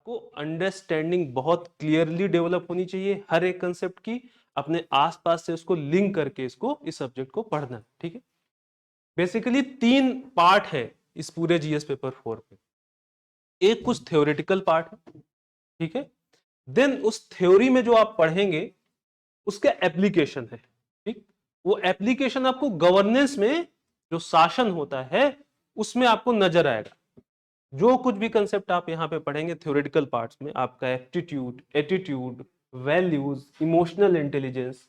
आपको अंडरस्टैंडिंग बहुत clearly develop होनी चाहिए हर एक कंसेप्ट की, अपने आसपास से उसको लिंक करके इसको इस सब्जेक्ट को पढ़ना है। ठीक है, बेसिकली 3 पार्ट है इस पूरे जीएस पेपर 4 में। एक कुछ थ्योरेटिकल पार्ट है, ठीक है, देन उस थ्योरी में जो आप पढ़ेंगे उसका एप्लीकेशन है। ठीक, वो एप्लीकेशन आपको गवर्नेंस में जो शासन होता है उसमें आपको नजर आएगा। जो कुछ भी कंसेप्ट आप यहां पे पढ़ेंगे थ्योरेटिकल पार्ट्स में, आपका aptitude, attitude, values, emotional intelligence,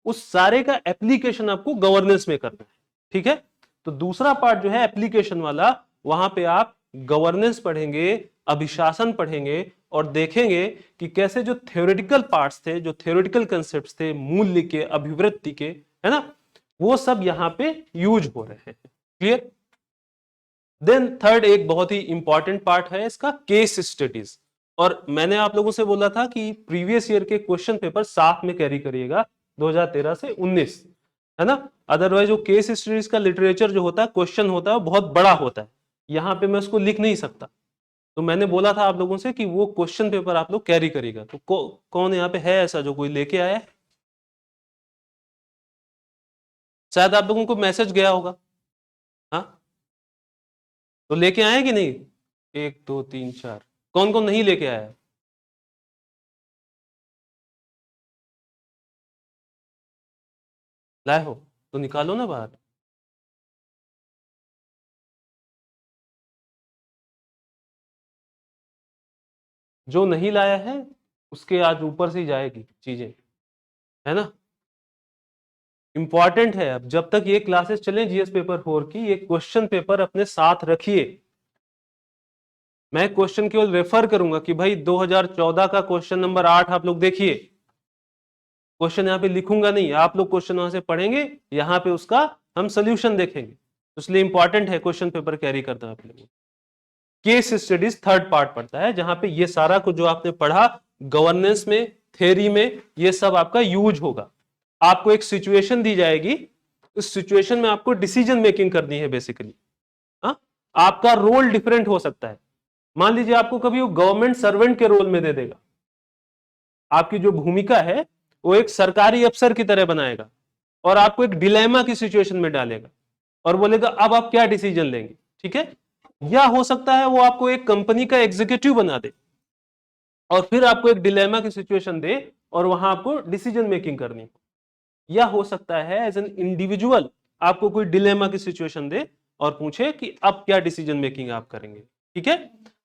उस सारे का एप्लीकेशन आपको गवर्नेंस में करना है। ठीक है, तो दूसरा पार्ट जो है एप्लीकेशन वाला, वहां पे आप गवर्नेंस पढ़ेंगे, अभिशासन पढ़ेंगे और देखेंगे कि कैसे जो थ्योरेटिकल पार्ट्स थे, जो थ्योरेटिकल कंसेप्ट्स थे मूल्य के, अभिवृत्ति के, है ना, वो सब यहां पे यूज हो रहे हैं। क्लियर? देन थर्ड एक बहुत ही इंपॉर्टेंट पार्ट है इसका, केस स्टडीज। और मैंने आप लोगों से बोला था कि प्रीवियस ईयर के क्वेश्चन पेपर साथ में कैरी करिएगा 2013 से 19, है ना, अदरवाइज वो केस स्टडीज का लिटरेचर जो होता है, क्वेश्चन होता है, वो बहुत बड़ा होता है, यहां पे मैं उसको लिख नहीं सकता। तो मैंने बोला था आप लोगों से कि वो क्वेश्चन पेपर आप लोग कैरी करेगा। तो कौन यहाँ पे है ऐसा जो कोई लेके आया है? शायद आप लोगों को मैसेज गया होगा। हाँ, तो लेके आए कि नहीं? 1 2 3 4, कौन कौन नहीं लेके आया? लाए हो तो निकालो ना बाहर। जो नहीं लाया है उसके आज ऊपर से ही जाएगी चीजें, है ना। इंपॉर्टेंट है, अब जब तक ये क्लासेस चले जीएस पेपर 4 की, ये क्वेश्चन पेपर अपने साथ रखिए। मैं क्वेश्चन केवल रेफर करूंगा कि भाई 2014 का क्वेश्चन नंबर 8 आप लोग देखिए। क्वेश्चन यहाँ पे लिखूंगा नहीं, आप लोग क्वेश्चन वहां से पढ़ेंगे, यहाँ पे उसका हम सोल्यूशन देखेंगे। इसलिए इंपॉर्टेंट है क्वेश्चन पेपर कैरी करना आप लोगों को। केस स्टडीज थर्ड पार्ट पड़ता है, जहां पे ये सारा कुछ जो आपने पढ़ा गवर्नेंस में, थ्योरी में, ये सब आपका यूज होगा। आपको एक सिचुएशन दी जाएगी, उस सिचुएशन में आपको डिसीजन मेकिंग करनी है बेसिकली। हाँ, आपका रोल डिफरेंट हो सकता है। मान लीजिए आपको कभी वो गवर्नमेंट सर्वेंट के रोल में दे देगा, आपकी जो भूमिका है वो एक सरकारी अफसर की तरह बनाएगा और आपको एक डिलेमा की सिचुएशन में डालेगा और बोलेगा अब आप क्या डिसीजन लेंगे। ठीक है, या हो सकता है वो आपको एक कंपनी का एग्जीक्यूटिव बना दे और फिर आपको एक डिलेमा की सिचुएशन दे और वहां आपको डिसीजन मेकिंग करनी हो। या हो सकता है एज एन इंडिविजुअल आपको कोई डिलेमा की सिचुएशन दे और पूछे कि अब क्या डिसीजन मेकिंग आप करेंगे। ठीक है,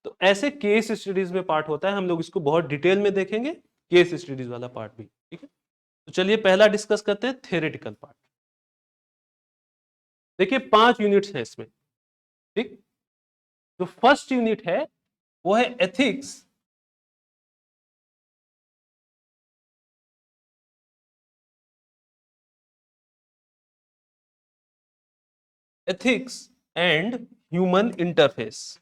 तो ऐसे केस स्टडीज में पार्ट होता है, हम लोग इसको बहुत डिटेल में देखेंगे, केस स्टडीज वाला पार्ट भी। ठीक है, तो चलिए पहला डिस्कस करते हैं थ्योरेटिकल पार्ट। देखिए 5 यूनिट्स हैं इसमें। ठीक, जो फर्स्ट यूनिट है वो है ethics. Ethics and human interface,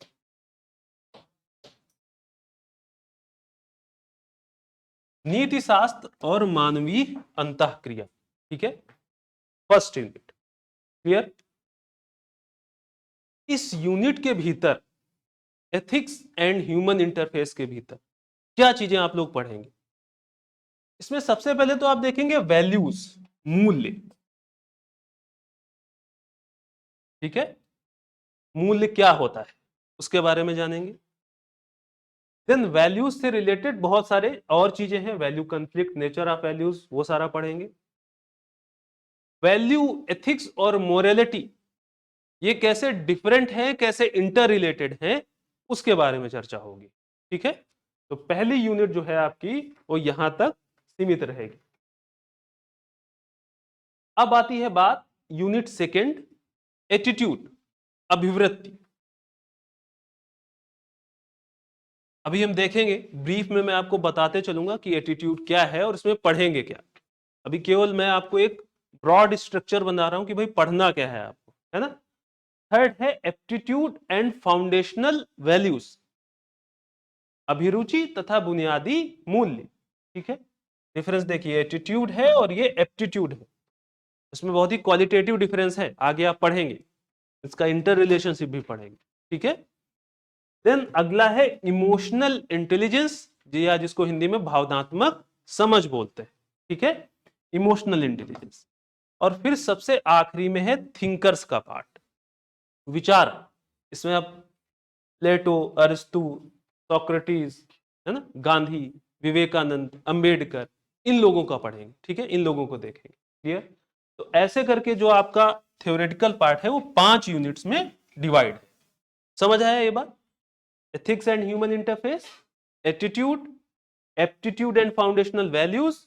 नीति शास्त्र और मानवीय अंतःक्रिया। ठीक है, फर्स्ट यूनिट। क्लियर? इस यूनिट के भीतर, एथिक्स एंड ह्यूमन इंटरफेस के भीतर क्या चीजें आप लोग पढ़ेंगे? इसमें सबसे पहले तो आप देखेंगे वैल्यूज, मूल्य। ठीक है, मूल्य क्या होता है उसके बारे में जानेंगे। देन वैल्यूज से रिलेटेड बहुत सारे और चीजें हैं, value conflict, nature of values, वो सारा पढ़ेंगे। वैल्यू, एथिक्स और मोरालिटी ये कैसे डिफरेंट है, कैसे इंटर रिलेटेड है, उसके बारे में चर्चा होगी। ठीक है, तो पहली यूनिट जो है आपकी वो यहां तक सीमित रहेगी। अब आती है बात यूनिट सेकंड, एटीट्यूड, अभिवृत्ति। अभी हम देखेंगे ब्रीफ में, मैं आपको बताते चलूंगा कि एटीट्यूड क्या है और इसमें पढ़ेंगे क्या। अभी केवल मैं आपको एक ब्रॉड स्ट्रक्चर बना रहा हूं कि भाई पढ़ना क्या है आपको, है ना। थर्ड है एप्टीट्यूड एंड फाउंडेशनल वैल्यूज, अभिरुचि तथा बुनियादी मूल्य। ठीक है, डिफरेंस देखिए, एटीट्यूड है और ये एप्टीट्यूड है, इसमें बहुत ही क्वालिटेटिव डिफरेंस है, आगे आप पढ़ेंगे, इसका इंटर रिलेशनशिप भी पढ़ेंगे। ठीक है, देन अगला है इमोशनल इंटेलिजेंस, या जिसको हिंदी में भावनात्मक समझ बोलते हैं, ठीक है, इमोशनल इंटेलिजेंस। और फिर सबसे आखिरी में है थिंकर्स का पार्ट, विचार। इसमें आप प्लेटो, अरिस्टो, सोक्रेटिस, है ना, गांधी, विवेकानंद, अंबेडकर, इन लोगों का पढ़ेंगे, ठीक है, इन लोगों को देखेंगे। क्लियर? तो ऐसे करके जो आपका थ्योरेटिकल पार्ट है वो 5 यूनिट्स में डिवाइड है। समझ आया ये बात? Ethics and human interface, attitude, aptitude and foundational values,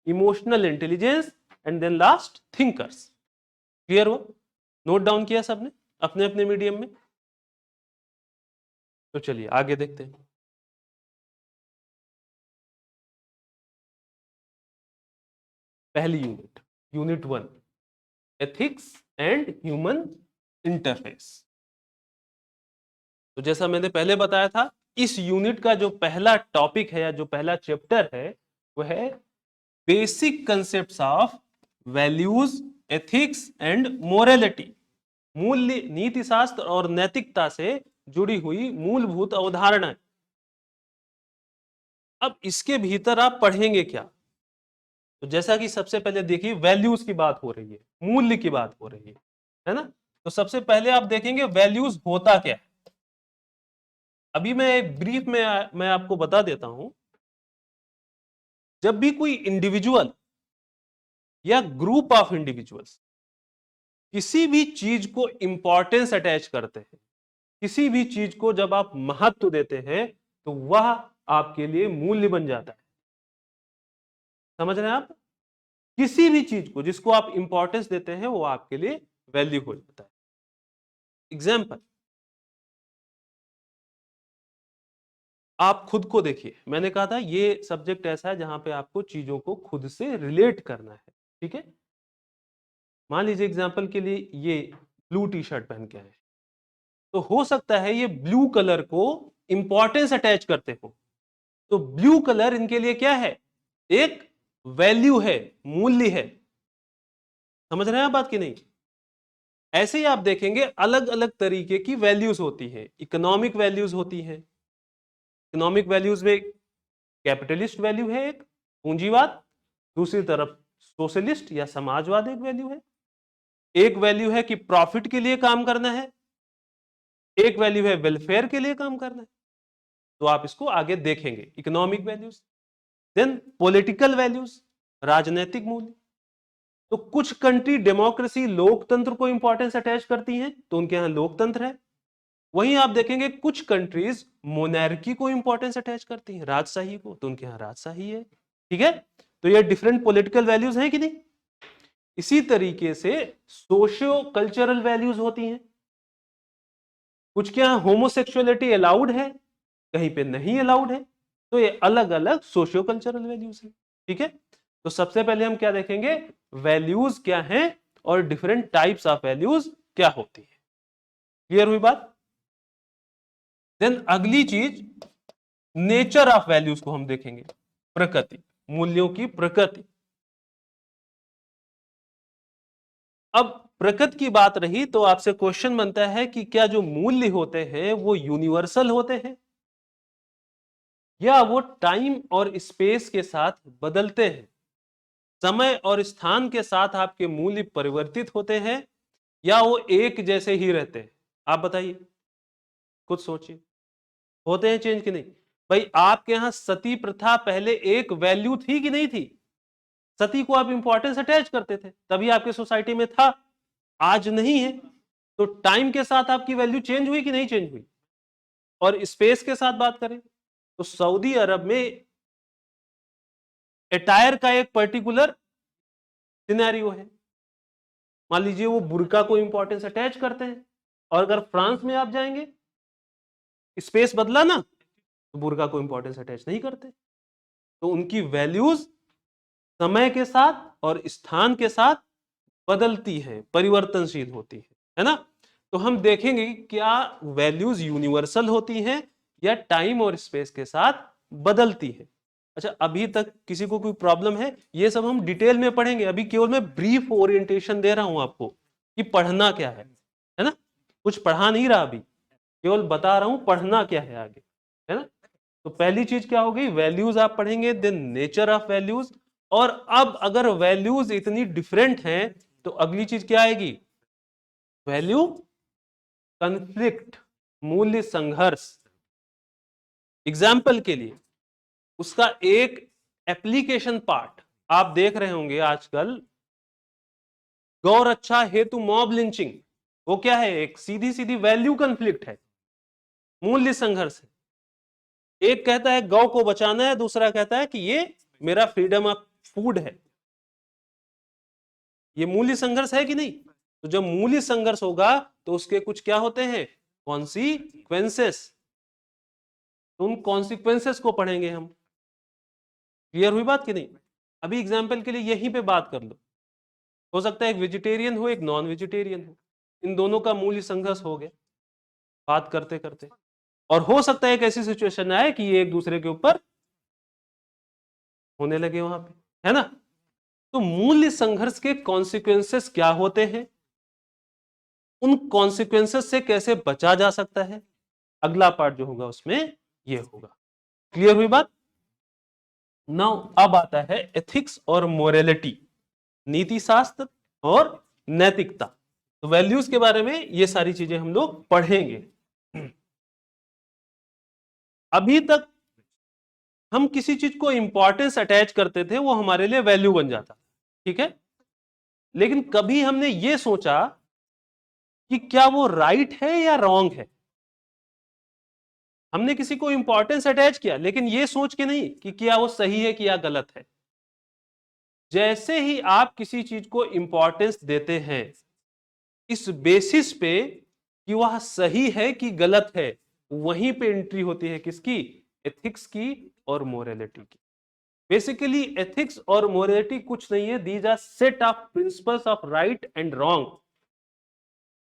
emotional intelligence, and then last thinkers. Clear हुआ? नोट डाउन किया सबने अपने अपने मीडियम में? तो चलिए आगे देखते हैं। पहली unit, unit 1, ethics and human interface. तो जैसा मैंने पहले बताया था, इस यूनिट का जो पहला टॉपिक है या जो पहला चैप्टर है वह है basic concepts of values, ethics and morality. मूल्य, नीति शास्त्र और नैतिकता से जुड़ी हुई मूलभूत अवधारणाएं। अब इसके भीतर आप पढ़ेंगे क्या? तो जैसा कि सबसे पहले देखिए, वैल्यूज की बात हो रही है, मूल्य की बात हो रही है ना? तो सबसे पहले आप देखेंगे वैल्यूज होता क्या है। अभी मैं एक ब्रीफ में मैं आपको बता देता हूं। जब भी कोई इंडिविजुअल या ग्रुप ऑफ इंडिविजुअल्स किसी भी चीज को इंपॉर्टेंस अटैच करते हैं, किसी भी चीज को जब आप महत्व देते हैं, तो वह आपके लिए मूल्य बन जाता है। समझ रहे हैं आप? किसी भी चीज को जिसको आप इंपॉर्टेंस देते हैं वो आपके लिए वैल्यू हो जाता है। एग्जाम्पल, आप खुद को देखिए, मैंने कहा था ये सब्जेक्ट ऐसा है जहां पे आपको चीजों को खुद से रिलेट करना है, ठीक है। मान लीजिए एग्जाम्पल के लिए ये ब्लू टी शर्ट पहन के आए, तो हो सकता है ये ब्लू कलर को इंपॉर्टेंस अटैच करते हो, तो ब्लू कलर इनके लिए क्या है? एक वैल्यू है, मूल्य है। समझ रहे हैं आप बात की नहीं? ऐसे ही आप देखेंगे अलग अलग तरीके की वैल्यूज होती हैं। इकोनॉमिक वैल्यूज होती हैं। इकोनॉमिक वैल्यूज में कैपिटलिस्ट वैल्यू है एक, पूंजीवाद, दूसरी तरफ सोशलिस्ट या समाजवाद एक वैल्यू है। एक वैल्यू है कि प्रॉफिट के लिए काम करना है, एक वैल्यू है वेलफेयर के लिए काम करना है। तो आप इसको आगे देखेंगे, economic values. Then political values, राजनीतिक मूल्य। तो कुछ कंट्री डेमोक्रेसी, लोकतंत्र को इंपॉर्टेंस अटैच करती हैं, तो उनके यहां लोकतंत्र है। वहीं आप देखेंगे कुछ कंट्रीज मोनार्की को इंपॉर्टेंस अटैच करती हैं, राजशाही को, तो उनके यहां राजशाही है, ठीक है। तो ये डिफरेंट पॉलिटिकल वैल्यूज हैं कि नहीं? इसी तरीके से सोशियो कल्चरल वैल्यूज होती हैं। कुछ के यहां होमोसेक्सुअलिटी अलाउड है, कहीं पे नहीं अलाउड है, तो ये अलग अलग सोशियो कल्चरल वैल्यूज है, ठीक है। तो सबसे पहले हम क्या देखेंगे? वैल्यूज क्या हैं और डिफरेंट टाइप्स ऑफ वैल्यूज क्या होती है। क्लियर हुई बात? देन अगली चीज, नेचर ऑफ वैल्यूज को हम देखेंगे, प्रकृति, मूल्यों की प्रकृति। अब प्रकृति की बात रही तो आपसे क्वेश्चन बनता है कि क्या जो मूल्य होते हैं वो यूनिवर्सल होते हैं या वो टाइम और स्पेस के साथ बदलते हैं? समय और स्थान के साथ आपके मूल्य परिवर्तित होते हैं या वो एक जैसे ही रहते हैं? आप बताइए, खुद सोचिए, होते हैं चेंज कि नहीं? भाई आपके यहां सती प्रथा पहले एक वैल्यू थी कि नहीं थी? सती को आप इंपॉर्टेंस अटैच करते थे, तभी आपके सोसाइटी में था, आज नहीं है। तो टाइम के साथ आपकी वैल्यू चेंज हुई कि नहीं चेंज हुई? और स्पेस के साथ बात करें तो सऊदी अरब में एटायर का एक पर्टिकुलर सिनेरियो है। मान लीजिए वो बुर्का को इंपॉर्टेंस अटैच करते हैं, और अगर फ्रांस में आप जाएंगे, स्पेस बदला ना, तो बुर्का को इंपॉर्टेंस अटैच नहीं करते। तो उनकी वैल्यूज समय के साथ और स्थान के साथ बदलती है, परिवर्तनशील होती है ना? तो हम देखेंगे कि क्या वैल्यूज यूनिवर्सल होती हैं या टाइम और स्पेस के साथ बदलती है। अच्छा, अभी तक किसी को कोई प्रॉब्लम है? ये सब हम डिटेल में पढ़ेंगे, अभी केवल मैं ब्रीफ ओरिएंटेशन दे रहा हूं आपको कि पढ़ना क्या है ना? कुछ पढ़ा नहीं रहा अभी, केवल बता रहा हूं पढ़ना क्या है आगे, है ना। तो पहली चीज क्या हो गई, वैल्यूज आप पढ़ेंगे, देन नेचर ऑफ वैल्यूज। और अब अगर वैल्यूज इतनी डिफरेंट हैं तो अगली चीज क्या आएगी, वैल्यू कन्फ्लिक्ट, मूल्य संघर्ष। एग्जाम्पल के लिए उसका एक एप्लीकेशन पार्ट आप देख रहे होंगे आजकल, गौ रक्षा हेतु मॉब लिंचिंग, वो क्या है, एक सीधी सीधी वैल्यू कन्फ्लिक्ट है, मूल्य संघर्ष है। एक कहता है गौ को बचाना है, दूसरा कहता है कि ये मेरा फ्रीडम ऑफ फूड है। ये मूल्य संघर्ष है कि नहीं। तो जब मूल्य संघर्ष होगा तो उसके कुछ क्या होते हैं, कॉन्सिक्वेंसेस। तो उन कॉन्सिक्वेंसेस को पढ़ेंगे हम। क्लियर हुई बात कि नहीं। अभी एग्जाम्पल के लिए यहीं पे बात कर लो, हो सकता है एक वेजिटेरियन हो, एक नॉन वेजिटेरियन हो, इन दोनों का मूल्य संघर्ष हो गया बात करते करते। और हो सकता है एक ऐसी सिचुएशन आए कि ये एक दूसरे के ऊपर होने लगे वहां पे, है ना। तो मूल्य संघर्ष के कॉन्सिक्वेंसेस क्या होते हैं, उन कॉन्सिक्वेंसेस से कैसे बचा जा सकता है, अगला पार्ट जो होगा उसमें ये होगा। क्लियर हुई बात। नाउ अब आता है एथिक्स और मोरालिटी, नीति शास्त्र और नैतिकता। तो वैल्यूज के बारे में ये सारी चीजें हम लोग पढ़ेंगे। अभी तक हम किसी चीज को इंपॉर्टेंस अटैच करते थे, वो हमारे लिए वैल्यू बन जाता, ठीक है। लेकिन कभी हमने ये सोचा कि क्या वो राइट है या रॉन्ग है। हमने किसी को इंपॉर्टेंस अटैच किया, लेकिन ये सोच के नहीं कि क्या वो सही है कि या गलत है। जैसे ही आप किसी चीज को इंपॉर्टेंस देते हैं इस बेसिस पे कि वह सही है कि गलत है, वहीं पे एंट्री होती है किसकी, एथिक्स की और मोरालिटी की। बेसिकली एथिक्स और मोरालिटी कुछ नहीं है, these are set of principles of right and wrong.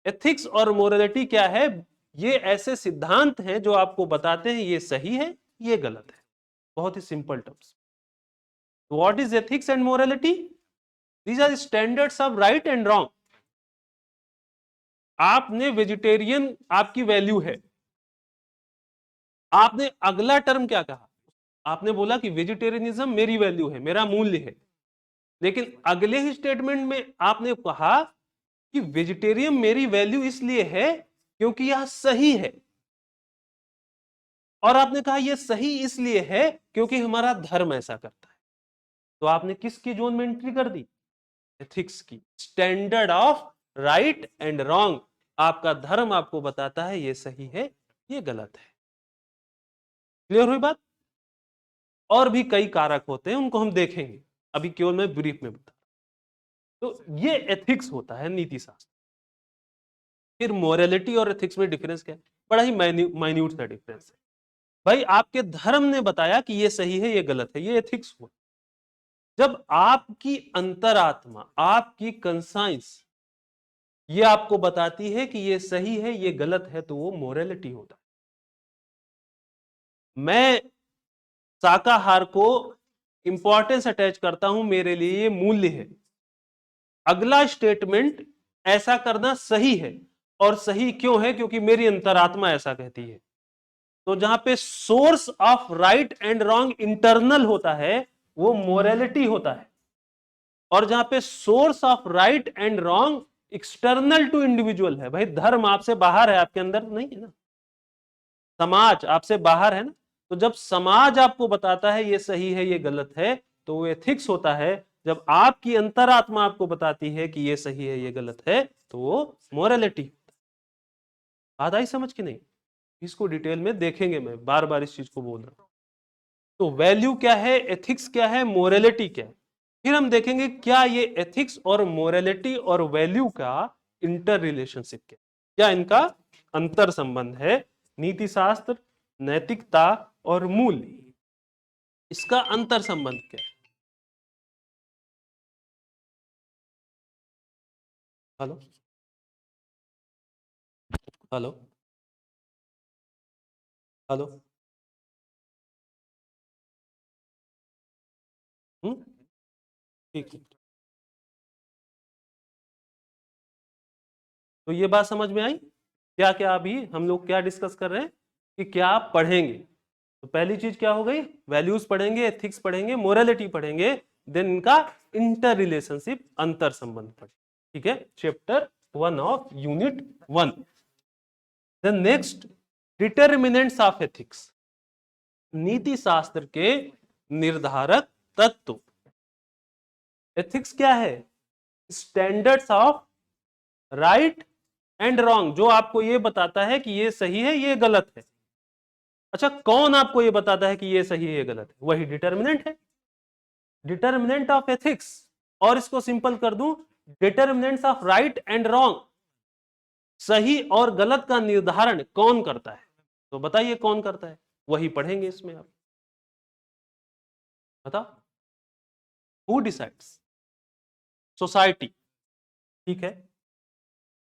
Ethics और मोरालिटी क्या है, ये ऐसे सिद्धांत हैं जो आपको बताते हैं ये सही है ये गलत है, बहुत ही simple terms. What is ethics and morality, these are standards of right and wrong. आपने वेजिटेरियन आपकी वैल्यू है, आपने अगला टर्म क्या कहा, आपने बोला कि वेजिटेरियनिज्म मेरी वैल्यू है, मेरा मूल्य है। लेकिन अगले ही स्टेटमेंट में आपने कहा कि वेजिटेरियन मेरी वैल्यू इसलिए है क्योंकि यह सही है। और आपने कहा यह सही इसलिए है क्योंकि हमारा धर्म ऐसा करता है। तो आपने किसकी जोन में एंट्री कर दी, एथिक्स की। Standard of right and wrong, आपका धर्म आपको बताता है ये सही है ये गलत है। क्लियर हुई बात। और भी कई कारक होते हैं, उनको हम देखेंगे, अभी केवल मैं ब्रीफ में बता। तो ये एथिक्स होता है नीति शास्त्र। फिर मोरालिटी और एथिक्स में डिफरेंस क्या है, बड़ा ही माइन्यूट सा डिफरेंस है। भाई आपके धर्म ने बताया कि ये सही है ये गलत है, ये एथिक्स हुआ। जब आपकी अंतरात्मा, आपकी कंसाइंस ये आपको बताती है कि ये सही है ये गलत है, तो वो मोरालिटी होता है। मैं शाकाहार को इंपॉर्टेंस अटैच करता हूं, मेरे लिए ये मूल्य है। अगला स्टेटमेंट, ऐसा करना सही है। और सही क्यों है, क्योंकि मेरी अंतरात्मा ऐसा कहती है। तो जहां पे source of right and wrong internal होता है वो मोरालिटी होता है। और जहां पे source of right and wrong external to individual है, भाई धर्म आपसे बाहर है, आपके अंदर नहीं है ना। समाज आपसे बाहर है ना। तो जब समाज आपको बताता है ये सही है ये गलत है, तो वो एथिक्स होता है। जब आपकी अंतरात्मा आपको बताती है कि ये सही है ये गलत है, तो वो मोरालिटी। बात आई समझ की नहीं, इसको डिटेल में देखेंगे, मैं बार बार इस चीज को बोल रहा हूं। तो वैल्यू क्या है, एथिक्स क्या है, मोरालिटी क्या है। फिर हम देखेंगे क्या ये एथिक्स और मोरालिटी और वैल्यू का इंटर रिलेशनशिप क्या इनका अंतर संबंध है, नीति शास्त्र, नैतिकता और मूल्य, इसका अंतर संबंध क्या है। Hello hello hello. ठीक है। तो ये बात समझ में आई क्या क्या अभी हम लोग क्या डिस्कस कर रहे हैं कि क्या आप पढ़ेंगे। तो पहली चीज क्या हो गई, वैल्यूज पढ़ेंगे, एथिक्स पढ़ेंगे, मोरालिटी पढ़ेगे, देन इनका इंटर रिलेशनशिप, अंतर संबंध पढ़ेंगे। ठीक है, chapter 1 of unit 1। Then next, determinants of ethics, नीति शास्त्र के निर्धारक तत्व। एथिक्स क्या है, standards of right and wrong, जो आपको ये बताता है कि ये सही है ये गलत है। अच्छा, कौन आपको ये बताता है कि ये सही है ये गलत है, वही डिटर्मिनेंट है, डिटर्मिनेंट ऑफ एथिक्स। और इसको सिंपल कर दूं, determinants of right and wrong, सही और गलत का निर्धारण कौन करता है, तो बताइए कौन करता है, वही पढ़ेंगे इसमें। आप बताओ, हु डिसाइड्स, सोसाइटी। ठीक है,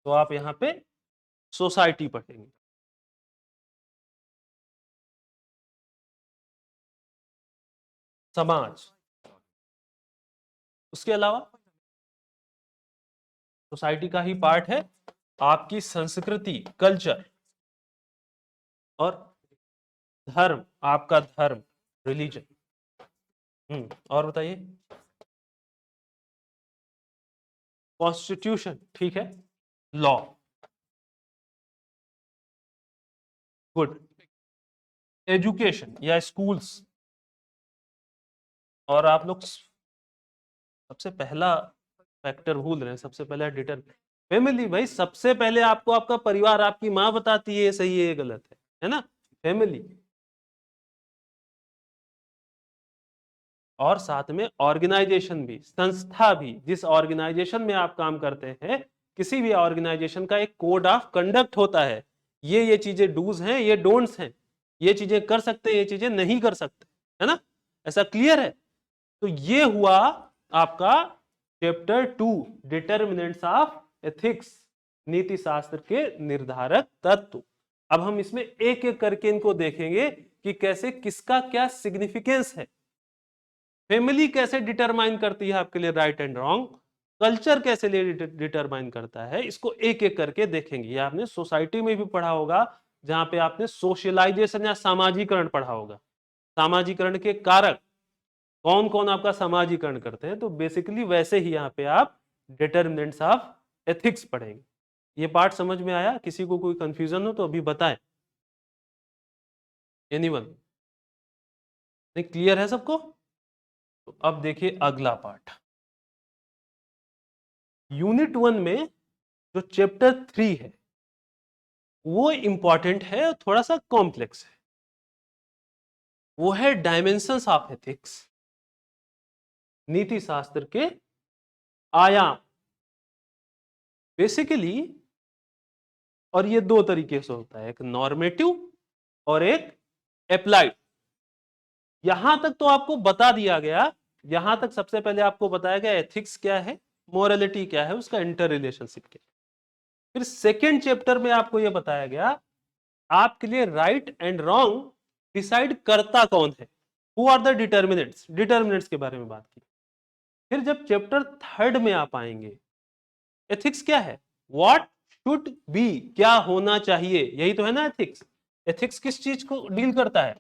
तो आप यहां पे सोसाइटी पढ़ेंगे। समाज, उसके अलावा सोसाइटी का ही पार्ट है आपकी संस्कृति, कल्चर, और धर्म, आपका धर्म, रिलीजन। और बताइए, कॉन्स्टिट्यूशन, ठीक है, लॉ, गुड, एजुकेशन या स्कूल्स। और आप लोग सबसे पहला फैक्टर भूल रहे हैं, सबसे पहला डिटर फैमिली। भाई सबसे पहले आपको आपका परिवार, आपकी माँ बताती है ये सही है ये गलत है ना, फैमिली। और साथ में ऑर्गेनाइजेशन भी, संस्था भी, जिस ऑर्गेनाइजेशन में आप काम करते हैं, किसी भी ऑर्गेनाइजेशन का एक कोड ऑफ कंडक्ट होता है, ये चीजें डूज हैं, ये डोंट्स हैं, ये चीजें कर सकते हैं, ये चीजें नहीं कर सकते, है ना, ऐसा क्लियर है। तो ये हुआ आपका चैप्टर 2, डिटर्मिनेंट्स ऑफ एथिक्स, नीति शास्त्र के निर्धारक तत्व। अब हम इसमें एक एक करके इनको देखेंगे कि कैसे, किसका क्या सिग्निफिकेंस है। फैमिली कैसे डिटरमाइन करती है आपके लिए राइट एंड रॉन्ग, कल्चर कैसे डिटरमाइन करता है, इसको एक एक करके देखेंगे। ये आपने सोसाइटी में भी पढ़ा होगा, जहां पे आपने सोशलाइजेशन या सामाजिकरण पढ़ा होगा, सामाजिकरण के कारक कौन कौन आपका सामाजिकरण करते हैं। तो बेसिकली वैसे ही यहाँ पे आप डिटर्मिनेंट्स ऑफ एथिक्स पढ़ेंगे। ये पार्ट समझ में आया, किसी को कोई कंफ्यूजन हो तो अभी बताएं। एनीवन, नहीं क्लियर है सबको? तो अब देखिए अगला पार्ट, यूनिट 1 में जो चैप्टर 3 है वो इंपॉर्टेंट है और थोड़ा सा कॉम्प्लेक्स है, वो है डायमेंशंस ऑफ एथिक्स, नीति शास्त्र के आयाम। बेसिकली, और ये दो तरीके से होता है, एक नॉर्मेटिव और एक एप्लाइड। यहां तक तो आपको बता दिया गया, यहां तक सबसे पहले आपको बताया गया एथिक्स क्या है, मोरालिटी क्या है, उसका इंटर रिलेशनशिप क्या है। फिर सेकेंड चैप्टर में आपको यह बताया गया आपके लिए राइट एंड रॉन्ग डिसाइड करता कौन है, who are the determinants, determinants के बारे में बात की। फिर जब चैप्टर 3 में आप आएंगे, एथिक्स क्या है, व्हाट शुड बी, क्या होना चाहिए, यही तो है ना एथिक्स। एथिक्स किस चीज को डील करता है,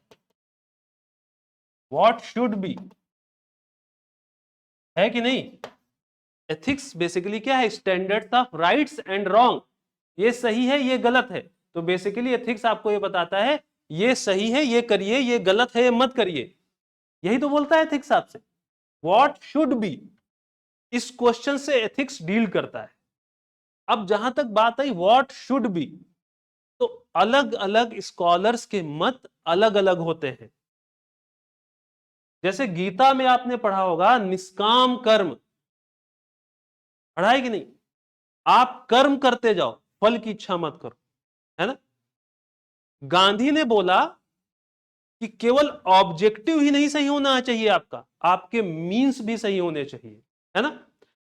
व्हाट शुड बी, है कि नहीं। एथिक्स बेसिकली क्या है, standards of rights and wrong, ये सही है ये गलत है। तो बेसिकली एथिक्स आपको ये बताता है ये सही है ये करिए, ये गलत है ये मत करिए, यही तो बोलता है एथिक्स आपसे, व्हाट शुड बी। इस क्वेश्चन से एथिक्स डील करता है। अब जहां तक बात आई व्हाट शुड बी, तो अलग अलग स्कॉलर्स के मत अलग अलग होते हैं। जैसे गीता में आपने पढ़ा होगा निष्काम कर्म, पढ़ा है कि नहीं, आप कर्म करते जाओ, फल की इच्छा मत करो, है ना। गांधी ने बोला कि केवल ऑब्जेक्टिव ही नहीं सही होना चाहिए आपका, आपके मीन्स भी सही होने चाहिए, है ना।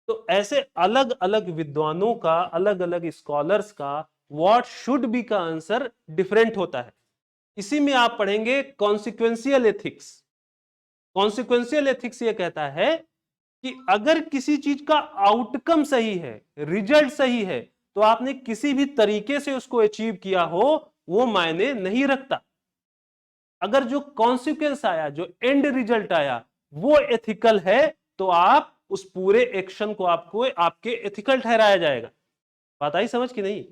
तो ऐसे अलग अलग विद्वानों का, अलग अलग स्कॉलर्स का व्हाट शुड बी का आंसर डिफरेंट होता है। इसी में आप पढ़ेंगे कॉन्सिक्वेंशियल एथिक्स। कॉन्सिक्वेंशियल एथिक्स ये कहता है कि अगर किसी चीज का आउटकम सही है, रिजल्ट सही है, तो आपने किसी भी तरीके से उसको अचीव किया हो वो मायने नहीं रखता। अगर जो कॉन्सिक्वेंस आया, जो एंड रिजल्ट आया वो एथिकल है, तो आप उस पूरे एक्शन को आपको आपके एथिकल ठहराया जाएगा। बात आई समझ कि नहीं?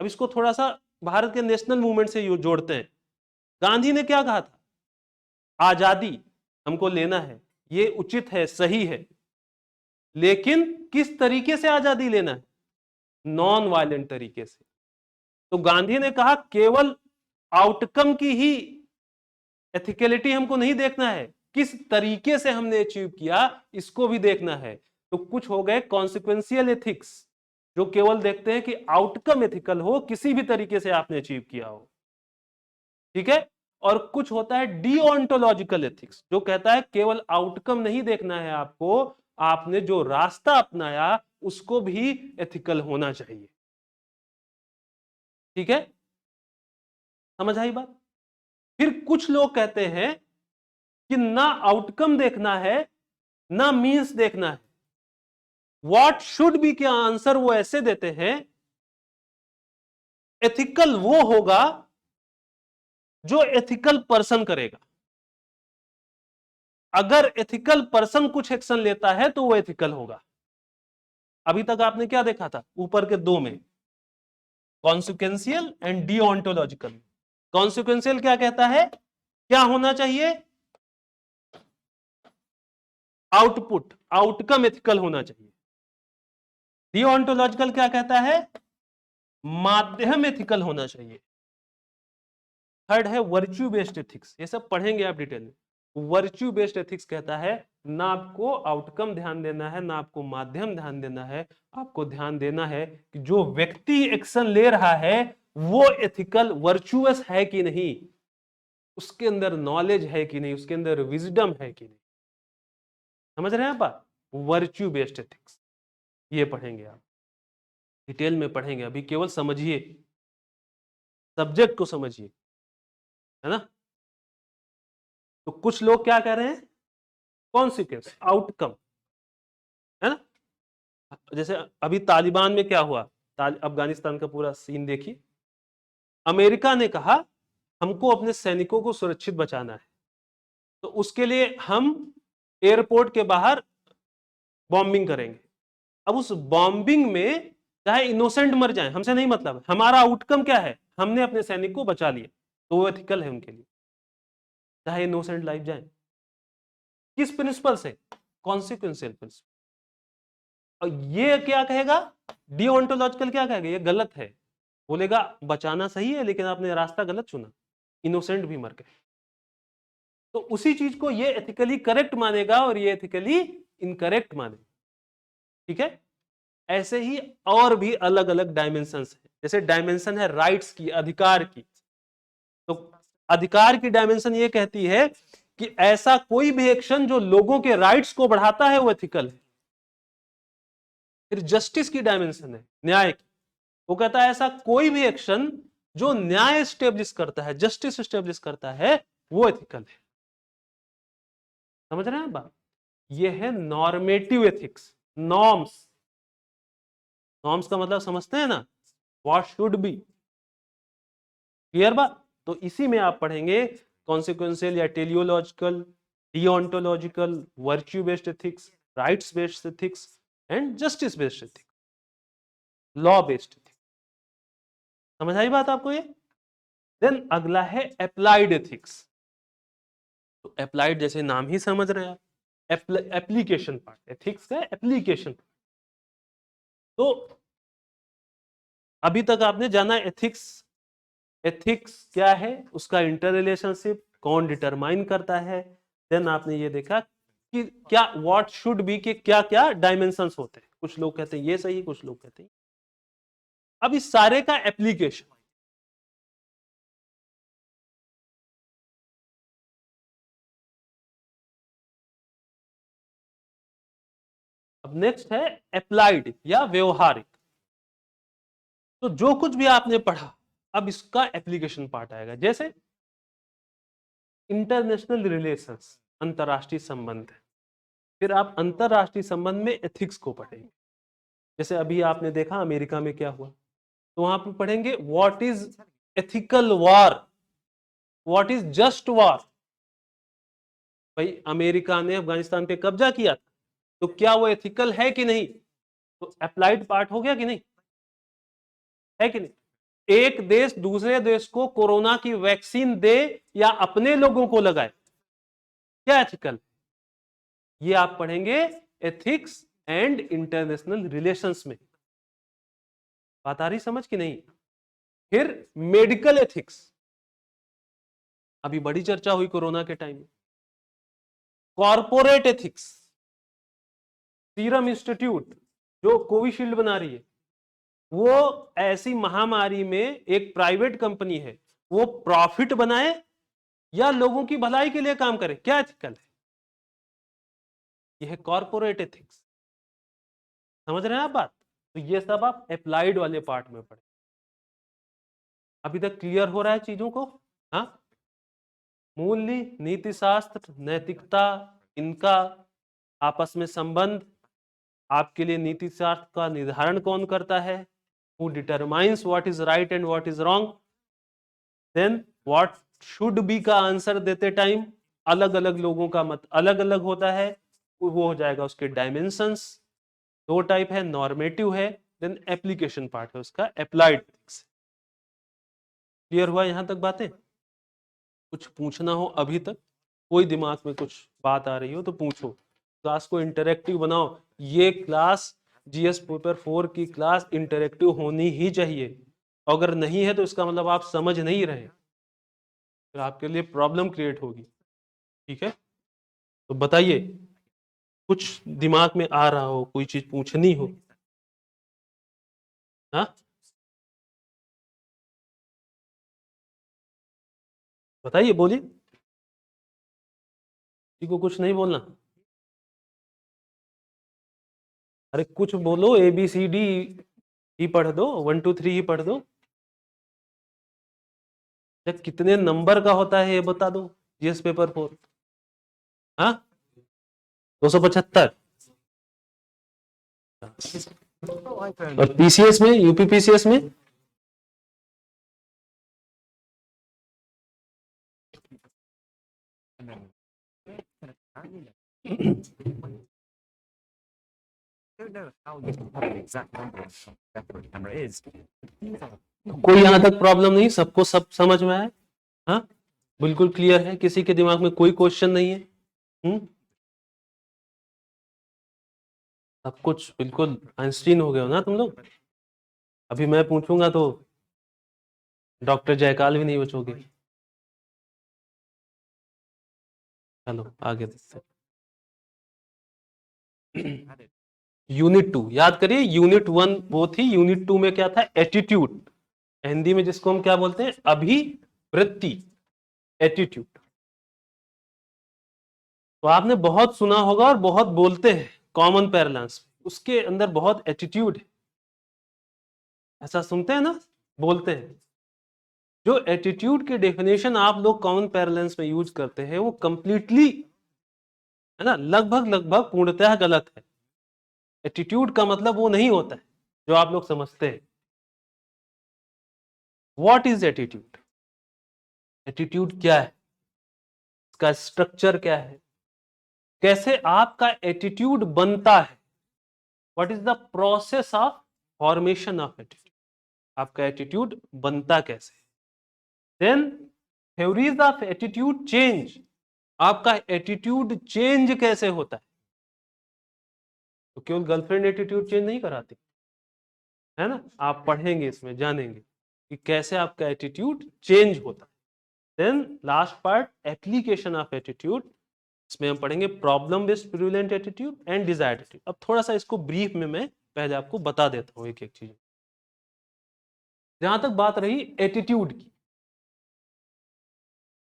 अब इसको थोड़ा सा भारत के नेशनल मूवमेंट से जोड़ते हैं। गांधी ने क्या कहा था? आजादी हमको लेना है, ये उचित है, सही है, लेकिन किस तरीके से आजादी लेना है? नॉन वायलेंट तरीके से। तो गांधी ने कहा केवल आउटकम की ही एथिकलिटी हमको नहीं देखना है, किस तरीके से हमने अचीव किया इसको भी देखना है। तो कुछ हो गए कॉन्सिक्वेंशियल एथिक्स, जो केवल देखते हैं कि आउटकम एथिकल हो, किसी भी तरीके से आपने अचीव किया हो, ठीक है। और कुछ होता है डीओंटोलॉजिकल एथिक्स, जो कहता है केवल आउटकम नहीं देखना है आपको, आपने जो रास्ता अपनाया उसको भी एथिकल होना चाहिए, ठीक है। समझ आई बात? फिर कुछ लोग कहते हैं कि ना आउटकम देखना है ना मींस देखना है, व्हाट शुड बी के आंसर वो ऐसे देते हैं, एथिकल वो होगा जो एथिकल पर्सन करेगा। अगर एथिकल पर्सन कुछ एक्शन लेता है तो वो एथिकल होगा। अभी तक आपने क्या देखा था ऊपर के दो में, कॉन्सिक्वेंशियल एंड डीओंटोलॉजिकल। कॉन्सिक्वेंशियल क्या कहता है, क्या होना चाहिए? आउटपुट, आउटकम एथिकल होना चाहिए। डीओंटोलॉजिकल क्या कहता है? माध्यम एथिकल होना चाहिए। थर्ड है वर्च्यू बेस्ड एथिक्स, ये सब पढ़ेंगे आप डिटेल में। वर्च्यू बेस्ड एथिक्स कहता है ना आपको आउटकम ध्यान देना है, ना आपको माध्यम ध्यान देना है, आपको ध्यान देना है कि जो व्यक्ति एक्शन ले रहा है वो एथिकल वर्चुअस है कि नहीं, उसके अंदर नॉलेज है कि नहीं, उसके अंदर विजडम है कि नहीं। समझ रहे हैं आप बात? वर्च्यू बेस्ड एथिक्स ये पढ़ेंगे आप, डिटेल में पढ़ेंगे, अभी केवल समझिए, सब्जेक्ट को समझिए, है ना। तो कुछ लोग क्या कह रहे हैं, कॉन्सिक्वेंस, आउटकम, है ना। जैसे अभी तालिबान में क्या हुआ, अफगानिस्तान का पूरा सीन देखिए। अमेरिका ने कहा हमको अपने सैनिकों को सुरक्षित बचाना है, तो उसके लिए हम एयरपोर्ट के बाहर बॉम्बिंग करेंगे। अब उस बॉम्बिंग में चाहे इनोसेंट मर जाए, हमसे नहीं मतलब, हमारा आउटकम क्या है, हमने अपने सैनिक को बचा लिया, तो वो एथिकल है उनके लिए, चाहे इनोसेंट लाइफ जाए। किस प्रिंसिपल से? Consequential principle. और ये क्या कहेगा, डिओंटोलॉजिकल क्या कहेगा, ये गलत है, बोलेगा बचाना सही है लेकिन आपने रास्ता गलत चुना, इनोसेंट भी मर गए। तो उसी चीज को ये एथिकली करेक्ट मानेगा और ये एथिकली इनकरेक्ट मानेगा, ठीक है। ऐसे ही और भी अलग अलग डायमेंशंस हैं, जैसे डायमेंशन है राइट्स की, अधिकार की। तो अधिकार की डायमेंशन ये कहती है कि ऐसा कोई भी एक्शन जो लोगों के राइट्स को बढ़ाता है वो एथिकल है। फिर जस्टिस की डायमेंशन है, न्याय की, वो कहता है ऐसा कोई भी एक्शन जो न्याय स्टेब्लिश करता है, जस्टिस स्टेब्लिश करता है, वो एथिकल है। समझ रहे हैं बात? ये है नॉर्मेटिव एथिक्स, नॉर्म्स। नॉर्म्स का मतलब समझते हैं ना, व्हाट शुड बी, क्लियर बात? तो इसी में आप पढ़ेंगे कॉन्सिक्वेंशियल या teleological, deontological, virtue based ethics, rights based ethics and justice based ethics, law based ethics. समझ आई बात आपको ये? देन अगला है अप्लाइड एथिक्स। तो अप्लाइड जैसे नाम ही समझ रहे हैं आप, एप्लीकेशन पार्ट, एथिक्स का एप्लीकेशन। तो अभी तक आपने जाना एथिक्स, एथिक्स क्या है, उसका इंटर रिलेशनशिप कौन डिटरमाइन करता है। देन आपने ये देखा कि क्या व्हाट शुड बी के क्या क्या डायमेंशंस होते हैं, कुछ लोग कहते हैं ये सही, कुछ लोग कहते हैं। अब इस सारे का एप्लीकेशन, अब नेक्स्ट है अप्लाइड या व्यवहारिक। तो जो कुछ भी आपने पढ़ा अब इसका एप्लीकेशन पार्ट आएगा, जैसे इंटरनेशनल रिलेशंस, अंतरराष्ट्रीय संबंध है, फिर आप अंतरराष्ट्रीय संबंध में एथिक्स को पढ़ेंगे। जैसे अभी आपने देखा अमेरिका में क्या हुआ, तो वहां पे पढ़ेंगे what is ethical war, what is just war. भाई अमेरिका ने अफगानिस्तान पे कब्जा किया था, तो क्या वो एथिकल है कि नहीं? तो अप्लाइड पार्ट हो गया कि नहीं, है कि नहीं? एक देश दूसरे देश को कोरोना की वैक्सीन दे या अपने लोगों को लगाए, क्या एथिकल? ये आप पढ़ेंगे एथिक्स एंड इंटरनेशनल रिलेशंस में। बात आ रही समझ कि नहीं? फिर मेडिकल एथिक्स, अभी बड़ी चर्चा हुई कोरोना के टाइम में। कॉर्पोरेट एथिक्स, सीरम इंस्टीट्यूट जो कोविशील्ड बना रही है, वो ऐसी महामारी में एक प्राइवेट कंपनी है, वो प्रॉफिट बनाए या लोगों की भलाई के लिए काम करे, क्या एथिकल है? यह है कॉर्पोरेट एथिक्स। समझ रहे हैं आप बात? तो ये सब आप अप्लाइड वाले पार्ट में पढ़े। अभी तक क्लियर हो रहा है चीजों को? हाँ, मूल्य, नीति शास्त्र, नैतिकता, इनका आपस में संबंध, आपके लिए नीति शास्त्र का निर्धारण कौन करता है, who determines what is right and what is wrong, then what should be का आंसर देते टाइम अलग अलग लोगों का मत अलग अलग होता है, वो हो जाएगा उसके डायमेंशंस। दो टाइप है, नॉर्मेटिव है, देन एप्लीकेशन पार्ट है उसका, अप्लाइड। क्लियर हुआ यहां तक बातें? कुछ पूछना हो अभी तक, कोई दिमाग में कुछ बात आ रही हो तो पूछो। क्लास को इंटरेक्टिव बनाओ। ये क्लास जीएस पेपर 4 की क्लास इंटरेक्टिव होनी ही चाहिए। अगर नहीं है तो इसका मतलब आप समझ नहीं रहे, फिर आपके लिए प्रॉब्लम क्रिएट होगी। ठीक है, तो बताइए कुछ दिमाग में आ रहा हो, कोई चीज पूछनी हो। हाँ, बताइए, बोलिए। किसी को कुछ नहीं बोलना? अरे कुछ बोलो, ABCD ही पढ़ दो, 1 2 3 ही पढ़ दो। कितने नंबर का होता है ये बता दो, जीएस पेपर 4। हाँ, 275। और पीसीएस में, यूपी पीसीएस में कोई यहां तक प्रॉब्लम नहीं, सबको सब समझ में आए? हाँ, बिल्कुल क्लियर है, किसी के दिमाग में कोई क्वेश्चन नहीं है? सब कुछ बिल्कुल आइंस्टीन हो गए हो ना तुम लोग? अभी मैं पूछूंगा तो डॉक्टर जयकाल भी नहीं बचोगे। चलो आगे देखते। यूनिट 2 याद करिए, यूनिट 1 वो थी, यूनिट 2 में क्या था? एटीट्यूड, हिंदी में जिसको हम क्या बोलते हैं? अभिवृत्ति, एटीट्यूड। तो आपने बहुत सुना होगा और बहुत बोलते हैं कॉमन पैरलेंस, उसके अंदर बहुत एटीट्यूड है, ऐसा सुनते हैं ना, बोलते हैं। जो एटीट्यूड की डेफिनेशन आप लोग कॉमन पैरलेंस में यूज करते हैं वो कंप्लीटली, है ना, लगभग लगभग पूर्णतः गलत है। एटीट्यूड का मतलब वो नहीं होता है जो आप लोग समझते हैं। What is attitude? एटीट्यूड क्या है, इसका स्ट्रक्चर क्या है, कैसे आपका एटीट्यूड बनता है, what is the process of formation of attitude, आपका एटीट्यूड बनता कैसे। Then theories of attitude change, आपका एटीट्यूड चेंज कैसे होता है। तो केवल गर्लफ्रेंड एटीट्यूड चेंज नहीं कराती, है ना, आप पढ़ेंगे इसमें, जानेंगे कि कैसे आपका एटीट्यूड चेंज होता है। Then last part, application of attitude, इसमें हम पढ़ेंगे problem based prevalent attitude and desired attitude. अब थोड़ा सा इसको ब्रीफ में मैं पहले आपको बता देता हूं एक एक चीज। जहां तक बात रही एटीट्यूड की,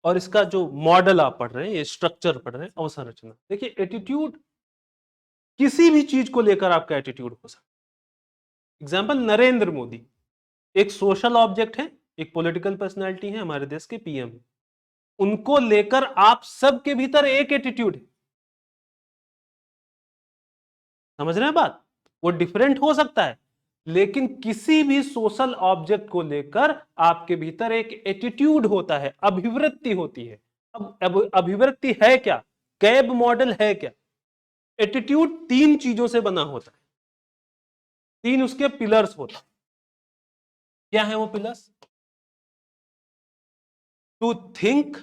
और इसका जो मॉडल आप पढ़ रहे हैं, ये स्ट्रक्चर पढ़ रहे हैं, अवसंरचना, देखिए एटीट्यूड किसी भी चीज को लेकर आपका एटीट्यूड हो सकता है। एग्जाम्पल, नरेंद्र मोदी एक सोशल ऑब्जेक्ट है, एक पॉलिटिकल पर्सनैलिटी है, हमारे देश के पीएम, उनको लेकर आप सबके भीतर एक एटीट्यूड है। समझ रहे हैं बात? वो डिफरेंट हो सकता है, लेकिन किसी भी सोशल ऑब्जेक्ट को लेकर आपके भीतर एक एटीट्यूड होता है, अभिवृत्ति होती है। अब अभिवृत्ति है क्या? कैब मॉडल है क्या? एटीट्यूड तीन चीजों से बना होता है, तीन उसके पिलर्स होते हैं। क्या है वो pillars? To think,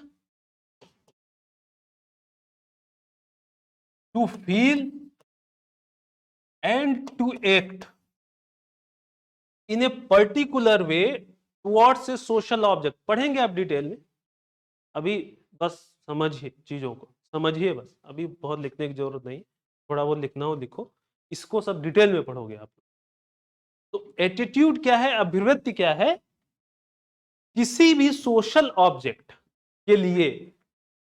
to feel and to act in a particular way towards a social object. पढ़ेंगे आप डिटेल में, अभी बस समझिए चीजों को, समझिए बस, अभी बहुत लिखने की जरूरत नहीं, थोड़ा बहुत लिखना हो लिखो, इसको सब डिटेल में पढ़ोगे आप। तो एटीट्यूड क्या है, अभिवृत्ति क्या है? किसी भी सोशल ऑब्जेक्ट के लिए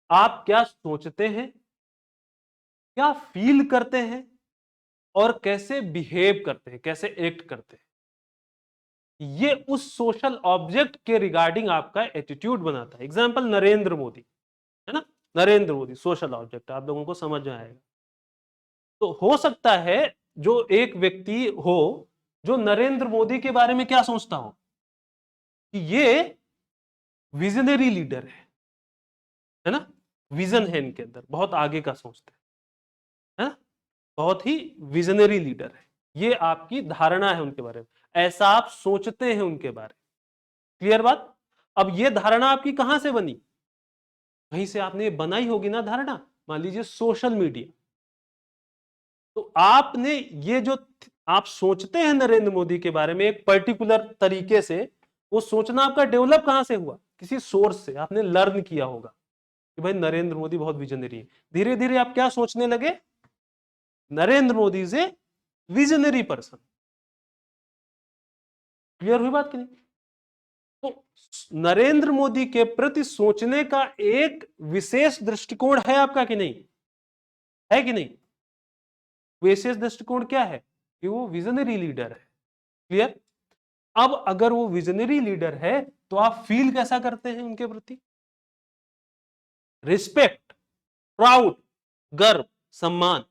आप क्या सोचते हैं, क्या फील करते हैं, और कैसे बिहेव करते हैं, कैसे एक्ट करते हैं, ये उस सोशल ऑब्जेक्ट के रिगार्डिंग आपका एटीट्यूड बनाता है। एग्जांपल नरेंद्र मोदी, है ना, नरेंद्र मोदी सोशल ऑब्जेक्ट, आप लोगों को समझ में आएगा। तो हो सकता है जो एक व्यक्ति हो जो नरेंद्र मोदी के बारे में क्या सोचता हो कि ये विजनरी लीडर है ना, विजन है इनके अंदर, बहुत आगे का सोचते है ना, बहुत ही विजनरी लीडर है, ये आपकी धारणा है उनके बारे में, ऐसा आप सोचते हैं उनके बारे में। क्लियर बात? अब ये धारणा आपकी कहां से बनी? कहीं से आपने बनाई होगी ना धारणा, मान लीजिए सोशल मीडिया। तो आपने ये जो आप सोचते हैं नरेंद्र मोदी के बारे में एक पर्टिकुलर तरीके से, वो सोचना आपका डेवलप कहां से हुआ? किसी सोर्स से आपने लर्न किया होगा कि भाई नरेंद्र मोदी बहुत विजनरी है। धीरे धीरे आप क्या सोचने लगे? Narendra Modi is a visionary person. Clear हुई बात कि नहीं? तो नरेंद्र मोदी के प्रति सोचने का एक विशेष दृष्टिकोण है आपका कि नहीं? है कि नहीं? विशेष दृष्टिकोण क्या है कि वो विजनरी लीडर है। क्लियर? अब अगर वो विजनरी लीडर है तो आप फील कैसा करते हैं उनके प्रति? रिस्पेक्ट, प्राउड, गर्व, सम्मान,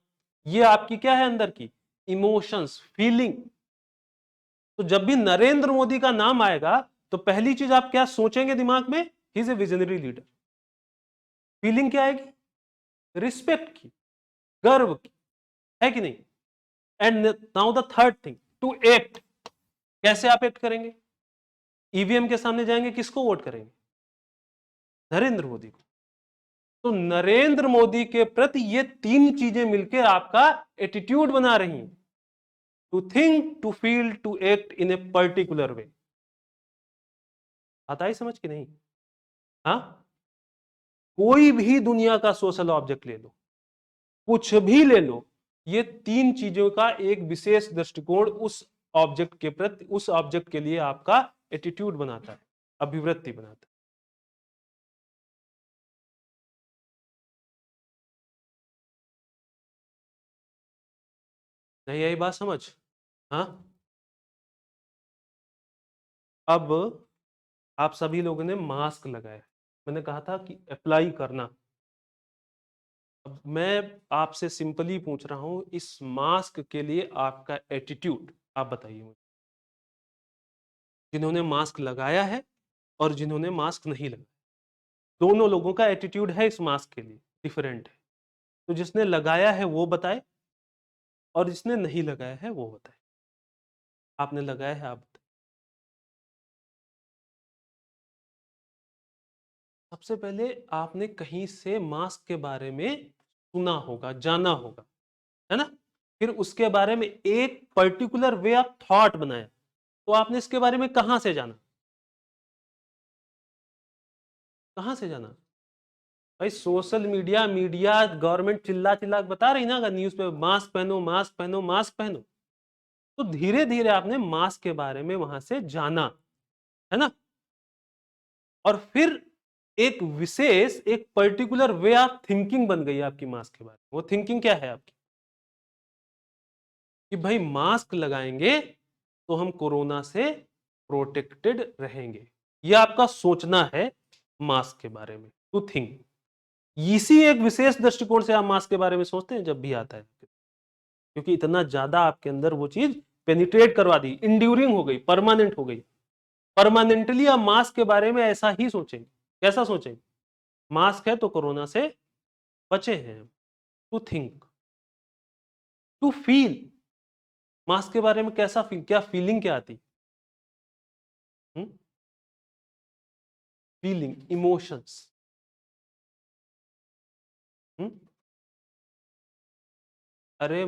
ये आपकी क्या है अंदर की इमोशंस, फीलिंग। तो जब भी नरेंद्र मोदी का नाम आएगा तो पहली चीज आप क्या सोचेंगे दिमाग में? He is a visionary leader. Feeling क्या आएगी? रिस्पेक्ट की, गर्व की, है कि नहीं? And now the third thing, to act. कैसे आप एक्ट करेंगे? ईवीएम के सामने जाएंगे, किसको वोट करेंगे? नरेंद्र मोदी को। तो नरेंद्र मोदी के प्रति ये तीन चीजें मिलकर आपका एटीट्यूड बना रही हैं। To think, to feel, to act in a particular way. आता ही समझ कि नहीं? हाँ, कोई भी दुनिया का सोशल ऑब्जेक्ट ले लो, कुछ भी ले लो, ये तीन चीजों का एक विशेष दृष्टिकोण उस ऑब्जेक्ट के प्रति, उस ऑब्जेक्ट के लिए आपका एटीट्यूड बनाता है, अभिवृत्ति बनाता है। नहीं आई बात समझ? हाँ, अब आप सभी लोगों ने मास्क लगाया, मैंने कहा था कि अप्लाई करना। अब मैं आपसे सिंपली पूछ रहा हूं, इस मास्क के लिए आपका एटीट्यूड आप बताइए मुझे। जिन्होंने मास्क लगाया है और जिन्होंने मास्क नहीं लगाया, दोनों लोगों का एटीट्यूड है इस मास्क के लिए डिफरेंट है। तो जिसने लगाया है वो बताए, और जिसने नहीं लगाया है वो बताए। आपने लगाया है, आप बताए। सबसे पहले आपने कहीं से मास्क के बारे में सुना होगा, जाना होगा, है ना? फिर उसके बारे में एक पर्टिकुलर वे ऑफ थॉट बनाया। तो आपने इसके बारे में कहां से जाना? कहां से जाना? भाई सोशल मीडिया, मीडिया, गवर्नमेंट चिल्ला चिल्ला के बता रही ना, अगर न्यूज पे मास्क पहनो, मास्क पहनो, मास्क पहनो, तो धीरे धीरे आपने मास्क के बारे में वहां से जाना, है ना? और फिर एक विशेष, एक पर्टिकुलर वे ऑफ थिंकिंग बन गई आपकी मास्क के बारे में। वो थिंकिंग क्या है आपकी? कि भाई मास्क लगाएंगे तो हम कोरोना से प्रोटेक्टेड रहेंगे। ये आपका सोचना है मास्क के बारे में, टू थिंक। इसी एक विशेष दृष्टिकोण से आप मास्क के बारे में सोचते हैं जब भी आता है। क्योंकि इतना ज्यादा आपके अंदर वो चीज पेनिट्रेट करवा दी, इंड्यूरिंग हो गई, परमानेंट हो गई। परमानेंटली आप मास्क के बारे में ऐसा ही सोचेंगे। कैसा सोचेंगे? मास्क है तो कोरोना से बचे हैं। To think, to feel, mask के बारे में कैसा फील, क्या फीलिंग क्या आती? Feeling, emotions. अरे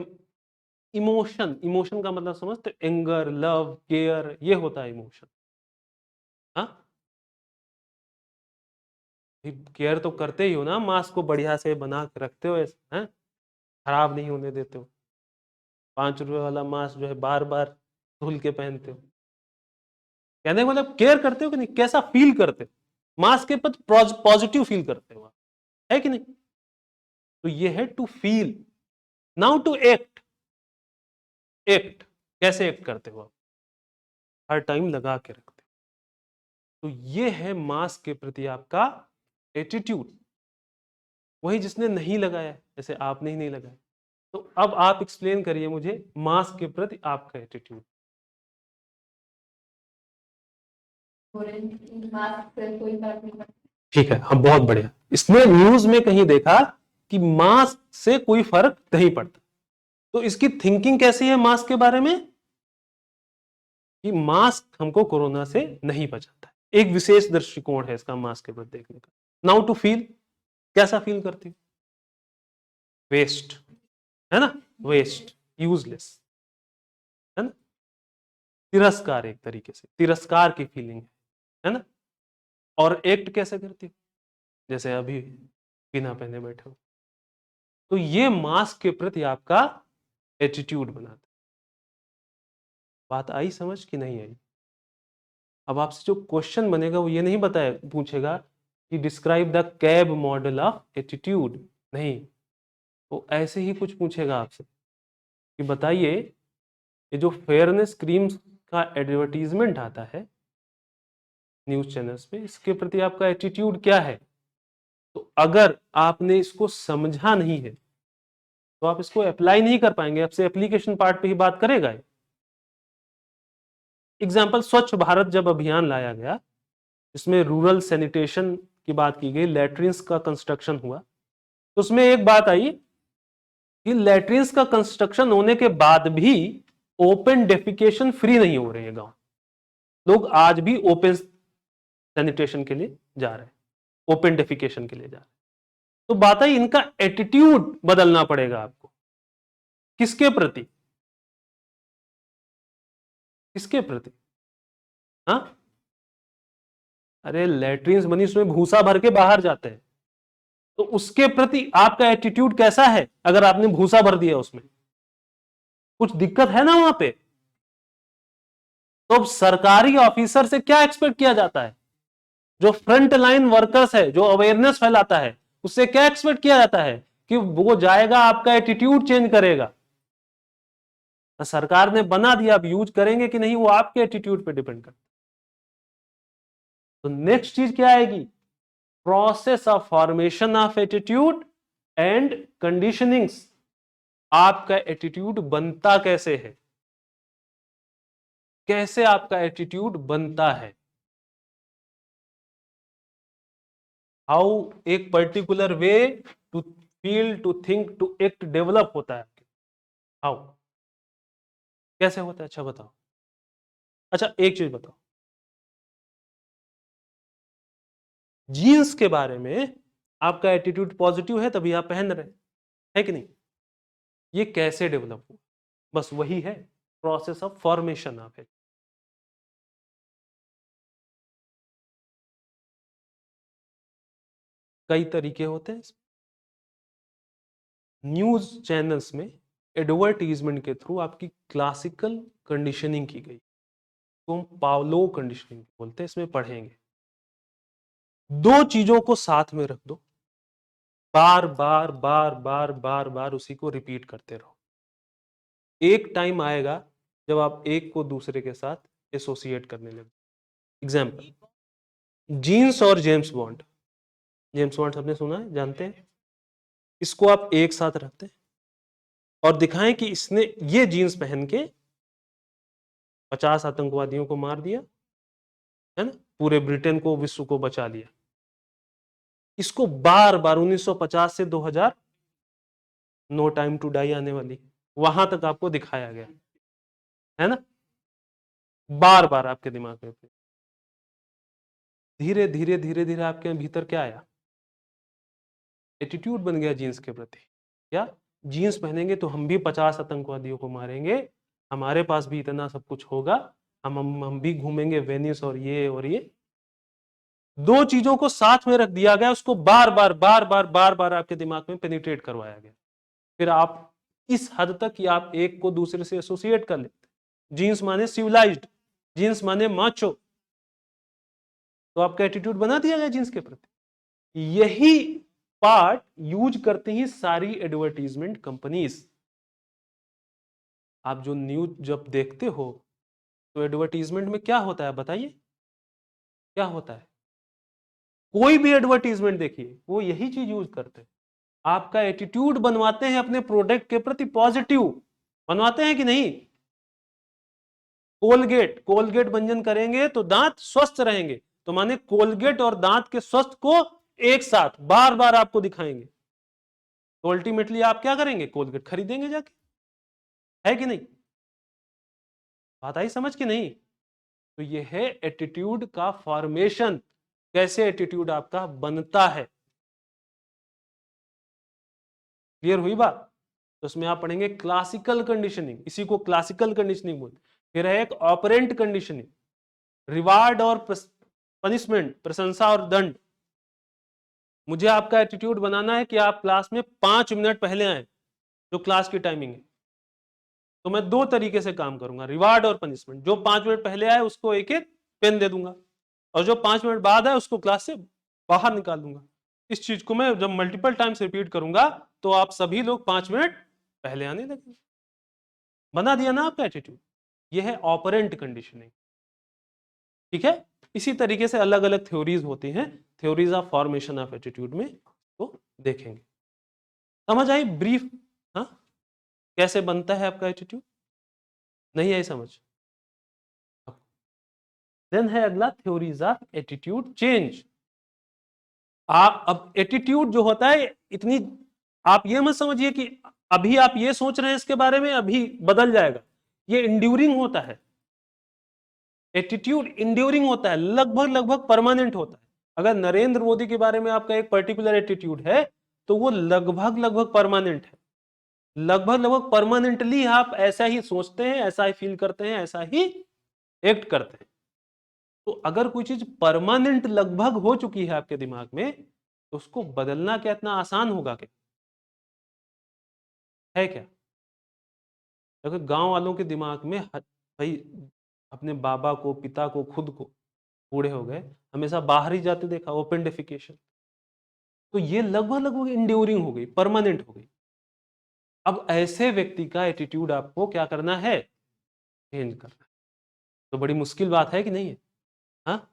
इमोशन, इमोशन का मतलब समझते? एंगर, लव, केयर, ये होता है इमोशन। हाँ, केयर तो करते ही हो ना, मास्क को बढ़िया से बना के रखते हो ऐसे, हैं, खराब नहीं होने देते हो। 5 रुपए वाला मास्क जो है बार बार धुल के पहनते हो। कहने का मतलब केयर करते हो कि नहीं, कैसा फील करते हो मास्क के प्रति, पॉजिटिव फील करते हो, है कि नहीं? तो ये है to feel. Now to act. Act कैसे एक्ट करते हो आप? हर टाइम लगा के रखते हो। तो ये है मास्क के प्रति आपका एटीट्यूड। वही जिसने नहीं लगाया, जैसे आपने ही नहीं लगाया। तो अब आप एक्सप्लेन करिए मुझे मास्क के प्रति आपका एटीट्यूड। ठीक है, हाँ, बहुत बढ़िया। इसने न्यूज में कहीं देखा कि मास्क से कोई फर्क नहीं पड़ता। तो इसकी थिंकिंग कैसी है मास्क के बारे में? कि मास्क हमको कोरोना से नहीं बचाता है। एक विशेष दृष्टिकोण है इसका मास्क के प्रति देखने का। नाउ टू फील, कैसा फील करती हूँ? वेस्ट, है ना, वेस्ट, यूजलेस, है ना, तिरस्कार, एक तरीके से तिरस्कार की फीलिंग है ना। और एक्ट कैसे करती हूँ? जैसे अभी बिना पहने बैठे हो। तो ये मास्क के प्रति आपका एटीट्यूड बनाता है। बात आई समझ कि नहीं आई? अब आपसे जो क्वेश्चन बनेगा वो ये नहीं बताए पूछेगा कि describe the cab model of attitude, नहीं, वो ऐसे ही कुछ पूछेगा आपसे कि बताइए ये जो फेयरनेस क्रीम्स का एडवर्टीजमेंट आता है न्यूज चैनल्स पे, इसके प्रति आपका एटीट्यूड क्या है? तो अगर आपने इसको समझा नहीं है तो आप इसको अप्लाई नहीं कर पाएंगे। आपसे एप्लीकेशन पार्ट पे ही बात करेगा। एग्जाम्पल, स्वच्छ भारत जब अभियान लाया गया, इसमें रूरल सैनिटेशन की बात की गई, लैट्रिन्स का कंस्ट्रक्शन हुआ, तो उसमें एक बात आई कि लैट्रिन्स का कंस्ट्रक्शन होने के बाद भी ओपन डेफिकेशन फ्री नहीं हो रहे हैं गांव। लोग आज भी ओपन सैनिटेशन के लिए जा रहे हैं, ओपन डेफिकेशन के लिए जा रहे हैं। तो बात आई इनका एटीट्यूड बदलना पड़ेगा आपको। किसके प्रति? किसके प्रति? हाँ, अरे लैट्रिन्स बनी उसमें भूसा भर के बाहर जाते हैं, तो उसके प्रति आपका एटीट्यूड कैसा है? अगर आपने भूसा भर दिया उसमें, कुछ दिक्कत है ना वहां पे। तो अब सरकारी ऑफिसर से क्या एक्सपेक्ट किया जाता है? जो फ्रंट लाइन वर्कर्स है, जो अवेयरनेस फैलाता है, उससे क्या एक्सपेक्ट किया जाता है? कि वो जाएगा, आपका एटीट्यूड चेंज करेगा। तो सरकार ने बना दिया, अब यूज करेंगे कि नहीं वो आपके एटीट्यूड पे डिपेंड करता है। तो नेक्स्ट चीज क्या आएगी? Process of formation of attitude and conditionings. आपका एटीट्यूड बनता कैसे है? कैसे आपका एटीट्यूड बनता है? हाउ एक particular way to feel, to think, to act develop होता है। हाउ, कैसे होता है? अच्छा बताओ। अच्छा एक चीज बताओ, जीन्स के बारे में आपका एटीट्यूड पॉजिटिव है तभी आप पहन रहे हैं, है कि नहीं? ये कैसे डेवलप हुआ? बस वही है process of formation of it. कई तरीके होते हैं। न्यूज चैनल्स में एडवर्टीजमेंट के थ्रू आपकी क्लासिकल कंडीशनिंग की गई, तो हम पावलो कंडीशनिंग बोलते हैं, इसमें पढ़ेंगे। दो चीजों को साथ में रख दो, बार बार बार बार बार बार उसी को रिपीट करते रहो। एक टाइम आएगा जब आप एक को दूसरे के साथ एसोसिएट करने लगे। एग्जाम्पल, जीन्स और जेम्स बॉन्ड। जेम्स बॉन्ड सबने सुना है, जानते हैं। इसको आप एक साथ रखते हैं और दिखाएं कि इसने ये जीन्स पहन के 50 आतंकवादियों को मार दिया, है ना, पूरे ब्रिटेन को, विश्व को बचा लिया। इसको बार बार 1950 से 2000, नो टाइम टू डाई आने वाली, वहां तक आपको दिखाया गया, है ना, बार बार आपके दिमाग में। धीरे धीरे धीरे धीरे आपके भीतर क्या आया, एटीट्यूड बन गया जीन्स के प्रति। क्या, जीन्स पहनेंगे तो हम भी 50 आतंकवादियों को मारेंगे, हमारे पास भी इतना सब कुछ होगा, हम भी घूमेंगे वेनिस और ये और ये। दो चीजों को साथ में रख दिया गया, उसको बार बार बार बार बार बार आपके दिमाग में पेनिट्रेट करवाया गया। फिर आप इस हद तक कि आप एक को दूसरे से एसोसिएट कर लेते। जीन्स माने सिविलाइज्ड, जीन्स माने माचो, तो आपका एटीट्यूड बना दिया गया जीन्स के प्रति। यही पार्ट यूज करते ही सारी एडवर्टीजमेंट कंपनीज। आप जो न्यूज जब देखते हो तो एडवर्टीजमेंट में क्या होता है बताइए, क्या होता है? कोई भी एडवर्टीजमेंट देखिए वो यही चीज यूज करते हैं, आपका एटीट्यूड बनवाते हैं अपने प्रोडक्ट के प्रति, पॉजिटिव बनवाते हैं कि नहीं? कोलगेट, कोलगेट भंजन करेंगे तो दांत स्वस्थ रहेंगे, तो माने कोलगेट और दांत के स्वस्थ को एक साथ बार बार आपको दिखाएंगे, तो अल्टीमेटली आप क्या करेंगे, कोलगेट खरीदेंगे जाके, है कि नहीं? बात आई समझ कि नहीं? तो ये है एटीट्यूड का फॉर्मेशन, कैसे एटीट्यूड आपका बनता है। क्लियर हुई बात? तो उसमें आप पढ़ेंगे क्लासिकल कंडीशनिंग, इसी को क्लासिकल कंडीशनिंग बोलते। फिर है एक ऑपरेंट कंडीशनिंग, रिवार्ड और पनिशमेंट, प्रशंसा और दंड। मुझे आपका एटीट्यूड बनाना है कि आप क्लास में 5 मिनट पहले आए, जो क्लास की टाइमिंग है, तो मैं दो तरीके से काम करूंगा, रिवार्ड और पनिशमेंट। जो 5 मिनट पहले आए उसको एक एक पेन दे दूंगा, और जो 5 मिनट बाद आए उसको क्लास से बाहर निकाल दूंगा। इस चीज को मैं जब मल्टीपल टाइम्स रिपीट करूंगा तो आप सभी लोग 5 मिनट पहले आने लगेंगे। बना दिया ना आपका एटीट्यूड। यह है ऑपरेंट कंडीशनिंग, ठीक है। इसी तरीके से अलग अलग थ्योरीज होती हैं, theories of formation of attitude में तो देखेंगे। समझ आई ब्रीफ? हाँ, कैसे बनता है आपका एटीट्यूड? नहीं आई समझ? देन है अगला थ्योरीज ऑफ एटीट्यूड चेंज। अब एटीट्यूड जो होता है, इतनी आप ये मत समझिए कि अभी आप ये सोच रहे हैं इसके बारे में अभी बदल जाएगा, ये इंड्यूरिंग होता है। एटीट्यूड इंड्यूरिंग होता है, लगभग लगभग परमानेंट होता है। अगर नरेंद्र मोदी के बारे में आपका एक पर्टिकुलर एटीट्यूड है तो वो लगभग लगभग परमानेंट है, लगभग लगभग परमानेंटली आप ऐसा ही सोचते हैं, ऐसा ही फील करते हैं, ऐसा ही एक्ट करते हैं। तो अगर कोई चीज परमानेंट लगभग हो चुकी है आपके दिमाग में तो उसको बदलना क्या इतना आसान होगा क्या? है क्या? अगर गांव वालों के दिमाग में भाई अपने बाबा को, पिता को, खुद को, बूढ़े हो गए, हमेशा बाहर ही जाते देखा, ओपन डेफिकेशन, तो ये लगभग लगभग इंड्यूरिंग हो गई, परमानेंट हो गई। अब ऐसे व्यक्ति का एटीट्यूड आपको क्या करना है, चेंज करना है। तो बड़ी मुश्किल बात है कि नहीं है? हाँ,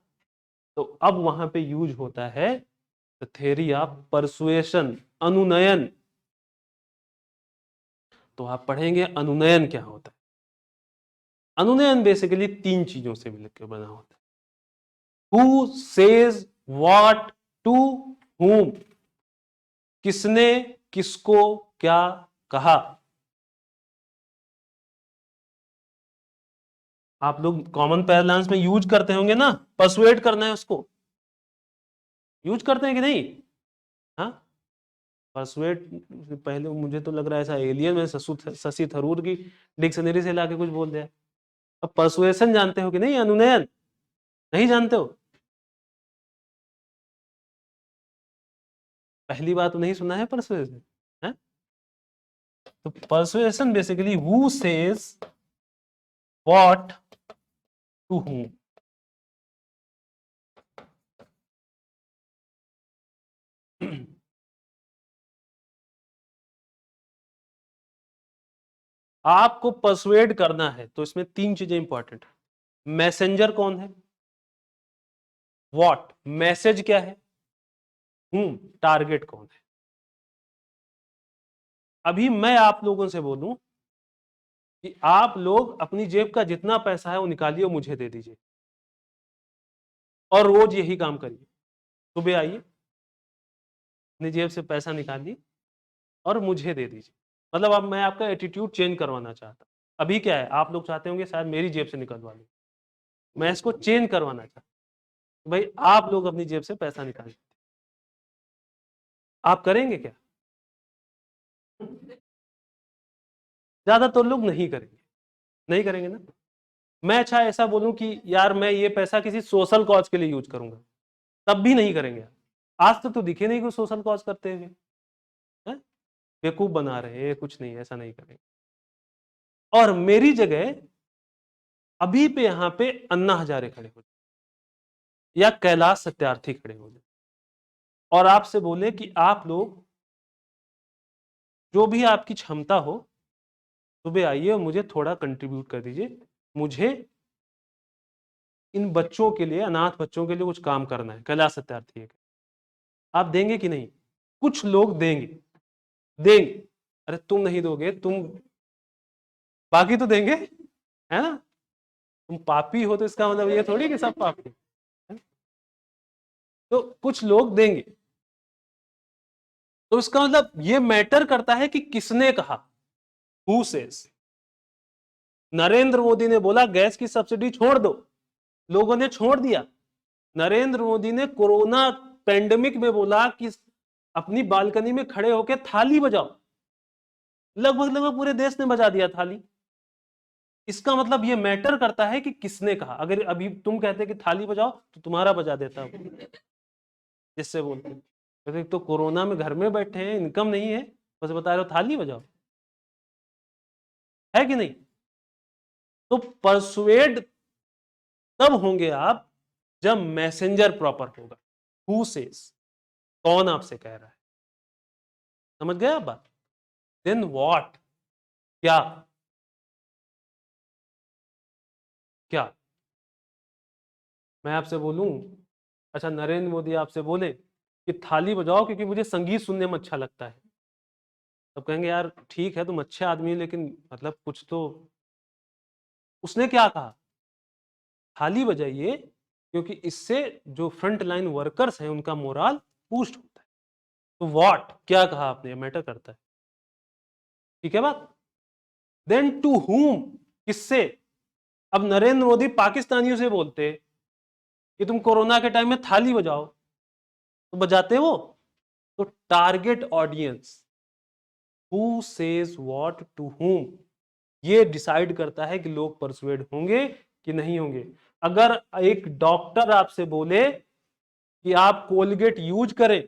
तो अब वहां पे यूज होता है द थ्योरी ऑफ परसुएशन, अनुनयन। तो आप पढ़ेंगे अनुनयन क्या होता है। अनुनयन बेसिकली तीन चीजों से मिलकर बना होता है। Who says what to whom, किसने किसको क्या कहा। आप लोग कॉमन पैरलांस में यूज करते होंगे ना, परसुएट करना है उसको, यूज करते हैं कि नहीं? हाँ, परसुएट पहले मुझे तो लग रहा है ऐसा एलियन में शशि थरूर की डिक्शनरी से लाके कुछ बोल दिया। अब परसुएशन जानते हो कि नहीं, अनुनयन नहीं जानते हो? पहली बात तो नहीं सुना है परसुएशन है? तो persuasion basically who says what to whom। आपको परसुएड करना है तो इसमें तीन चीजें इंपॉर्टेंट है। मैसेंजर कौन है, व्हाट मैसेज क्या है, टारगेट कौन है। अभी मैं आप लोगों से बोलूं कि आप लोग अपनी जेब का जितना पैसा है वो निकालिए और मुझे दे दीजिए, और रोज यही काम करिए। सुबह आइए, अपनी जेब से पैसा निकालिए और मुझे दे दीजिए। मतलब अब मैं आपका एटीट्यूड चेंज करवाना चाहता हूं। अभी क्या है, आप लोग चाहते होंगे शायद मेरी जेब से निकलवा लो, मैं इसको चेंज करवाना चाहता हूं। भाई आप लोग अपनी जेब से पैसा निकालिए, आप करेंगे क्या? ज्यादातर लोग नहीं करेंगे, नहीं करेंगे ना। मैं अच्छा ऐसा बोलूं कि यार मैं ये पैसा किसी सोशल कॉज के लिए यूज करूंगा, तब भी नहीं करेंगे। आज तक तो दिखे नहीं कोई सोशल कॉज करते हुए, हैं? बेवकूफ बना रहे हैं, कुछ नहीं, ऐसा नहीं करेंगे। और मेरी जगह अभी पे यहां पे अन्ना हजारे खड़े हो जाए या कैलाश सत्यार्थी खड़े हो जाए और आपसे बोले कि आप लोग जो भी आपकी क्षमता हो सुबह आइए और मुझे थोड़ा कंट्रीब्यूट कर दीजिए, मुझे इन बच्चों के लिए, अनाथ बच्चों के लिए कुछ काम करना है। कैलाश सत्यार्थी है, आप देंगे कि नहीं? कुछ लोग देंगे, देंगे। अरे तुम नहीं दोगे, तुम बाकी तो देंगे, है ना? तुम पापी हो तो इसका मतलब ये थोड़ी कि सब पापी है? तो कुछ लोग देंगे, तो इसका मतलब ये मैटर करता है कि किसने कहा, हु सेज। नरेंद्र मोदी ने बोला गैस की सब्सिडी छोड़ दो, लोगों ने छोड़ दिया। नरेंद्र मोदी ने कोरोना पेंडेमिक में बोला कि अपनी बालकनी में खड़े होकर थाली बजाओ, लगभग लगभग पूरे देश ने बजा दिया थाली। इसका मतलब ये मैटर करता है कि किसने कहा। अगर अभी तुम कहते कि थाली बजाओ तो तुम्हारा बजा देता हूं, जिससे बोलते तो कोरोना में घर में बैठे हैं, इनकम नहीं है, बस बता रहे हो थाली बजाओ, है कि नहीं? तो परसुएड तब होंगे आप जब मैसेंजर प्रॉपर होगा। हु सेज, कौन आपसे कह रहा है, समझ गए आप बात? देन व्हाट, क्या, क्या मैं आपसे बोलूं, अच्छा नरेंद्र मोदी आपसे बोले कि थाली बजाओ क्योंकि मुझे संगीत सुनने में अच्छा लगता है, तब कहेंगे यार ठीक है तुम अच्छे आदमी, लेकिन मतलब कुछ तो। उसने क्या कहा, थाली बजाइए क्योंकि इससे जो फ्रंट लाइन वर्कर्स हैं उनका मोराल बूस्ट होता है। तो व्हाट, क्या कहा आपने, मैटर करता है, ठीक है बात? देन टू whom, किससे? अब नरेंद्र मोदी पाकिस्तानियों से बोलते कि तुम कोरोना के टाइम में थाली बजाओ, तो बजाते वो? तो target audience, who says what to whom, ये डिसाइड करता है कि लोग परसुएड होंगे कि नहीं होंगे। अगर एक डॉक्टर आपसे बोले कि आप कोलगेट यूज करें,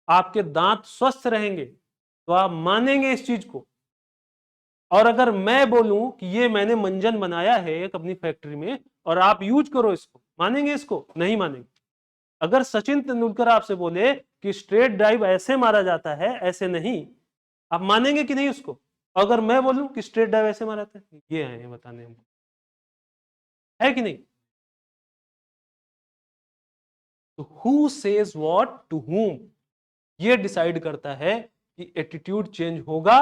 आपके दांत स्वस्थ रहेंगे, तो आप मानेंगे इस चीज को। और अगर मैं बोलूं कि ये मैंने मंजन बनाया है एक अपनी फैक्ट्री में और आप यूज करो इसको, मानेंगे इसको? नहीं मानेंगे। अगर सचिन तेंदुलकर आपसे बोले कि स्ट्रेट ड्राइव ऐसे मारा जाता है, ऐसे नहीं, आप मानेंगे कि नहीं उसको? अगर मैं बोलूं कि स्ट्रेट ड्राइव ऐसे मारा जाता है, ये आए हैं बताने हमको, है कि नहीं? तो who says what to whom, ये डिसाइड करता है कि एटीट्यूड चेंज होगा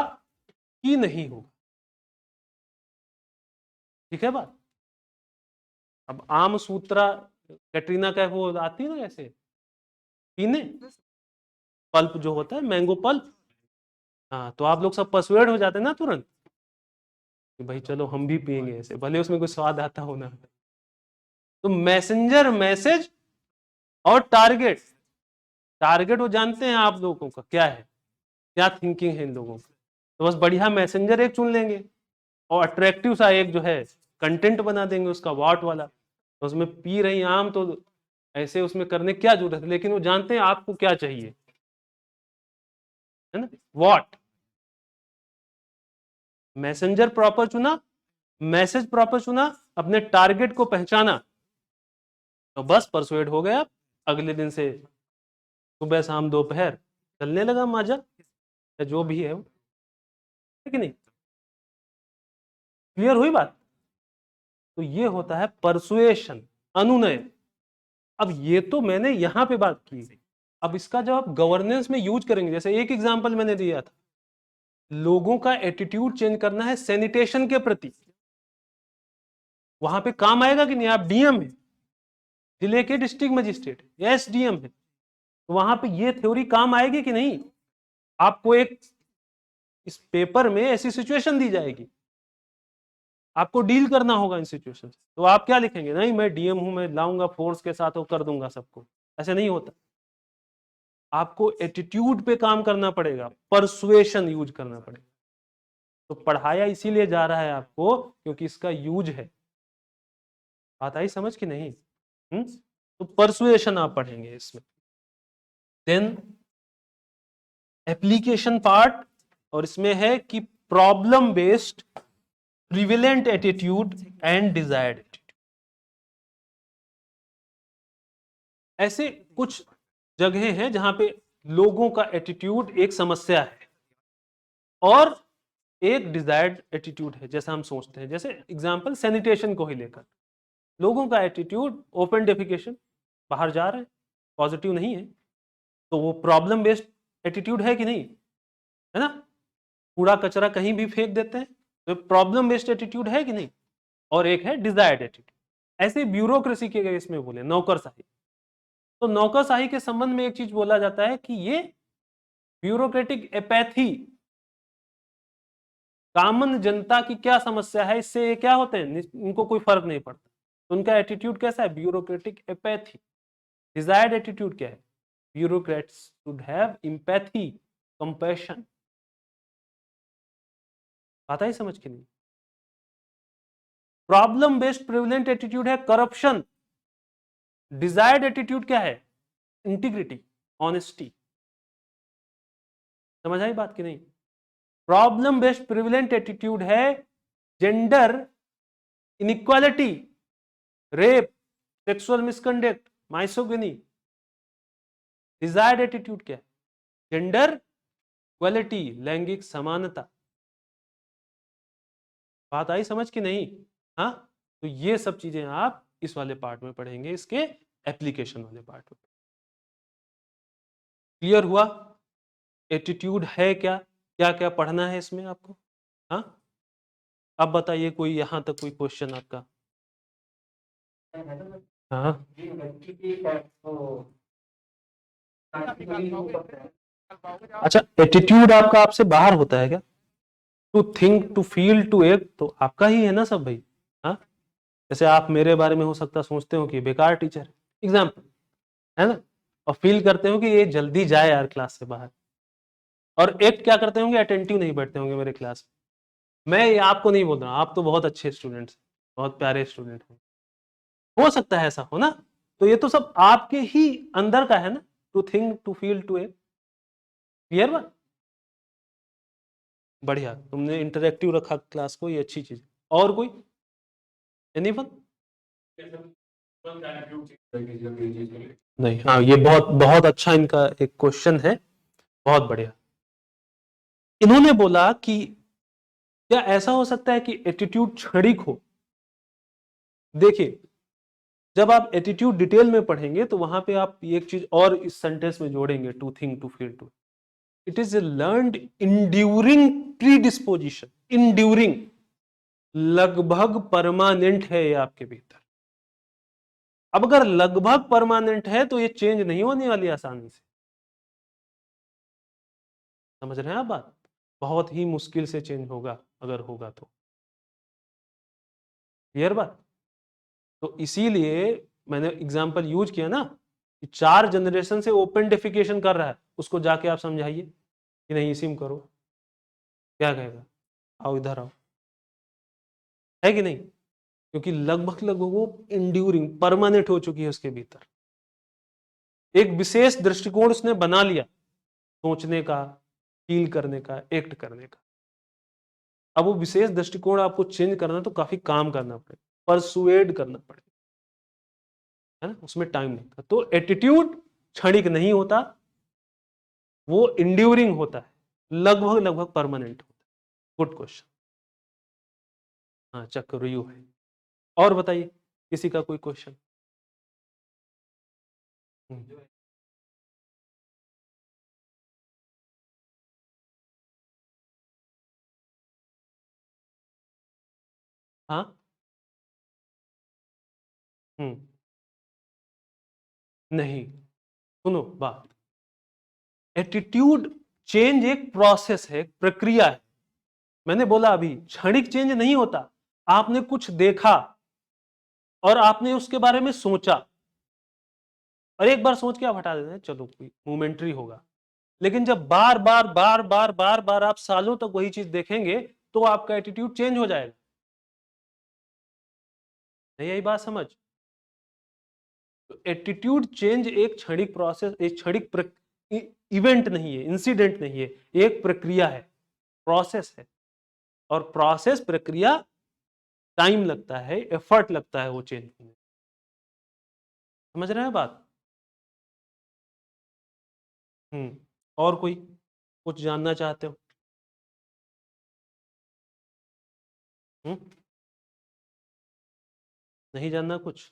कि नहीं होगा, ठीक है बात? अब आम सूत्रा कैटरीना कैफ वो आती है ना ऐसे पीने, पल्प जो होता है मैंगो पल्प, हाँ, तो आप लोग सब परसुएड हो जाते हैं ना तुरंत कि भाई चलो हम भी पियेंगे ऐसे, भले उसमें कोई स्वाद आता हो ना। तो मैसेंजर मैसेज और टारगेट, टारगेट वो जानते हैं आप लोगों का क्या है, क्या थिंकिंग है इन लोगों की, तो बस बढ़िया मैसेंजर एक चुन लेंगे और अट्रैक्टिव सा एक जो है कंटेंट बना देंगे उसका वाट वाला, तो उसमें पी रही आम, तो ऐसे उसमें करने क्या जरूरत है, लेकिन वो जानते हैं आपको क्या चाहिए, है ना? व्हाट, मैसेंजर प्रॉपर चुना, मैसेज प्रॉपर चुना, अपने टारगेट को पहचाना, तो बस परसुएड हो गए आप। अगले दिन से सुबह शाम दोपहर चलने लगा माजा, या जो भी है वो, है कि नहीं? क्लियर हुई बात? तो ये होता है परसुएशन, अनुनय। अब ये तो मैंने यहां पे बात की, अब इसका जब आप गवर्नेंस में यूज करेंगे, जैसे एक एग्जांपल मैंने दिया था लोगों का एटीट्यूड चेंज करना है सैनिटेशन के प्रति। वहां पे काम आएगा कि नहीं? आप डीएम है, जिले के डिस्ट्रिक्ट मजिस्ट्रेट या एसडीएम है, तो वहां पे ये थ्योरी काम आएगी कि नहीं? आपको एक इस पेपर में ऐसी सिचुएशन दी जाएगी, आपको डील करना होगा इन सिचुएशन से, तो आप क्या लिखेंगे? नहीं मैं डीएम हूं, मैं लाऊंगा फोर्स के साथ और कर दूंगा सबको। ऐसे नहीं होता। आपको एटीट्यूड पे काम करना पड़ेगा, परसुएशन यूज करना पड़ेगा। तो पढ़ाया इसीलिए जा रहा है आपको क्योंकि इसका यूज है। बात आई समझ कि नहीं? तो परसुएशन आप पढ़ेंगे इसमें। देन एप्लीकेशन पार्ट, और इसमें है कि problem based prevalent attitude and desired attitude. ऐसे कुछ जगह हैं जहां पे लोगों का एटीट्यूड एक समस्या है और एक डिजायर्ड एटीट्यूड है, जैसा हम सोचते हैं। जैसे एग्जांपल सैनिटेशन को ही लेकर, लोगों का एटीट्यूड ओपन डेफिकेशन, बाहर जा रहे हैं, पॉजिटिव नहीं है, तो वो प्रॉब्लम बेस्ड एटीट्यूड है कि नहीं? है ना? कूड़ा कचरा कहीं भी फेंक देते हैं, तो प्रॉब्लम बेस्ड एटीट्यूड है कि नहीं? और एक है डिजायर्ड एटीट्यूड। ऐसे ब्यूरोक्रेसी के केस में बोले नौकरशाही, तो नौकरशाही के संबंध में एक चीज बोला जाता है कि ये ब्यूरोक्रेटिक एपैथी, कॉमन जनता की क्या समस्या है, इससे ये क्या होते हैं, इनको कोई फर्क नहीं पड़ता। तो उनका एटीट्यूड कैसा है? Bureaucratic apathy. डिजायर्ड एटीट्यूड क्या है? Bureaucrats should have empathy, compassion. आता ही समझ के नहीं? प्रॉब्लम बेस्ड प्रिविलेंट एटीट्यूड है करप्शन। डिजायर्ड एटीट्यूड क्या है? Integrity, honesty. समझ आई बात की नहीं? प्रॉब्लम बेस्ड प्रिविलेंट एटीट्यूड है gender inequality, rape, sexual misconduct, misogyny. Desired attitude क्या है? जेंडर इक्वालिटी, लैंगिक समानता। बात आई समझ की नहीं? हाँ, तो ये सब चीजें आप इस वाले पार्ट में पढ़ेंगे, इसके एप्लीकेशन वाले पार्ट में। क्लियर हुआ? एटीट्यूड है क्या, क्या क्या पढ़ना है इसमें आपको? हाँ, अब बताइए कोई यहां तक कोई क्वेश्चन आपका? हाँ, अच्छा, एटीट्यूड आपका आपसे बाहर होता है क्या? To think, to feel, to act, तो आपका ही है ना सब भाई। हाँ, जैसे आप मेरे बारे में हो सकता सोचते हो कि बेकार टीचर, एग्जाम्पल है ना, और फील करते हो कि ये जल्दी जाए यार क्लास से बाहर, और एक्ट क्या करते होंगे? अटेंटिव नहीं बैठते होंगे मेरे क्लास में। मैं ये आपको नहीं बोल रहा, आप तो बहुत अच्छे स्टूडेंट्स, बहुत प्यारे स्टूडेंट हैं, हो सकता है ऐसा हो ना। तो ये तो सब आपके ही अंदर का है ना, to think, to feel, to act. Clear बात? बढ़िया, तुमने इंटरेक्टिव रखा क्लास को, ये अच्छी चीज। और कोई? एनीवन? नहीं, हाँ, ये बहुत बहुत अच्छा इनका एक क्वेश्चन है, बहुत बढ़िया। इन्होंने बोला कि क्या ऐसा हो सकता है कि एटीट्यूड क्षणिक हो? देखिए, जब आप एटीट्यूड डिटेल में पढ़ेंगे तो वहां पे आप एक चीज और इस सेंटेंस में जोड़ेंगे, to think, to feel, to, it is a learned enduring predisposition. Enduring, लगभग परमानेंट है ये आपके भीतर। अब अगर लगभग परमानेंट है तो ये चेंज नहीं होने वाली आसानी से। समझ रहे हैं आप बात? बहुत ही मुश्किल से चेंज होगा, अगर होगा तो। क्लियर बात? तो इसीलिए मैंने एग्जांपल यूज किया ना कि 4 जनरेशन से ओपन डेफिकेशन कर रहा है, उसको जाके आप समझाइए कि नहीं इसी में करो, क्या कहेगा? आओ इधर आओ, है कि नहीं? क्योंकि लगभग लगभग वो इंड्यूरिंग, परमानेंट हो चुकी है उसके भीतर। एक विशेष दृष्टिकोण उसने बना लिया, सोचने का, फील करने का, एक्ट करने का। अब वो विशेष दृष्टिकोण आपको चेंज करना तो काफी काम करना पड़ेगा, परसुएड करना पड़ेगा, है ना, उसमें टाइम लगता है। तो एटीट्यूड क्षणिक नहीं होता, वो इंड्यूरिंग होता है, लगभग लगभग परमानेंट होता है। Good question. हाँ, चक्रव्यूह है। और बताइए, किसी का कोई क्वेश्चन? हाँ। हम्म। नहीं, सुनो बात, एटीट्यूड चेंज एक प्रोसेस है, एक प्रक्रिया है। मैंने बोला अभी क्षणिक चेंज नहीं होता। आपने कुछ देखा और आपने उसके बारे में सोचा, और एक बार सोच के आप हटा देते हैं, चलो कोई मोमेंट्री होगा। लेकिन जब बार बार बार बार बार बार आप सालों तक वही चीज देखेंगे, तो आपका एटीट्यूड चेंज हो जाएगा। नहीं यही बात समझ? तो एटीट्यूड चेंज एक क्षणिक प्रोसेस, एक क्षणिक इवेंट नहीं है, इंसिडेंट नहीं है, एक प्रक्रिया है, प्रोसेस है। और प्रोसेस, प्रक्रिया, टाइम लगता है, एफर्ट लगता है वो चेंज होने में। समझ रहे हैं बात? और कोई कुछ जानना चाहते हो? हम्म। नहीं जानना कुछ?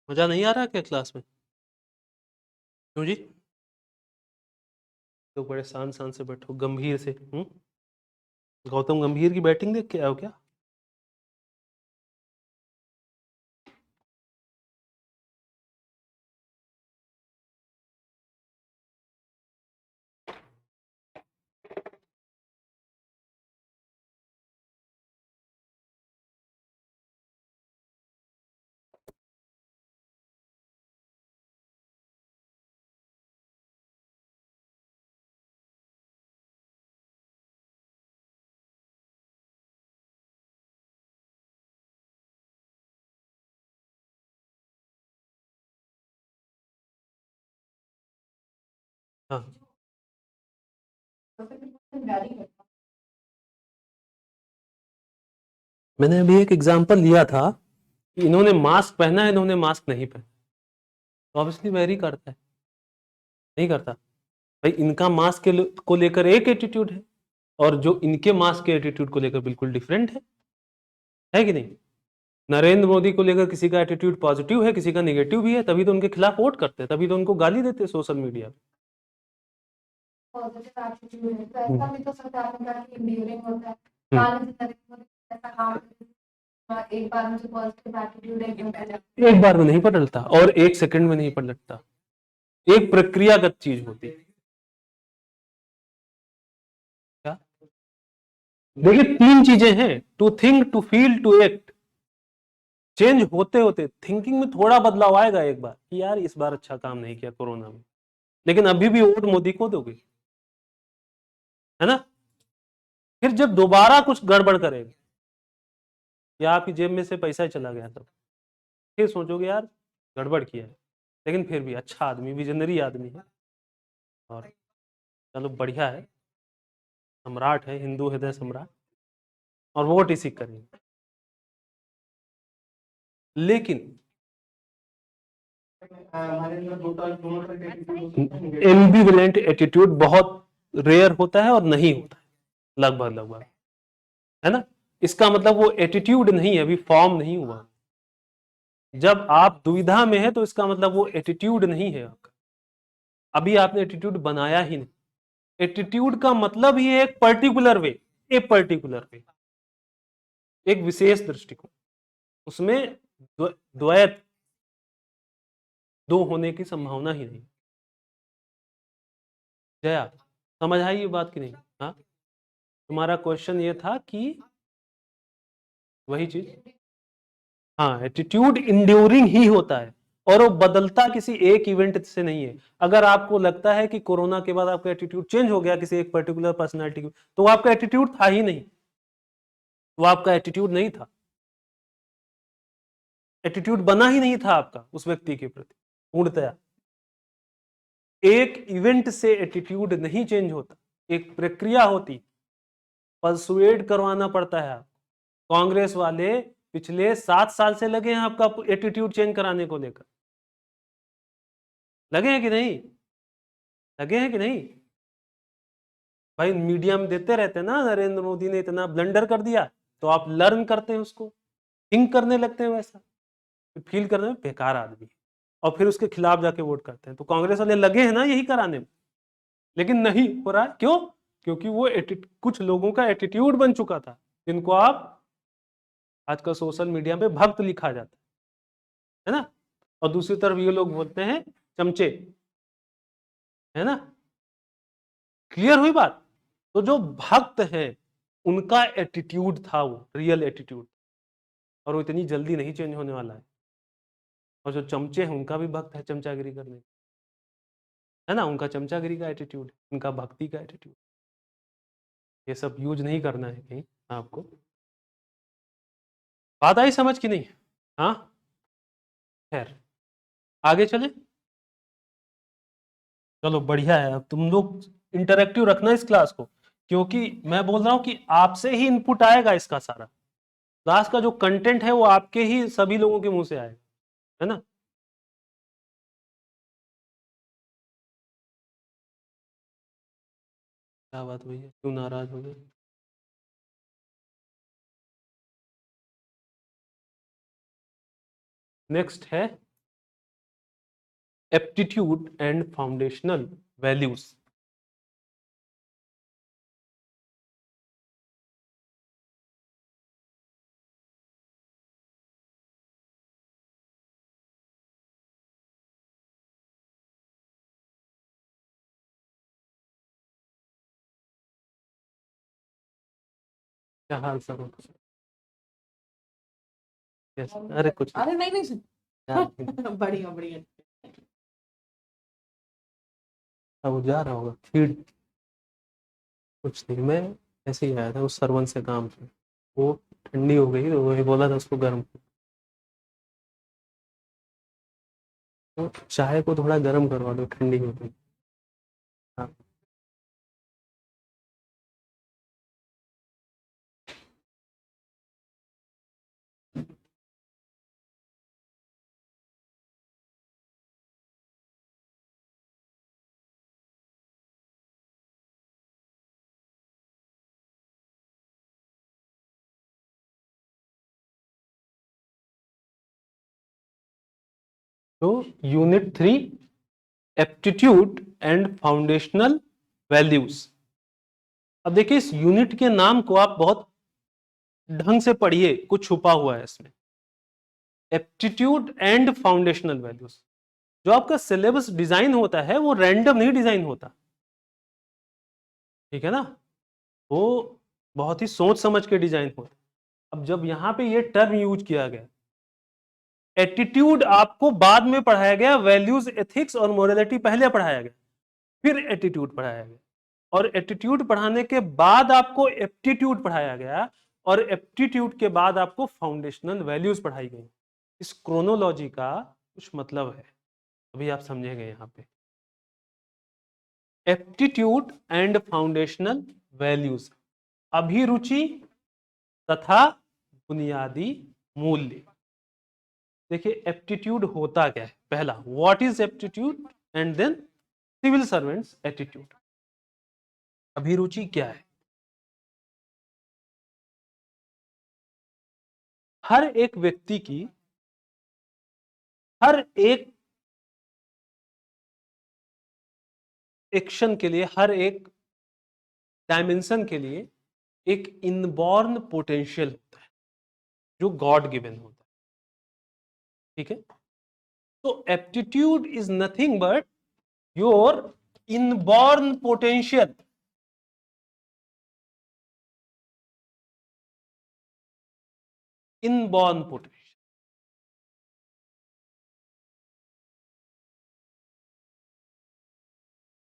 मजा नहीं आ रहा क्या क्लास में? क्यों जी? तो बड़े शान शान से बैठो, गंभीर से। गौतम गंभीर की बैटिंग देख के आओ क्या? हाँ। मैंने अभी एक एग्जांपल लिया था कि इन्होंने मास्क पहना है, इन्होंने मास्क नहीं पहना, तो ऑब्वियसली वेरी करता है, नहीं करता? भाई इनका मास्क को लेकर एक एटीट्यूड है, और जो इनके मास्क के एटीट्यूड को लेकर बिल्कुल डिफरेंट है कि नहीं? नरेंद्र मोदी को लेकर किसी का एटीट्यूड पॉजिटिव है, किसी का नेगेटिव भी है, तभी तो उनके खिलाफ वोट करते हैं, तभी तो उनको गाली देते हैं सोशल मीडिया पे। पॉजिटिव एटीट्यूड है तो ऐसा भी तो सकता है कि इंड्यूरिंग होता है। मान लीजिए नरेंद्र मोदी ऐसा काम एक बार मुझे पॉजिटिव एटीट्यूड है, एक बार में नहीं पलटता, और एक सेकंड में नहीं पलटता, एक प्रक्रियागत चीज होती है। क्या? देखिए तीन चीजें हैं, to think, to feel, to act. Change होते होते थिंकिंग में थोड़ा बदलाव आएगा एक बार कि यार इस बार अच्छा काम नहीं किया कोरोना में, लेकिन अभी भी वोट मोदी को दोगे, है ना? फिर जब दोबारा कुछ गड़बड़ करेगा, या आपकी जेब में से पैसा चला गया, तब फिर सोचोगे यार गड़बड़ किया है, लेकिन फिर भी अच्छा आदमी, विजनरी आदमी है, और चलो बढ़िया है, सम्राट है, हिंदू हृदय सम्राट, और वोट इसी करेंगे। लेकिन एम्बिवेलेंट एटीट्यूड बहुत रेयर होता है, और नहीं होता है, लगभग लगभग, है ना? इसका मतलब वो एटीट्यूड नहीं है, अभी फॉर्म नहीं हुआ। जब आप दुविधा में है तो इसका मतलब वो एटीट्यूड नहीं है आपका, अभी आपने एटीट्यूड बनाया ही नहीं। एटीट्यूड का मतलब ही है एक पर्टिकुलर वे, एक पर्टिकुलर वे, एक विशेष दृष्टिकोण, उसमें द्वैत, दो होने की संभावना ही नहीं। जया, समझ आई ये बात कि नहीं? हाँ, तुम्हारा क्वेश्चन ये था कि वही चीज, हाँ, एटीट्यूड इंड्यूरिंग ही होता है, और वो बदलता किसी एक इवेंट से नहीं है। अगर आपको लगता है कि कोरोना के बाद आपका एटीट्यूड चेंज हो गया किसी एक पर्टिकुलर पर्सनालिटी की, तो वो आपका एटीट्यूड था ही नहीं, वो आपका एटीट्यूड नहीं था, एटीट्यूड बना ही नहीं था आपका उस व्यक्ति के प्रति पूर्णतया। एक इवेंट से एटीट्यूड नहीं चेंज होता, एक प्रक्रिया होती, परसुएड करवाना पड़ता है। कांग्रेस वाले पिछले 7 साल से लगे हैं आपका एटीट्यूड चेंज कराने को लेकर, लगे हैं कि नहीं? लगे हैं कि नहीं? भाई मीडिया में देते रहते हैं ना, नरेंद्र मोदी ने इतना ब्लंडर कर दिया, तो आप लर्न करते हैं उसको, थिंक करने लगते हैं वैसा। फील करने में बेकार आदमी है, और फिर उसके खिलाफ जाके वोट करते हैं। तो कांग्रेस वाले लगे हैं ना यही कराने में, लेकिन नहीं हो रहा है। क्यों? क्योंकि वो कुछ लोगों का एटीट्यूड बन चुका था, जिनको आप आजकल सोशल मीडिया पे भक्त लिखा जाता है ना, और दूसरी तरफ ये लोग बोलते हैं चमचे, है ना। क्लियर हुई बात? तो जो भक्त है उनका एटीट्यूड था, वो रियल एटीट्यूड, और वो इतनी जल्दी नहीं चेंज होने वाला है। और जो चमचे हैं उनका भी भक्त है चमचागिरी करने, है ना, उनका चमचागिरी का एटीट्यूड, उनका भक्ति का एटीट्यूड। ये सब यूज नहीं करना है कहीं आपको। बात आई समझ की नहीं? हाँ, खैर आगे चले। चलो बढ़िया है। अब तुम लोग इंटरेक्टिव रखना इस क्लास को, क्योंकि मैं बोल रहा हूं कि आपसे ही इनपुट आएगा इसका सारा। क्लास का जो कंटेंट है वो आपके ही सभी लोगों के मुंह से आएगा, है ना। क्या बात हुई है, क्यों नाराज हो गए? नेक्स्ट है एप्टीट्यूड एंड फाउंडेशनल वैल्यूज। क्या हाल सब? Yes. अरे कुछ अरे नहीं नहीं नहीं। बढ़िया बढ़िया। अब जा रहा होगा फीड। कुछ नहीं, मैं ऐसे ही आया था उस सरवन से काम से, वो ठंडी हो गई तो वही बोला था उसको गर्म। तो चाय को थोड़ा गर्म करवा दो, ठंडी हो गई। हाँ। तो unit 3, aptitude and foundational values. अब देखिए इस यूनिट के नाम को आप बहुत ढंग से पढ़िए, कुछ छुपा हुआ है इसमें। Aptitude and foundational values. जो आपका सिलेबस डिजाइन होता है वो रैंडम नहीं डिजाइन होता, ठीक है ना, वो बहुत ही सोच समझ के डिजाइन होता है। अब जब यहां पे ये टर्म यूज किया गया, एटीट्यूड आपको बाद में पढ़ाया गया, वैल्यूज एथिक्स और मोरालिटी पहले पढ़ाया गया, फिर एटीट्यूड पढ़ाया गया, और एटीट्यूड पढ़ाने के बाद आपको एप्टीट्यूड पढ़ाया गया, और एप्टीट्यूड के बाद आपको फाउंडेशनल वैल्यूज पढ़ाई गई। इस क्रोनोलॉजी का कुछ मतलब है, अभी आप समझेंगे यहां पे। एप्टीट्यूड एंड फाउंडेशनल वैल्यूज, अभिरुचि तथा बुनियादी मूल्य। देखिए एप्टीट्यूड होता क्या है, पहला what is aptitude, and then civil servants attitude. अभिरुचि क्या है? हर एक व्यक्ति की हर एक एक्शन के लिए, हर एक डायमेंशन के लिए एक इनबॉर्न पोटेंशियल होता है जो गॉड गिवन होता है, ठीक है। तो aptitude is nothing but your inborn potential, inborn potential.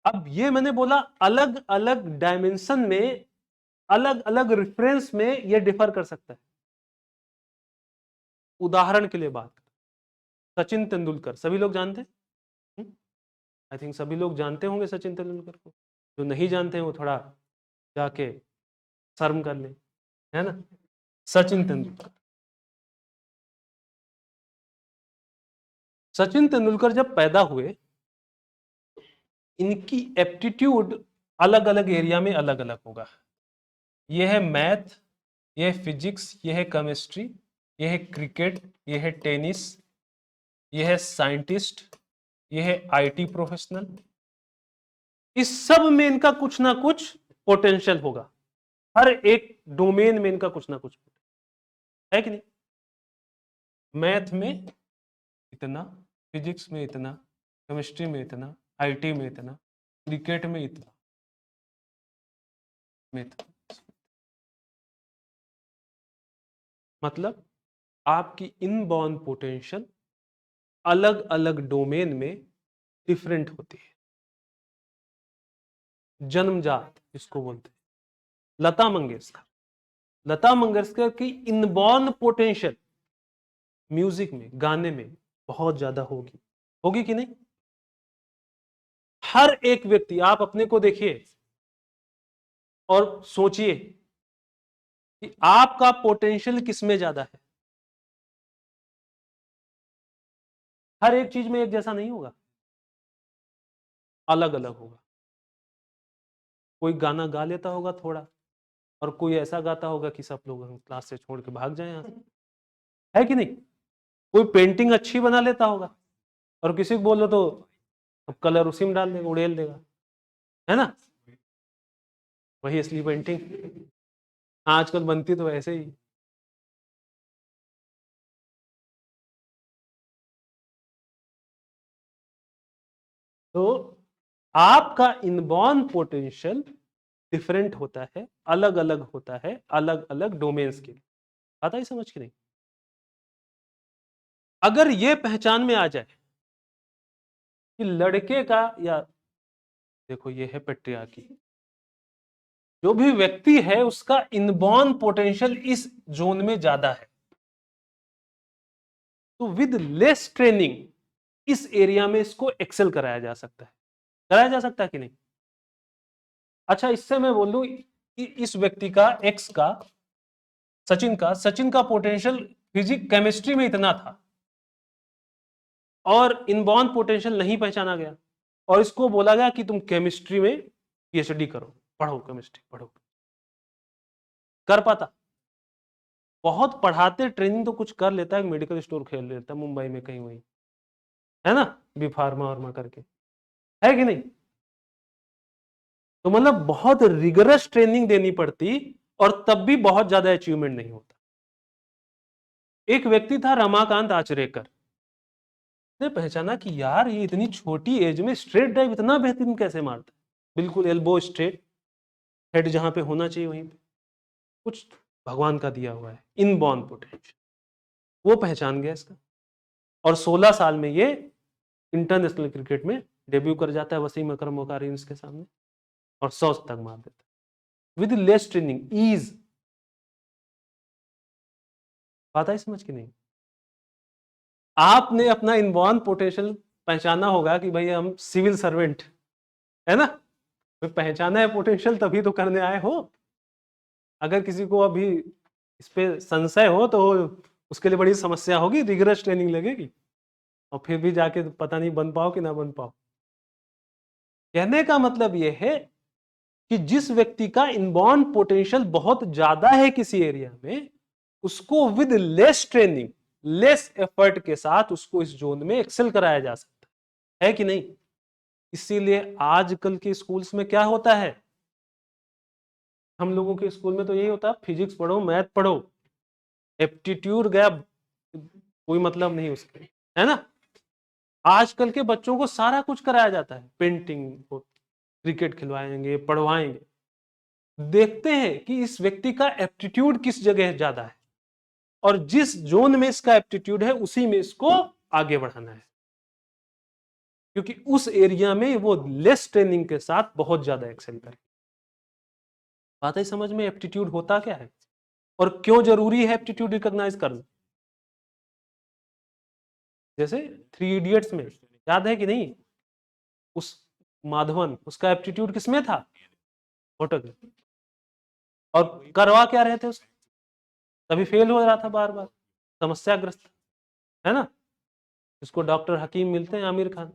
अब ये मैंने बोला अलग अलग डायमेंशन में, अलग अलग रेफरेंस में ये डिफर कर सकता है। उदाहरण के लिए बात करें, सचिन तेंदुलकर सभी लोग जानते हैं, आई थिंक सभी लोग जानते होंगे सचिन तेंदुलकर को। जो नहीं जानते हैं वो थोड़ा जाके शर्म कर ले, है ना। सचिन तेंदुलकर, सचिन तेंदुलकर जब पैदा हुए, इनकी एप्टीट्यूड अलग अलग एरिया में अलग अलग होगा। ये है मैथ, ये है फिजिक्स, ये है केमिस्ट्री, ये है क्रिकेट, ये है टेनिस, ये है साइंटिस्ट, ये है आईटी प्रोफेशनल। इस सब में इनका कुछ ना कुछ पोटेंशियल होगा, हर एक डोमेन में इनका कुछ ना कुछ है कि नहीं। मैथ में इतना, फिजिक्स में इतना, केमिस्ट्री में इतना, आईटी में इतना, क्रिकेट में इतना, मतलब आपकी इनबॉर्न पोटेंशियल अलग अलग डोमेन में डिफरेंट होती है, जन्मजात इसको बोलते हैं। लता मंगेशकर की इनबॉर्न पोटेंशियल म्यूजिक में, गाने में बहुत ज्यादा होगी, होगी कि नहीं। हर एक व्यक्ति, आप अपने को देखिए और सोचिए कि आपका पोटेंशियल किसमें ज्यादा है। हर एक चीज में एक जैसा नहीं होगा, अलग अलग होगा। कोई गाना गा लेता होगा थोड़ा, और कोई ऐसा गाता होगा कि सब लोग क्लास से छोड़ के भाग जाए यहां से, है कि नहीं। कोई पेंटिंग अच्छी बना लेता होगा, और किसी को बोलो तो अब कलर उसी में डाल देगा, उड़ेल देगा, है ना। वही असली पेंटिंग आजकल बनती तो ऐसे ही। तो आपका इनबॉर्न पोटेंशियल डिफरेंट होता है, अलग अलग होता है, अलग अलग डोमेन्स के लिए। आता ही समझ के नहीं। अगर ये पहचान में आ जाए कि लड़के का, या देखो ये है पेट्रियार्की, जो भी व्यक्ति है उसका इनबॉर्न पोटेंशियल इस जोन में ज्यादा है, तो विद लेस ट्रेनिंग इस एरिया में इसको एक्सेल कराया जा सकता है। कराया जा सकता है कि नहीं। अच्छा, इससे मैं बोल दूं कि इस व्यक्ति का, एक्स का, सचिन का पोटेंशियल फिजिक्स केमिस्ट्री में इतना था, और इनबॉर्न पोटेंशियल नहीं पहचाना गया, और इसको बोला गया कि तुम केमिस्ट्री में पीएचडी करो, पढ़ो केमिस्ट्री पढ़ो। कर पाता? बहुत पढ़ाते, ट्रेनिंग तो कुछ कर लेता है, मेडिकल स्टोर खेल लेता है मुंबई में कहीं, वहीं है ना, बी फार्मा वर्मा करके, है कि नहीं। तो मतलब बहुत रिगरस ट्रेनिंग देनी पड़ती, और तब भी बहुत ज्यादा अचीवमेंट नहीं होता। एक व्यक्ति था रमाकांत आचरेकर, ने पहचाना कि यार ये इतनी छोटी एज में स्ट्रेट ड्राइव इतना बेहतरीन कैसे मारता है, बिल्कुल एल्बो स्ट्रेट, हेड जहां पे होना चाहिए वहीं पे। कुछ भगवान का दिया हुआ है, इनबॉर्न पोटेंशियल, वो पहचान गया इसका। और 16 साल में ये इंटरनेशनल क्रिकेट में डेब्यू कर जाता है वसीम अकरम वकारियंस के सामने, और 100 तक मार देता है विद लेस ट्रेनिंग, ईज। बात आई समझ की नहीं। आपने अपना इनबॉर्न पोटेंशियल पहचाना होगा कि भाई हम सिविल सर्वेंट है ना, पहचाना है पोटेंशियल तभी तो करने आए हो। अगर किसी को अभी इस पे संशय हो तो उसके लिए बड़ी समस्या होगी, रिगरस ट्रेनिंग लगेगी, और फिर भी जाके पता नहीं बन पाओ कि ना बन पाओ। कहने का मतलब यह है कि जिस व्यक्ति का इनबॉर्न पोटेंशियल बहुत ज्यादा है किसी एरिया में, उसको with less training, less effort के साथ उसको इस जोन में एक्सेल कराया जा सकता है कि नहीं। इसीलिए आजकल के स्कूल्स में क्या होता है, हम लोगों के स्कूल में तो यही होता है, फिजिक्स पढ़ो, मैथ पढ़ो, एप्टीट्यूड गया, कोई मतलब नहीं उसके, है ना। आजकल के बच्चों को सारा कुछ कराया जाता है, पेंटिंग, क्रिकेट खिलवाएंगे, पढ़वाएंगे। देखते हैं कि इस व्यक्ति का एप्टीट्यूड किस जगह ज्यादा है, और जिस जोन में इसका एप्टीट्यूड है उसी में इसको आगे बढ़ाना है, क्योंकि उस एरिया में वो लेस ट्रेनिंग के साथ बहुत ज्यादा एक्सेल करे। बात है समझ में, एप्टीट्यूड होता क्या है और क्यों जरूरी है एप्टीट्यूड रिकॉग्नाइज करना। जैसे 3 इडियट्स में, याद है कि नहीं, उस माधवन, उसका एप्टीट्यूड किसमें था, फोटोग्राफी, और करवा क्या रहे थे उसको, तभी फेल हो रहा था बार बार, समस्याग्रस्त, है ना। इसको डॉक्टर हकीम मिलते हैं, आमिर खान,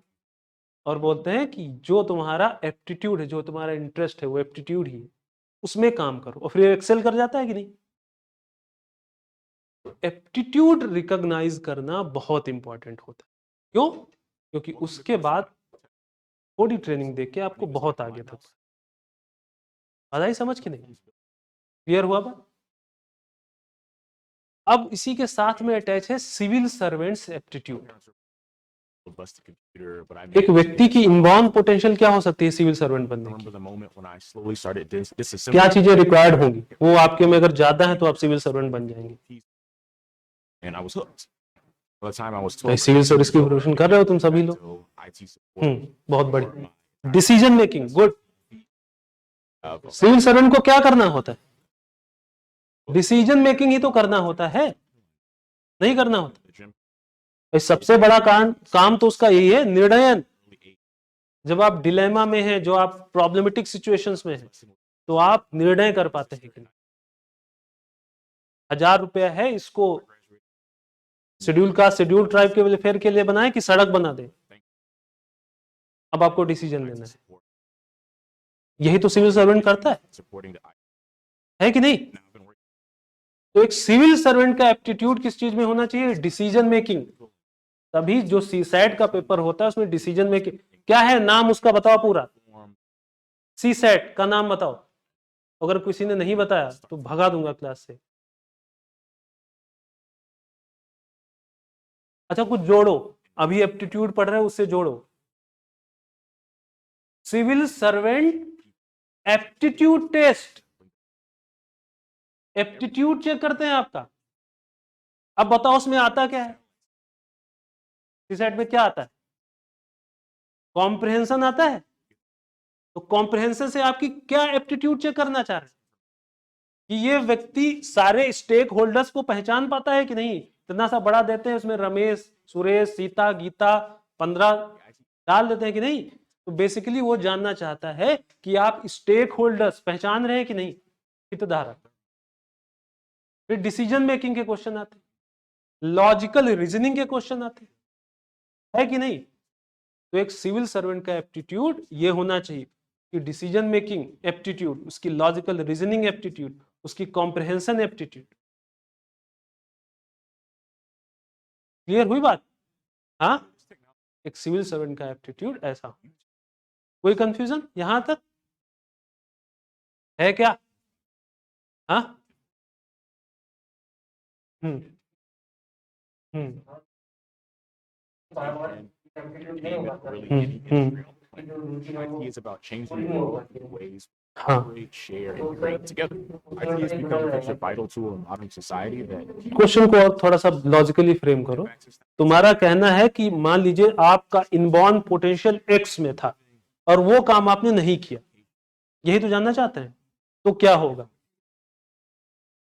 और बोलते हैं कि जो तुम्हारा एप्टीट्यूड है, जो तुम्हारा इंटरेस्ट है, वो एप्टीट्यूड ही है, उसमें काम करो, और फिर एक्सेल कर जाता है कि नहीं। एप्टीट्यूड रिकॉग्नाइज करना बहुत इंपॉर्टेंट होता है। क्यों? क्योंकि उसके बाद थोड़ी ट्रेनिंग देके आपको बहुत आगे तक बात आई समझ कि नहीं? क्लियर हुआ बात? अब इसी के साथ में अटैच है सिविल सर्वेंट्स एप्टीट्यूड। एक व्यक्ति की इनबॉर्न पोटेंशियल क्या हो सकती है सिविल सर्वेंट बनने की? क्या चीजें रिक्वायर्ड होंगी? वो आपके में अगर ज्यादा है तो आप सिविल सर्वेंट बन जाएंगे। सिविल सर्विस की प्रिपरेशन कर रहे हो तुम सभी लोग? बहुत बढ़िया। Decision making good. Civil servant को क्या करना होता है? डिसीजन मेकिंग ही तो करना होता है, नहीं करना होता? सबसे बड़ा काम तो उसका यही है, निर्णयन। जब आप डिलेमा में हैं, जो आप प्रॉब्लमेटिक सिचुएशंस में हैं, तो आप निर्णय कर पाते हैं कि नहीं। 1000 रुपया है, इसको शेड्यूल ट्राइब के वेलफेयर के लिए बनाए कि सड़क बना दे? अब आपको डिसीजन लेना है। यही तो सिविल सर्वेंट करता है कि नहीं? तो एक सिविल सर्वेंट का एप्टीट्यूड किस चीज में होना चाहिए? Decision making. तभी जो सीसैट का पेपर होता है उसमें डिसीजन मेकिंग क्या है, नाम उसका बताओ पूरा। सीसैट का नाम बताओ। अगर किसी ने नहीं बताया तो भगा दूंगा क्लास से। अच्छा कुछ जोड़ो, अभी एप्टीट्यूड पढ़ रहे हो उससे जोड़ो। Civil servant aptitude test, aptitude check करते हैं आपका। अब बताओ उसमें आता क्या है? सीसैट में क्या आता है? कॉम्प्रिहेंशन आता है। तो कॉम्प्रिहेंशन से आपकी क्या एप्टीट्यूड चेक करना चाह रहे हैं कि ये व्यक्ति सारे स्टेक होल्डर्स को पहचान पाता है कि नहीं। इतना सा बड़ा देते हैं, उसमें रमेश, सुरेश, सीता, गीता 15 डाल देते हैं कि नहीं। तो बेसिकली वो जानना चाहता है कि आप स्टेक होल्डर्स पहचान रहे हैं कि नहीं, हितधारक। फिर डिसीजन मेकिंग के क्वेश्चन आते, लॉजिकल रीजनिंग के क्वेश्चन आते है कि नहीं। तो एक सिविल सर्वेंट का एप्टीट्यूड ये होना चाहिए कि डिसीजन मेकिंग एप्टीट्यूड, उसकी लॉजिकल रीजनिंग एप्टीट्यूड, उसकी कॉम्प्रिहेंशन एप्टीट्यूड। क्लियर हुई बात? हाँ, एक सिविल सर्वेंट का एप्टीट्यूड ऐसा। कोई कंफ्यूजन यहां तक है क्या? हाँ, हम्म हम्म IT is about changing the world in ways we operate, share, and create together. IT has become such a vital tool in modern society that question को और थोड़ा सा लॉजिकली फ्रेम करो। तुम्हारा कहना है कि मान लीजिए आपका इनबॉर्न पोटेंशियल एक्स में था और वो काम आपने नहीं किया, यही तो जानना चाहते हैं। तो क्या होगा?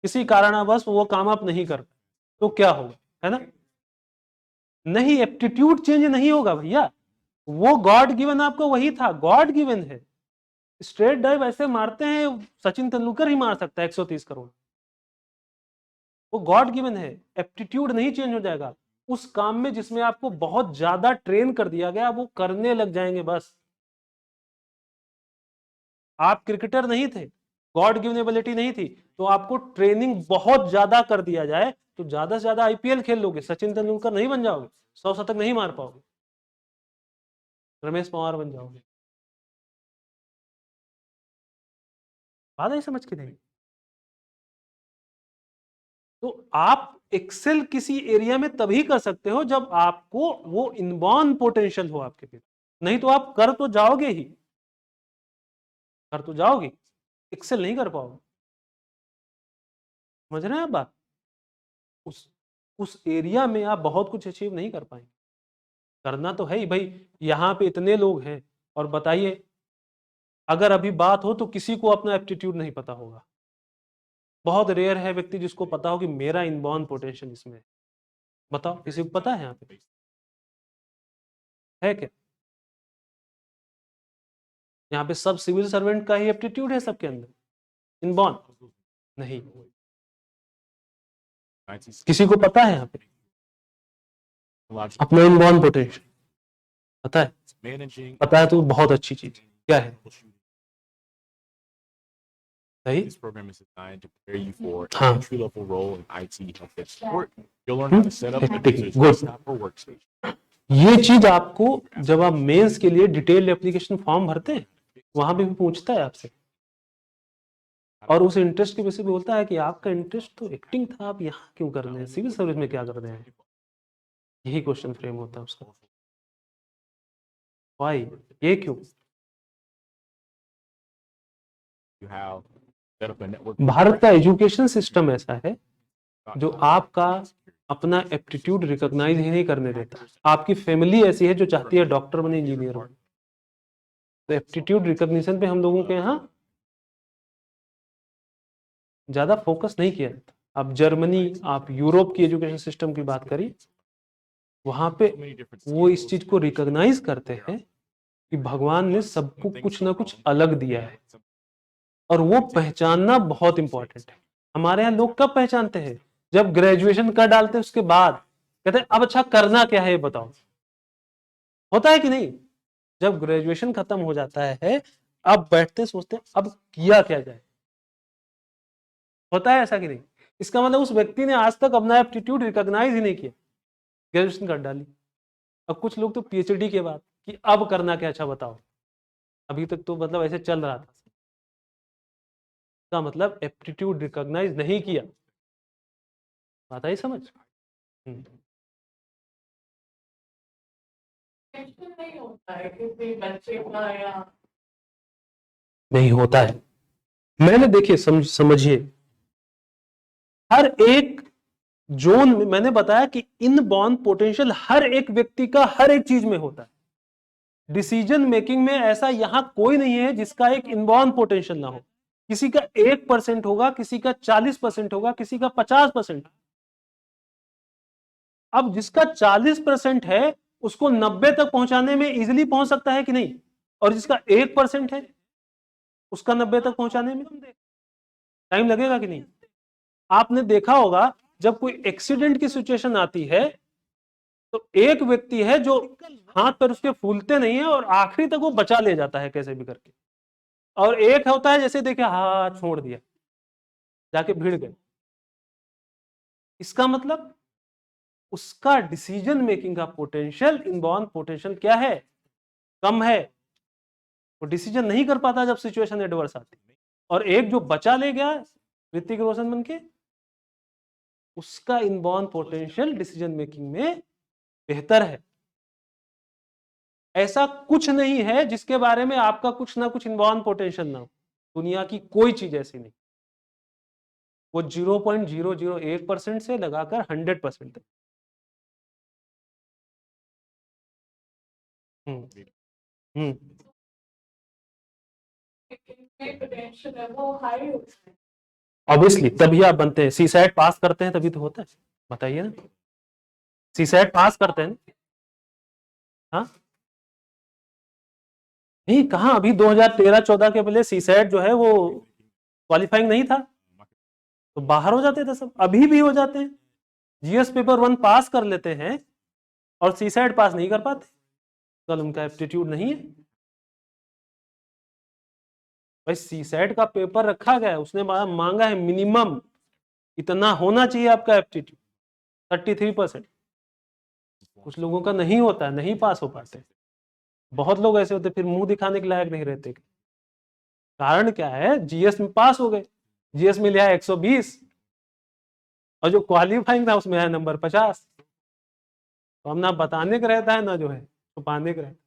किसी कारणवश वो काम आप नहीं कर पाए तो क्या होगा, है ना? नहीं, एप्टीट्यूड चेंज नहीं होगा भैया, वो गॉड गिवन आपको वही था, गॉड गिवन है। स्ट्रेट ड्राइव ऐसे मारते हैं सचिन तेंदुलकर ही मार सकता है 130 करोड़। वो गॉड गिवन है, एप्टीट्यूड नहीं चेंज हो जाएगा। उस काम में जिसमें आपको बहुत ज्यादा ट्रेन कर दिया गया वो करने लग जाएंगे बस। आप क्रिकेटर नहीं थे, गॉड गिवन एबिलिटी नहीं थी, तो आपको ट्रेनिंग बहुत ज्यादा कर दिया जाए तो ज्यादा से ज्यादा आईपीएल खेल लोगे, सचिन तेंदुलकर नहीं बन जाओगे, 100 शतक नहीं मार पाओगे, रमेश पवार बन जाओगे। बात है समझ के नहीं? तो आप एक्सेल किसी एरिया में तभी कर सकते हो जब आपको वो इनबॉर्न पोटेंशियल हो आपके पास, नहीं तो आप कर तो जाओगे ही, कर तो जाओगे, एक्सेल नहीं कर पाओगे। समझ रहे हैं आप बात? उस एरिया में आप बहुत कुछ अचीव नहीं कर पाएंगे। करना तो है ही भाई, यहाँ पे इतने लोग हैं और बताइए अगर अभी बात हो तो किसी को अपना एप्टीट्यूड नहीं पता होगा। बहुत रेयर है व्यक्ति जिसको पता हो कि मेरा इनबॉर्न पोटेंशियल इसमें है। बताओ किसी को पता है यहाँ पे? है क्या? यहाँ पे सब सिविल सर्वेंट का ही एप्टीट्यूड है सबके अंदर इनबॉर्न? नहीं, किसी को पता है यहाँ पे अपना इनबॉर्न पोटेंशियल? पता है? पता है तो बहुत अच्छी चीज। क्या है? सही? this program is designed to prepare you for an हाँ, entry-level role in IT help desk support. You'll learn how to set up a hectic, user's good. desktop or workstation, ये चीज आपको जब आप मेंस के लिए डिटेल्ड एप्लीकेशन फॉर्म भरते हैं वहां पे भी पूछता है आपसे, और उस इंटरेस्ट के बेसिस पे बोलता है कि आपका इंटरेस्ट तो एक्टिंग था, आप यहाँ क्यों कर रहे हैं, सिविल सर्विस में क्या कर रहे हैं। यही क्वेश्चन फ्रेम होता है उसका, वाई, ये क्यों। You have set up a network. Bharat का एजुकेशन सिस्टम ऐसा है जो आपका अपना एप्टीट्यूड रिकॉग्नाइज ही नहीं करने देता। आपकी फैमिली ऐसी है जो चाहती है डॉक्टर बने, इंजीनियर बने, तो एप्टीट्यूड रिकॉग्निशन पे हम लोगों के यहाँ ज्यादा फोकस नहीं किया जाता। आप जर्मनी, आप यूरोप की एजुकेशन सिस्टम की बात करिए, वहां पे वो इस चीज को रिकॉग्नाइज करते हैं कि भगवान ने सबको कुछ ना कुछ अलग दिया है, और वो पहचानना बहुत इंपॉर्टेंट है। हमारे यहाँ लोग कब पहचानते हैं, जब ग्रेजुएशन कर डालते हैं उसके बाद कहते हैं अब अच्छा करना क्या है ये बताओ। होता है कि नहीं, जब ग्रेजुएशन खत्म हो जाता है अब बैठते सोचते हैं अब किया क्या जाए। होता है ऐसा कि नहीं। इसका मतलब उस व्यक्ति ने आज तक अपना एप्टीट्यूड रिकॉग्नाइज ही नहीं किया, ग्रेजुएशन कर डाली। अब कुछ लोग तो पीएचडी के बाद कि अब करना क्या, अच्छा बताओ। अभी तक तो मतलब ऐसे चल रहा था, का मतलब एप्टीट्यूड रिकॉग्नाइज नहीं किया। बात आई समझ। नहीं होता है किसी बच्चे का, या नहीं होता है। मैंने देखिए समझिए, हर एक जोन में मैंने बताया कि इनबॉर्न पोटेंशियल हर एक व्यक्ति का हर एक चीज में होता है। डिसीजन मेकिंग में ऐसा यहां कोई नहीं है जिसका एक इनबॉर्न पोटेंशियल ना हो। किसी का 1% होगा, किसी का 40% होगा, किसी का 50%। अब जिसका 40% है उसको 90 तक पहुंचाने में इजीली पहुंच सकता है कि नहीं, और जिसका 1% है उसका 90 तक पहुंचाने में टाइम लगेगा कि नहीं। आपने देखा होगा जब कोई एक्सीडेंट की सिचुएशन आती है तो एक व्यक्ति है जो हाथ पैर उसके फूलते नहीं है और आखिरी तक वो बचा ले जाता है कैसे भी करके, और एक होता है जैसे देखे हाथ छोड़ दिया, जाके भिड़ गए। इसका मतलब उसका डिसीजन मेकिंग का पोटेंशियल, इनबॉर्न पोटेंशियल क्या है, कम है। वो डिसीजन नहीं कर पाता जब सिचुएशन एडवर्स आती। और एक जो बचा ले गया ऋतिक रोशन बन के, उसका इनबॉर्न पोटेंशियल डिसीजन मेकिंग में बेहतर है। ऐसा कुछ नहीं है जिसके बारे में आपका कुछ ना कुछ इनबॉर्न पोटेंशियल ना हो। दुनिया की कोई चीज ऐसी नहीं। वो 0.001% से लगाकर 100% तक। हम्म ऑब्वियसली तभी आप बनते हैं, सीसैट पास करते हैं तभी तो होता है। बताइए ना, सीसैट पास करते हैं ना। हाँ नहीं, कहाँ, अभी 2013-14 के पहले सीसैट जो है वो क्वालिफाइंग नहीं था, तो बाहर हो जाते थे सब। अभी भी हो जाते हैं, जीएस पेपर 1 पास कर लेते हैं और सीसैट पास नहीं कर पाते, कल उनका एप्टीट्यूड नहीं है। भाई सीसैट का पेपर रखा गया है, उसने मांगा है मिनिमम इतना होना चाहिए आपका एप्टीट्यूड 33%। कुछ लोगों का नहीं होता है, नहीं पास हो पाते। बहुत लोग ऐसे होते फिर मुंह दिखाने के लायक नहीं रहते। कारण क्या है, जीएस में पास हो गए, जीएस में लिया 120 और जो क्वालिफाइंग था उसमें है नंबर 50। तो हम ना बताने का रहता है ना जो है छुपाने का रहता है,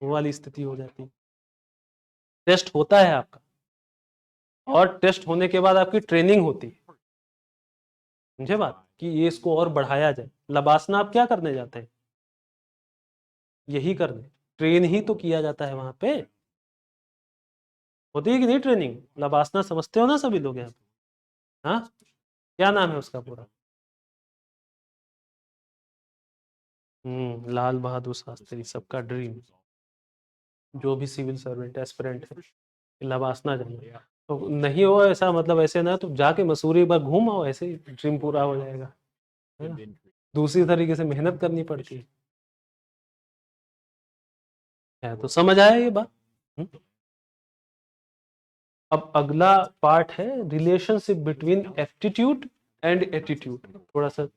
वो वाली स्थिति हो जाती है। टेस्ट होता है आपका, और टेस्ट होने के बाद आपकी ट्रेनिंग होती है, समझे बात, कि ये इसको और बढ़ाया जाए। लबासना आप क्या करने जाते हैं, यही करने, ट्रेन ही तो किया जाता है वहां पे। होती है कि नहीं ट्रेनिंग, लबासना समझते हो ना सभी लोग यहाँ पे। हाँ क्या नाम है उसका पूरा, लाल बहादुर शास्त्री, सबका ड्रीम। जो भी सिविल सर्वेंट एस्पिरेंट है लबासना जाना, तो नहीं हो ऐसा, मतलब ऐसे ना तो जाके मसूरी एक बार घूम आओ, ऐसे ही ड्रीम पूरा हो जाएगा, है ना। दूसरी तरीके से मेहनत करनी पड़ती है। तो समझ आया ये बात। अब अगला पार्ट है relationship between aptitude and attitude. थोड़ा सा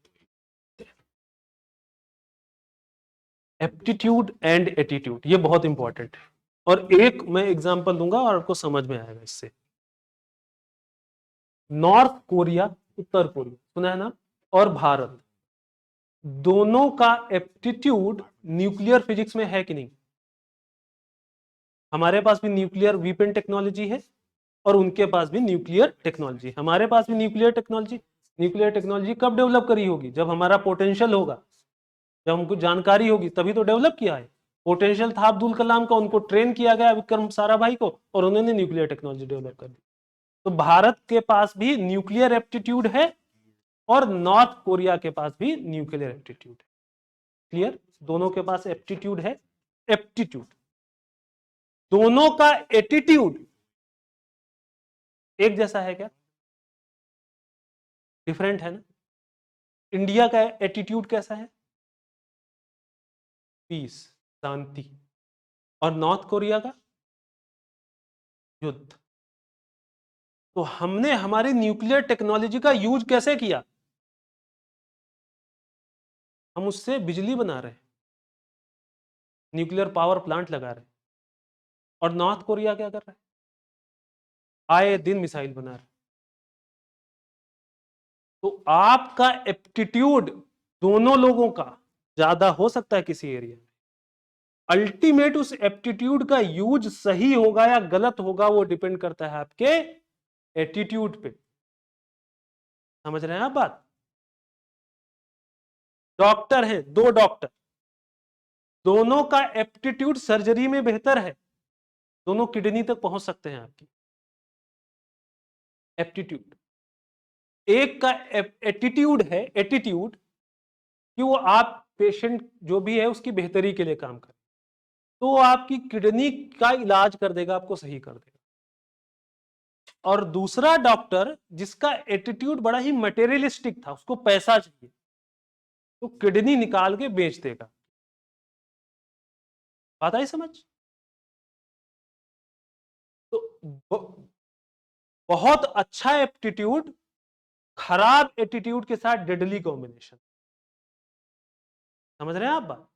एप्टीट्यूड एंड एटीट्यूड, ये बहुत इंपॉर्टेंट है। और एक मैं एग्जांपल दूंगा और आपको समझ में आएगा इससे। नॉर्थ कोरिया, उत्तर कोरिया सुना है ना, और भारत, दोनों का एप्टीट्यूड न्यूक्लियर फिजिक्स में है कि नहीं? हमारे पास भी न्यूक्लियर वीपन टेक्नोलॉजी है और उनके पास भी न्यूक्लियर टेक्नोलॉजी, हमारे पास भी न्यूक्लियर टेक्नोलॉजी। न्यूक्लियर टेक्नोलॉजी कब डेवलप करी होगी? जब हमारा पोटेंशियल होगा, जब हमको जानकारी होगी, तभी तो डेवलप किया है। पोटेंशियल था अब्दुल कलाम का, उनको ट्रेन किया गया विक्रम साराभाई को, और उन्होंने न्यूक्लियर टेक्नोलॉजी डेवलप कर दी। तो भारत के पास भी न्यूक्लियर एप्टीट्यूड है और नॉर्थ कोरिया के पास भी न्यूक्लियर एप्टीट्यूड है। क्लियर? दोनों के पास एप्टीट्यूड है। एप्टीट्यूड, दोनों का एटीट्यूड एक जैसा है क्या? डिफरेंट है ना। इंडिया का एटीट्यूड कैसा है? पीस, शांति। और नॉर्थ कोरिया का युद्ध। तो हमने हमारी न्यूक्लियर टेक्नोलॉजी का यूज कैसे किया? हम उससे बिजली बना रहे हैं, न्यूक्लियर पावर प्लांट लगा रहे हैं। और नॉर्थ कोरिया क्या कर रहा है? आए दिन मिसाइल बना रहे हैं। तो आपका एप्टीट्यूड दोनों लोगों का ज्यादा हो सकता है किसी एरिया में, अल्टीमेट उस एप्टीट्यूड का यूज सही होगा या गलत होगा वो डिपेंड करता है आपके एटीट्यूड पे। समझ रहे हैं आप बात? डॉक्टर हैं, दो डॉक्टर, दोनों का एप्टीट्यूड सर्जरी में बेहतर है, दोनों किडनी तक पहुंच सकते हैं आपकी। एप्टीट्यूड, एक का एटीट्यूड है, एटीट्यूड कि वो आप पेशेंट जो भी है उसकी बेहतरी के लिए काम करे, तो वो आपकी किडनी का इलाज कर देगा, आपको सही कर देगा। और दूसरा डॉक्टर जिसका एटीट्यूड बड़ा ही मटेरियलिस्टिक था, उसको पैसा चाहिए, तो किडनी निकाल के बेच देगा। बात आई समझ? तो बहुत अच्छा एप्टीट्यूड खराब एटीट्यूड के साथ डेडली कॉम्बिनेशन। समझ रहे हैं आप बात?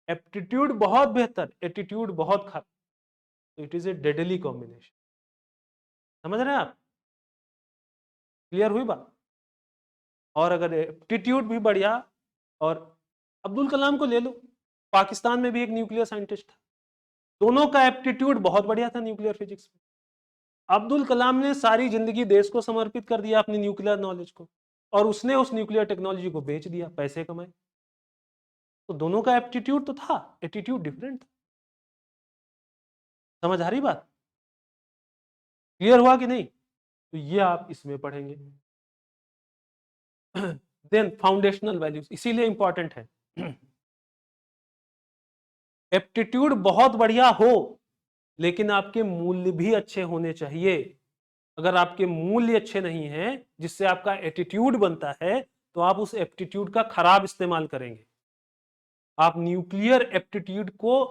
एप्टीट्यूड बहुत बेहतर, एटीट्यूड बहुत खराब, तो it is A deadly combination. समझ रहे हैं आप? क्लियर हुई बात? और अगर एप्टीट्यूड भी बढ़िया, और अब्दुल कलाम को ले लो, पाकिस्तान में भी एक न्यूक्लियर साइंटिस्ट था, दोनों का एप्टीट्यूड बहुत बढ़िया था न्यूक्लियर फिजिक्स में। अब्दुल कलाम ने सारी जिंदगी देश को समर्पित कर दिया अपनी न्यूक्लियर नॉलेज को, और उसने उस न्यूक्लियर टेक्नोलॉजी को बेच दिया, पैसे कमाए। तो दोनों का एप्टीट्यूड तो था, एटीट्यूड डिफरेंट था। समझ आ रही बात? क्लियर हुआ कि नहीं? तो ये आप इसमें पढ़ेंगे। देन फाउंडेशनल वैल्यूज, इसीलिए इंपॉर्टेंट है। एप्टीट्यूड बहुत बढ़िया हो, लेकिन आपके मूल्य भी अच्छे होने चाहिए। अगर आपके मूल्य अच्छे नहीं हैं जिससे आपका एटीट्यूड बनता है, तो आप उस एप्टीट्यूड का खराब इस्तेमाल करेंगे। आप न्यूक्लियर एप्टीट्यूड को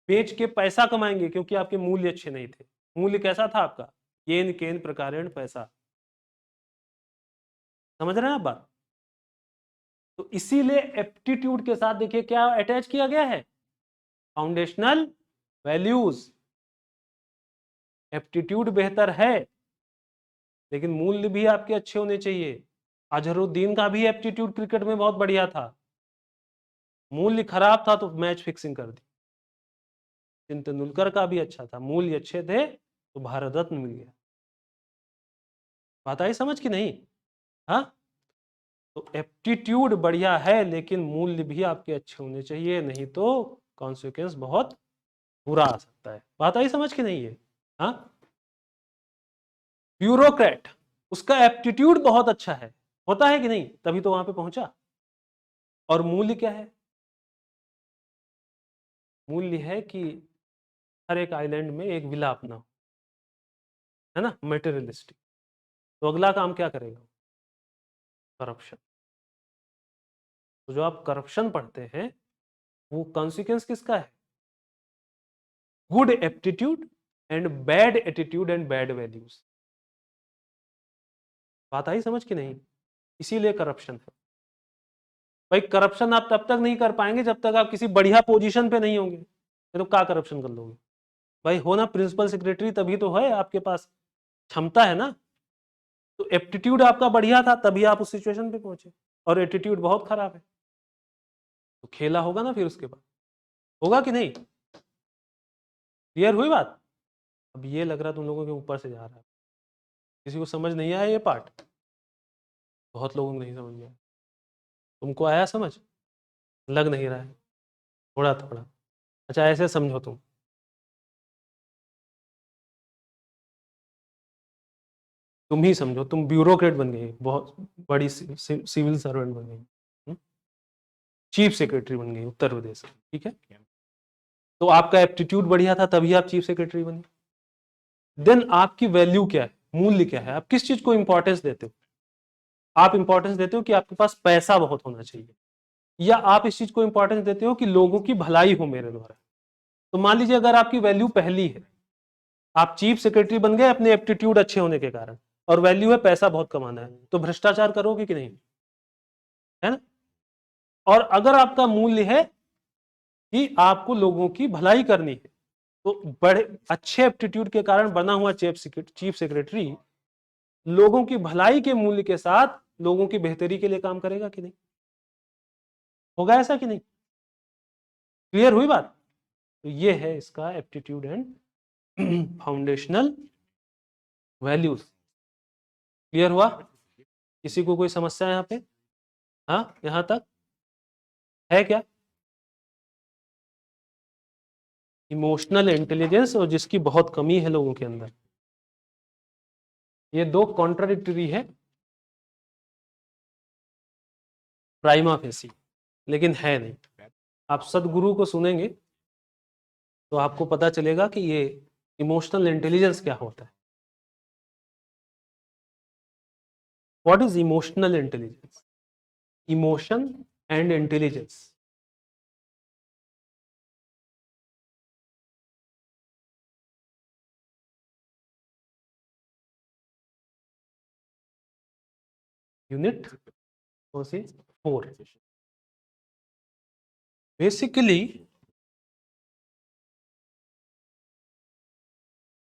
बेच के पैसा कमाएंगे क्योंकि आपके मूल्य अच्छे नहीं थे। मूल्य कैसा था आपका? येन केन प्रकारेण पैसा। समझ रहे हैं आप बात? तो इसीलिए एप्टीट्यूड के साथ देखिए क्या अटैच किया गया है, फाउंडेशनल वैल्यूज। एप्टीट्यूड बेहतर है, लेकिन मूल्य भी आपके अच्छे होने चाहिए। अजहरुद्दीन का भी एप्टीट्यूड क्रिकेट में बहुत बढ़िया था, मूल्य खराब था तो मैच फिक्सिंग कर दी। सचिन तेंदुलकर का भी अच्छा था, मूल्य अच्छे थे तो भारत रत्न मिल गया। बात आई समझ कि नहीं? हाँ, तो एप्टीट्यूड बढ़िया है, लेकिन मूल्य भी आपके अच्छे होने चाहिए, नहीं तो कॉन्सिक्वेंस बहुत बुरा आ सकता है। बात आई समझ कि नहीं है? हाँ, ब्यूरोक्रेट, उसका एप्टीट्यूड बहुत अच्छा है, होता है कि नहीं, तभी तो वहां पे पहुंचा। और मूल्य क्या है? मूल्य है कि हर एक आइलैंड में एक विला अपना हो, है ना, मेटेरियलिस्टिक। तो अगला काम क्या करेगा? करप्शन। तो जो आप करप्शन पढ़ते हैं वो कॉन्सिक्वेंस किसका है? Good aptitude and bad attitude and bad values. बात आई समझ कि नहीं? इसीलिए करप्शन है। भाई करप्शन आप तब तक नहीं कर पाएंगे जब तक आप किसी बढ़िया पोजीशन पे नहीं होंगे, तो क्या करप्शन कर लोगे भाई? हो ना प्रिंसिपल सेक्रेटरी, तभी तो है आपके पास क्षमता है ना। तो एप्टीट्यूड आपका बढ़िया था तभी आप उस सिचुएशन पे पहुंचे, और एटीट्यूड बहुत खराब है तो खेला होगा ना फिर उसके बाद, होगा कि नहीं? क्लियर हुई बात? अब ये लग रहा तुम लोगों के ऊपर से जा रहा है, किसी को समझ नहीं आया ये पार्ट? बहुत लोगों को नहीं समझ में आया, तुमको आया समझ? लग नहीं रहा है, थोड़ा थोड़ा। अच्छा ऐसे समझो तुम ही समझो, तुम ब्यूरोक्रेट बन गई, बहुत बड़ी सिविल सर्वेंट बन गई, चीफ सेक्रेटरी बन गई उत्तर प्रदेश की, ठीक है? तो आपका एप्टीट्यूड बढ़िया था तभी आप चीफ सेक्रेटरी बने। देन आपकी वैल्यू क्या है, मूल्य क्या है, आप किस चीज को इंपॉर्टेंस देते हो? आप इंपॉर्टेंस देते हो कि आपके पास पैसा बहुत होना चाहिए, या आप इस चीज को इंपॉर्टेंस देते हो कि लोगों की भलाई हो मेरे द्वारा? तो मान लीजिए अगर आपकी वैल्यू पहली है, आप चीफ सेक्रेटरी बन गए अपने एप्टीट्यूड अच्छे होने के कारण, और वैल्यू है पैसा बहुत कमाना है, तो भ्रष्टाचार करोगे कि नहीं? है ना? और अगर आपका मूल्य है कि आपको लोगों की भलाई करनी है, तो बड़े अच्छे एप्टीट्यूड के कारण बना हुआ चीफ सेक्रेटरी लोगों की भलाई के मूल्य के साथ लोगों की बेहतरी के लिए काम करेगा कि नहीं? होगा ऐसा कि नहीं? क्लियर हुई बात? तो ये है इसका aptitude and foundational values. Clear हुआ? किसी को कोई समस्या यहाँ पे? हाँ, यहां तक है क्या? इमोशनल इंटेलिजेंस, और जिसकी बहुत कमी है लोगों के अंदर, ये दो कॉन्ट्राडिक्टरी है प्राइमा फेसी, लेकिन है नहीं। आप सदगुरु को सुनेंगे तो आपको पता चलेगा कि ये इमोशनल इंटेलिजेंस क्या होता है। What is emotional intelligence? Emotion and intelligence. Unit कौन सी? 4। बेसिकली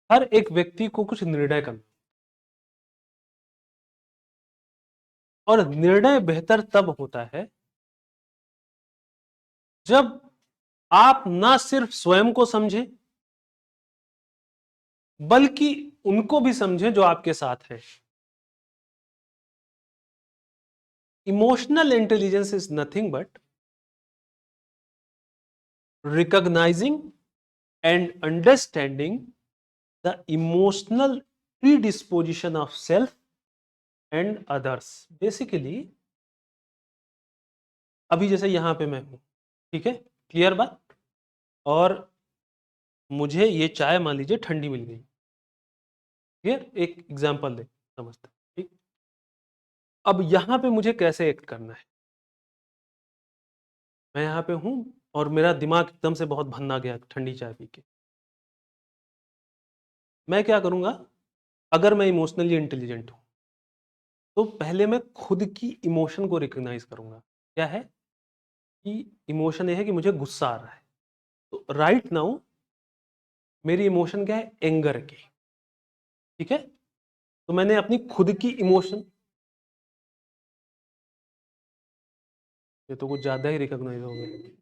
हर एक व्यक्ति को कुछ निर्णय करना, और निर्णय बेहतर तब होता है जब आप ना सिर्फ स्वयं को समझें बल्कि उनको भी समझें जो आपके साथ है। Emotional intelligence is nothing but recognizing and understanding the emotional predisposition of self and others। Basically अभी जैसे यहां पे मैं हूं, ठीक है, क्लियर बात? और मुझे ये चाय मान लीजिए ठंडी मिल गई, क्लियर? एक एग्जांपल दे समझते, ठीक? अब यहां पे मुझे कैसे एक्ट करना है? मैं यहां पे हूं और मेरा दिमाग एकदम से बहुत भन्ना गया ठंडी चाय पी के, मैं क्या करूंगा? अगर मैं इमोशनली इंटेलिजेंट हूं तो पहले मैं खुद की इमोशन को रिकॉग्नाइज करूंगा। क्या है कि इमोशन ये है कि मुझे गुस्सा आ रहा है, तो राइट नाउ मेरी इमोशन क्या है? एंगर की, ठीक है? तो मैंने अपनी खुद की इमोशन, ये तो कुछ ज्यादा ही रिकॉग्नाइज हो गया।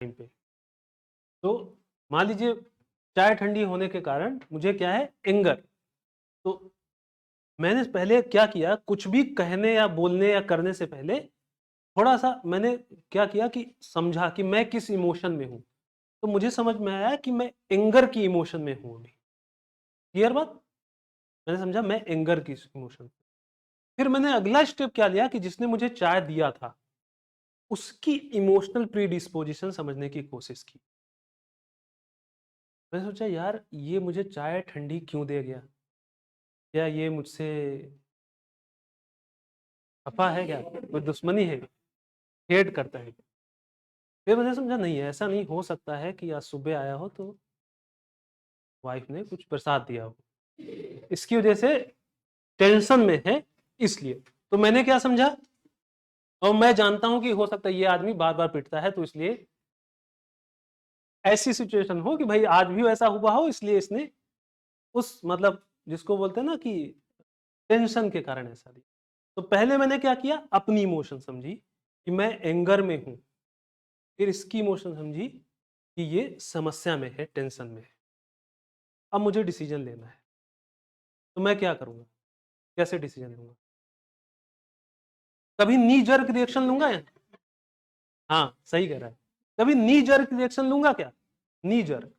टाइम पे। तो मान लीजिए चाय ठंडी होने के कारण मुझे क्या है, एंगर। तो मैंने पहले क्या किया, कुछ भी कहने या बोलने या करने से पहले थोड़ा सा मैंने क्या किया कि समझा कि मैं किस इमोशन में हूं। तो मुझे समझ में आया कि मैं एंगर की इमोशन में हूं अभी। क्लियर बात? मैंने समझा मैं एंगर की इमोशन। फिर मैंने अगला स्टेप क्या लिया कि जिसने मुझे चाय दिया था उसकी इमोशनल प्रीडिस्पोजिशन समझने की कोशिश की। मैंने सोचा यार ये मुझे चाय ठंडी क्यों दे गया, क्या ये मुझसे खफा है, क्या कोई दुश्मनी है, हेट करता है। फिर मैंने समझा नहीं ऐसा नहीं हो सकता है कि आज सुबह आया हो तो वाइफ ने कुछ प्रसाद दिया हो, इसकी वजह से टेंशन में है इसलिए। तो मैंने क्या समझा, और मैं जानता हूं कि हो सकता है ये आदमी बार बार पिटता है तो इसलिए ऐसी सिचुएशन हो कि भाई आज भी वैसा हुआ हो, इसलिए इसने उस मतलब जिसको बोलते हैं ना कि टेंशन के कारण ऐसा दिया। तो पहले मैंने क्या किया, अपनी इमोशन समझी कि मैं एंगर में हूं, फिर इसकी इमोशन समझी कि ये समस्या में है, टेंशन में है। अब मुझे डिसीजन लेना है, तो मैं क्या करूंगा, कैसे डिसीजन लूंगा? कभी नी जर्क रिएक्शन लूंगा या, हाँ सही कह रहा है, कभी नी जर्क रिएक्शन लूंगा क्या? नी जर्क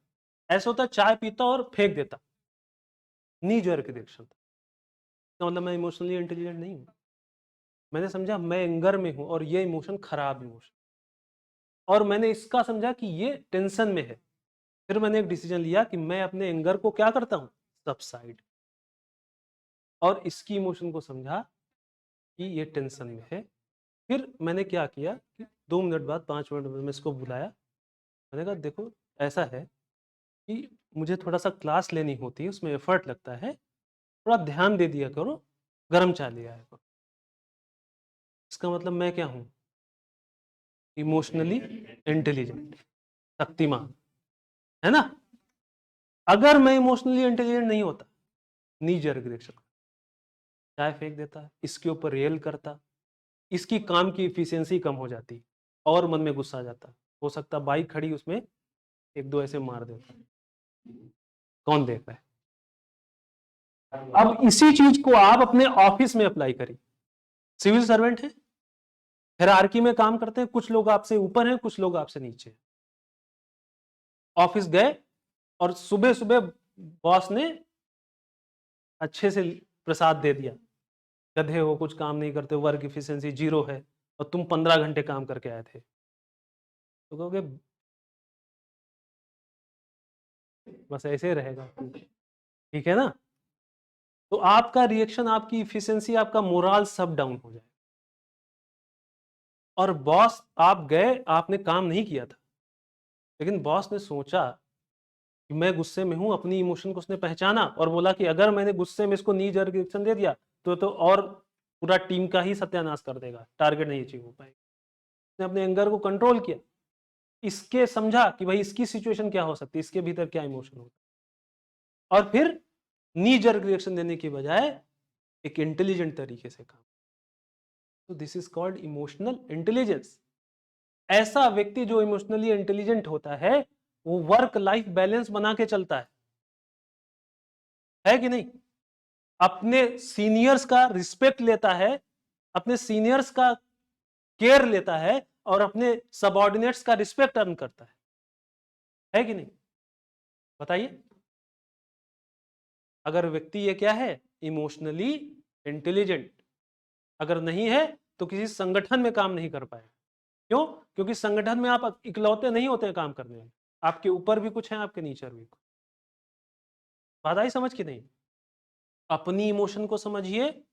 ऐसा होता चाय पीता और फेंक देता, नी जर्क रिएक्शन। तो मतलब मैं इमोशनली इंटेलिजेंट नहीं हूं। मैंने समझा मैं एंगर में हूं और ये इमोशन खराब इमोशन, और मैंने इसका समझा कि ये टेंशन में है। फिर मैंने एक डिसीजन लिया कि मैं अपने एंगर को क्या करता हूं, सबसाइड, और इसकी इमोशन को समझा कि ये टेंशन में है। फिर मैंने क्या किया कि 2 मिनट बाद 5 मिनट में इसको बुलाया। मैंने कहा देखो ऐसा है कि मुझे थोड़ा सा क्लास लेनी होती है, उसमें एफर्ट लगता है, थोड़ा ध्यान दे दिया करो, गर्म चाय ले आया करो। इसका मतलब मैं क्या हूं, इमोशनली इंटेलिजेंट, शक्तिमान, है ना? अगर मैं इमोशनली इंटेलिजेंट नहीं होता, नी जर्क रिएक्शन, चाय फेंक देता, इसके ऊपर रियल करता, इसकी काम की इफिशियंसी कम हो जाती और मन में गुस्सा आ जाता, हो सकता बाइक खड़ी उसमें एक दो ऐसे मार देता। कौन देख रहा है? अब इसी चीज को आप अपने ऑफिस में अप्लाई करिए। सिविल सर्वेंट है, हायरार्की में काम करते हैं, कुछ लोग आपसे ऊपर हैं, कुछ लोग आपसे नीचे हैं। ऑफिस गए और सुबह सुबह बॉस ने अच्छे से प्रसाद दे दिया, गधे हो, कुछ काम नहीं करते, वर्क इफिशियंसी 0 है, और तुम 15 घंटे काम करके आए थे, तो कहोगे बस ऐसे ही रहेगा, ठीक है ना? तो आपका रिएक्शन, आपकी इफिशियंसी, आपका मोरल सब डाउन हो जाए। और बॉस, आप गए, आपने काम नहीं किया था, लेकिन बॉस ने सोचा कि मैं गुस्से में हूं, अपनी इमोशन को उसने पहचाना और बोला कि अगर मैंने गुस्से में इसको नी जर्क रिएक्शन दे दिया तो और पूरा टीम का ही सत्यानाश कर देगा, टारगेट नहीं अचीव हो पाएगा। उसने अपने एंगर को कंट्रोल किया, इसके समझा कि भाई इसकी सिचुएशन क्या हो सकती है, इसके भीतर क्या इमोशन होता है, और फिर नी जर्क रिएक्शन देने की बजाय एक इंटेलिजेंट तरीके से काम। तो this is called emotional intelligence. ऐसा व्यक्ति जो इमोशनली इंटेलिजेंट होता है वो वर्क लाइफ बैलेंस बना के चलता है कि नहीं? अपने सीनियर्स का रिस्पेक्ट लेता है, अपने सीनियर्स का केयर लेता है, और अपने सबऑर्डिनेट्स का रिस्पेक्ट अर्न करता है कि नहीं? बताइए। अगर व्यक्ति ये क्या है, इमोशनली इंटेलिजेंट, अगर नहीं है तो किसी संगठन में काम नहीं कर पाएगा। क्यों? क्योंकि संगठन में आप इकलौते नहीं होते हैं काम करने वाले, आपके ऊपर भी कुछ है, आपके नीचे भी कुछ। बात आई समझ कि नहीं? अपनी इमोशन को समझिए,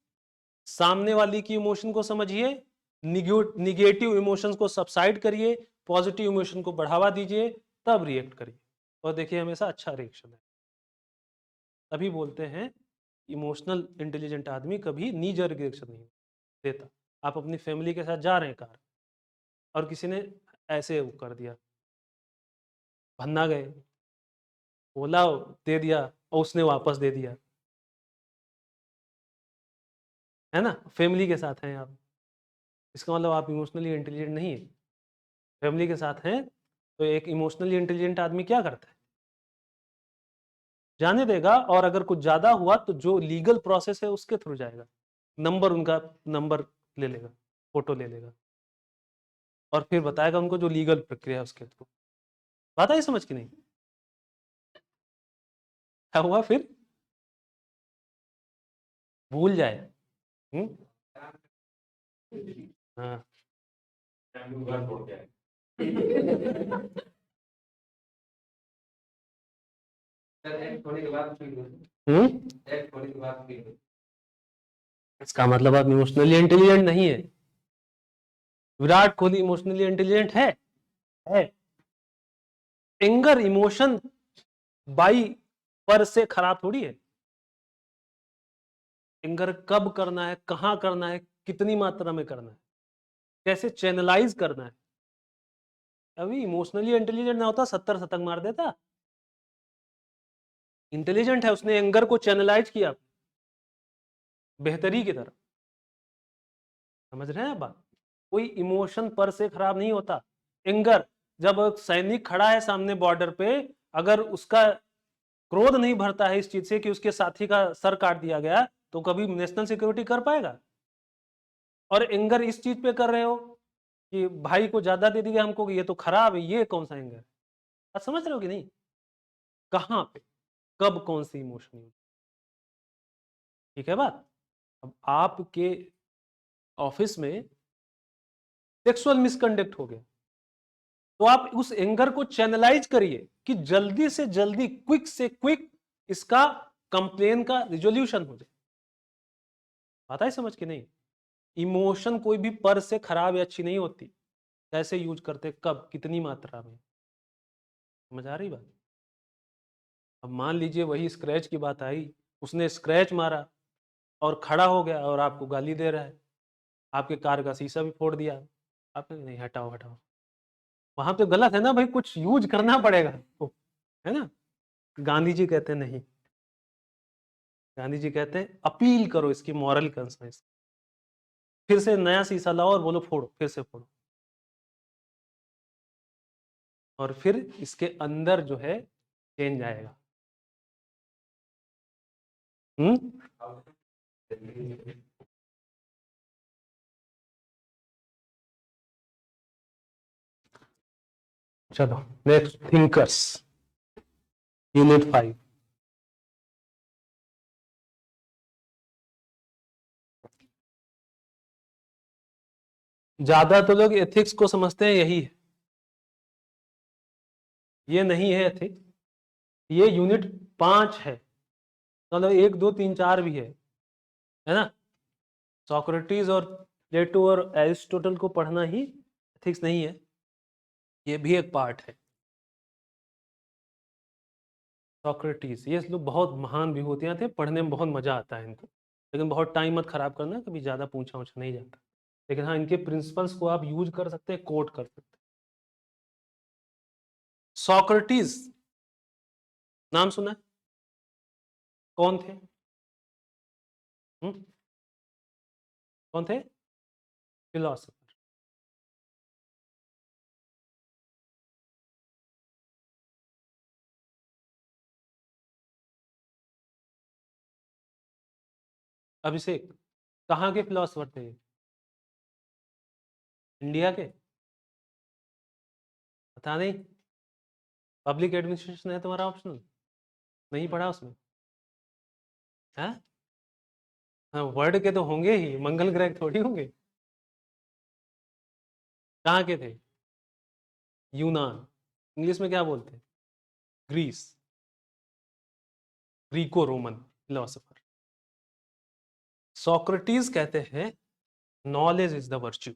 सामने वाली की इमोशन को समझिए, निगेटिव इमोशंस को सबसाइड करिए, पॉजिटिव इमोशन को बढ़ावा दीजिए, तब रिएक्ट करिए, और देखिए हमेशा अच्छा रिएक्शन है। तभी बोलते हैं इमोशनल इंटेलिजेंट आदमी कभी नी जर्क रिएक्शन नहीं देता। आप अपनी फैमिली के साथ जा रहे हैं कार, और किसी ने ऐसे वो कर दिया, भन्ना गए, बोला दे दिया और उसने वापस दे दिया, है ना? फैमिली के साथ हैं आप, इसका मतलब आप इमोशनली इंटेलिजेंट नहीं है। फैमिली के साथ हैं तो एक इमोशनली इंटेलिजेंट आदमी क्या करता है, जाने देगा, और अगर कुछ ज्यादा हुआ तो जो लीगल प्रोसेस है उसके थ्रू जाएगा, उनका नंबर ले लेगा, फोटो ले लेगा, और फिर बताएगा उनको जो लीगल प्रक्रिया है उसके थ्रू। बात आई समझ की नहीं? क्या हुआ फिर? भूल जाए। हाँ। इसका मतलब आप इमोशनली इंटेलिजेंट नहीं है। विराट कोहली इमोशनली इंटेलिजेंट है। एंगर इमोशन बाई पर से खराब थोड़ी है। एंगर कब करना है, कहां करना है, कितनी मात्रा में करना है, कैसे चैनलाइज करना है। अभी इमोशनली इंटेलिजेंट ना होता 70 शतक मार देता। इंटेलिजेंट है, उसने एंगर को चैनलाइज किया बेहतरी की तरफ। समझ रहे हैं बात? कोई इमोशन पर से खराब नहीं होता। एंगर, जब सैनिक खड़ा है सामने बॉर्डर पे, अगर उसका क्रोध नहीं भरता है इस चीज से कि उसके साथी का सर काट दिया गया, तो कभी नेशनल सिक्योरिटी कर पाएगा? और एंगर इस चीज पे कर रहे हो कि भाई को ज्यादा दे दिया हमको, ये तो खराब है, ये कौन सा एंगर? आप समझ रहे हो कि नहीं? कहां पे कब कौन सी इमोशन? ठीक है बात? अब आपके ऑफिस में सेक्सुअल मिसकंडक्ट हो गया, तो आप उस एंगर को चैनलाइज करिए कि जल्दी से जल्दी, क्विक से क्विक इसका कंप्लेन का रिजोल्यूशन हो जाए। आता है समझ के नहीं? इमोशन कोई भी पर से खराब या अच्छी नहीं होती, कैसे यूज करते, कब, कितनी मात्रा में। समझ आ रही बात? अब मान लीजिए वही स्क्रैच की बात आई, उसने स्क्रैच मारा और खड़ा हो गया और आपको गाली दे रहा है, आपके कार का शीशा भी फोड़ दिया, आप नहीं, हटाओ हटाओ। वहां पे गलत है ना भाई, कुछ यूज करना पड़ेगा तो, है ना? गांधी जी कहते हैं नहीं, गांधी जी कहते हैं अपील करो इसकी मॉरल कंसर्न्स, फिर से नया शीशा लाओ और बोलो फोड़ो, फिर से फोड़ो, और फिर इसके अंदर जो है चेंज आएगा। चलो नेक्स्ट, थिंकर्स, यूनिट 5। ज्यादा तो लोग एथिक्स को समझते हैं यही है, ये नहीं है एथिक्स, ये यूनिट 5 है। चलो 1 2 3 4 भी है ना? सोक्रेटिस और प्लेटो और एरिस्टोटल को पढ़ना ही एथिक्स नहीं है, ये भी एक पार्ट है। सोक्रेटिस, ये लोग बहुत महान विभूतियां थे, पढ़ने में बहुत मजा आता है इनको, लेकिन बहुत टाइम मत खराब करना, कभी ज्यादा पूछा उछा नहीं जाता। लेकिन हाँ, इनके प्रिंसिपल्स को आप यूज कर सकते हैं, कोट कर सकते हैं। सोक्रेटिस नाम सुना है? कौन थे? कौन थे? फिलोसफर। अभिषेक, कहाँ के फिलोसफर थे? इंडिया के? पता नहीं। पब्लिक एडमिनिस्ट्रेशन है तुम्हारा ऑप्शनल, नहीं पढ़ा उसमें? है? हाँ, वर्ड के तो होंगे ही, मंगल ग्रह थोड़ी होंगे। कहाँ के थे? यूनान। इंग्लिश में क्या बोलते हैं? Greece, Greco Roman philosopher. Socrates कहते हैं knowledge is the virtue,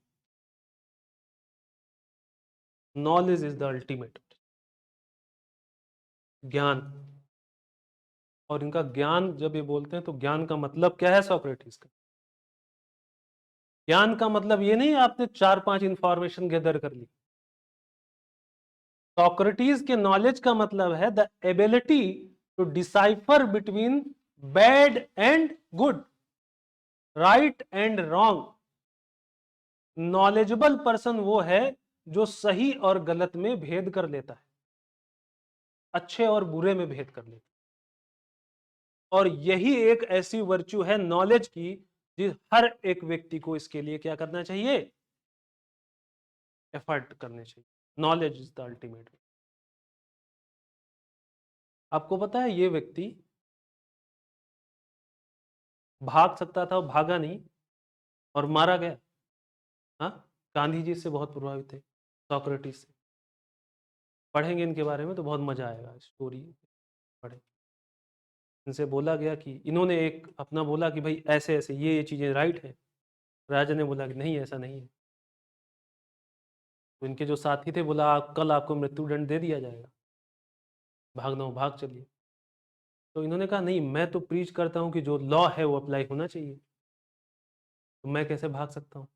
knowledge is the ultimate, ज्ञान। और इनका ज्ञान जब ये बोलते हैं तो ज्ञान का मतलब क्या है सोक्रेटिस का? ज्ञान का मतलब ये नहीं आपने 4-5 इंफॉर्मेशन गैदर कर ली। सोक्रेटिस के नॉलेज का मतलब है the ability to decipher between bad and good, right and wrong. Knowledgeable person वो है जो सही और गलत में भेद कर लेता है, अच्छे और बुरे में भेद कर लेता है। और यही एक ऐसी वर्च्यू है नॉलेज की, जिस हर एक व्यक्ति को इसके लिए क्या करना चाहिए, एफर्ट करने चाहिए। Knowledge is the ultimate. आपको पता है ये व्यक्ति भाग सकता था, भागा नहीं और मारा गया। हाँ, गांधी जी से बहुत प्रभावित थे, सोक्रेटिस से। पढ़ेंगे इनके बारे में तो बहुत मजा आएगा, स्टोरी पढ़े। इनसे बोला गया कि इन्होंने एक अपना बोला कि भाई ऐसे ऐसे ये चीजें राइट है। राजा ने बोला कि नहीं, ऐसा नहीं है। तो इनके जो साथी थे बोला, कल आपको मृत्युदंड दे दिया जाएगा, भागना हो भाग चलिए। तो इन्होंने कहा नहीं, मैं तो प्रीच करता हूं कि जो लॉ है वो अप्लाई होना चाहिए, तो मैं कैसे भाग सकता हूं।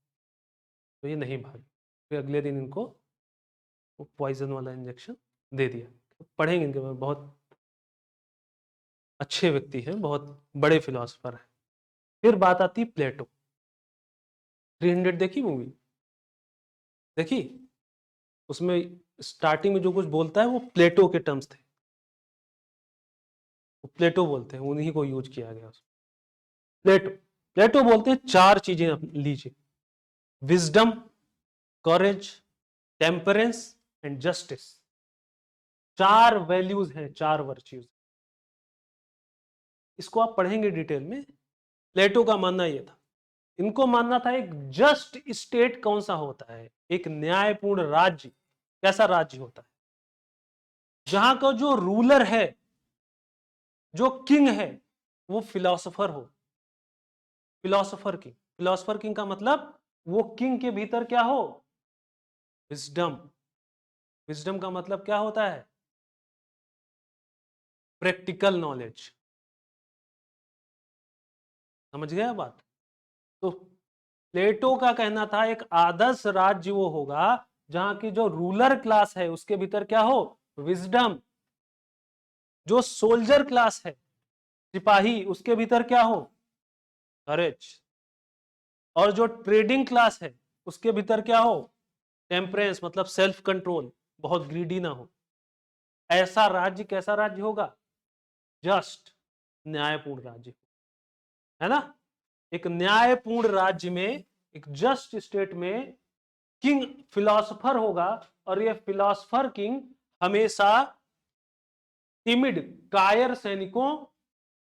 तो ये नहीं भागे। फिर अगले दिन इनको वो पॉइजन वाला इंजेक्शन दे दिया। पढ़ेंगे इनके बारे में, बहुत अच्छे व्यक्ति हैं, बहुत बड़े फिलोसफर हैं। फिर बात आती प्लेटो। 300 देखी मूवी? देखी? उसमें स्टार्टिंग में जो कुछ बोलता है वो प्लेटो के टर्म्स थे, वो प्लेटो बोलते हैं, उन्हीं को यूज किया गया। प्लेटो प्लेटो बोलते हैं 4 चीजें लीजिए, wisdom, courage, temperance and justice. 4 values हैं, 4 वर्च्यूज। इसको आप पढ़ेंगे डिटेल में। प्लेटो का मानना यह था, इनको मानना था एक जस्ट स्टेट कौन सा होता है, एक न्यायपूर्ण राज्य कैसा राज्य होता है, जहां का जो रूलर है, जो किंग है, वो फिलोसोफर हो। फिलोसोफर किंग का मतलब वो किंग के भीतर क्या हो, विजडम। विजडम का मतलब क्या होता है, प्रैक्टिकल नॉलेज। समझ गए बात? तो प्लेटो का कहना था एक आदर्श राज्य वो होगा जहां की जो रूलर क्लास है उसके भीतर क्या हो, विजडम। जो सोल्जर क्लास है, सिपाही, उसके भीतर क्या हो, करेज। और जो ट्रेडिंग क्लास है उसके भीतर क्या हो, टेम्परेंस, मतलब सेल्फ कंट्रोल, बहुत ग्रीडी ना हो। ऐसा राज्य कैसा राज्य होगा, जस्ट, न्यायपूर्ण राज्य, है ना। एक न्यायपूर्ण राज्य में, एक जस्ट स्टेट में किंग फिलोसोफर होगा, और ये फिलोसोफर किंग हमेशा टिमिड, कायर सैनिकों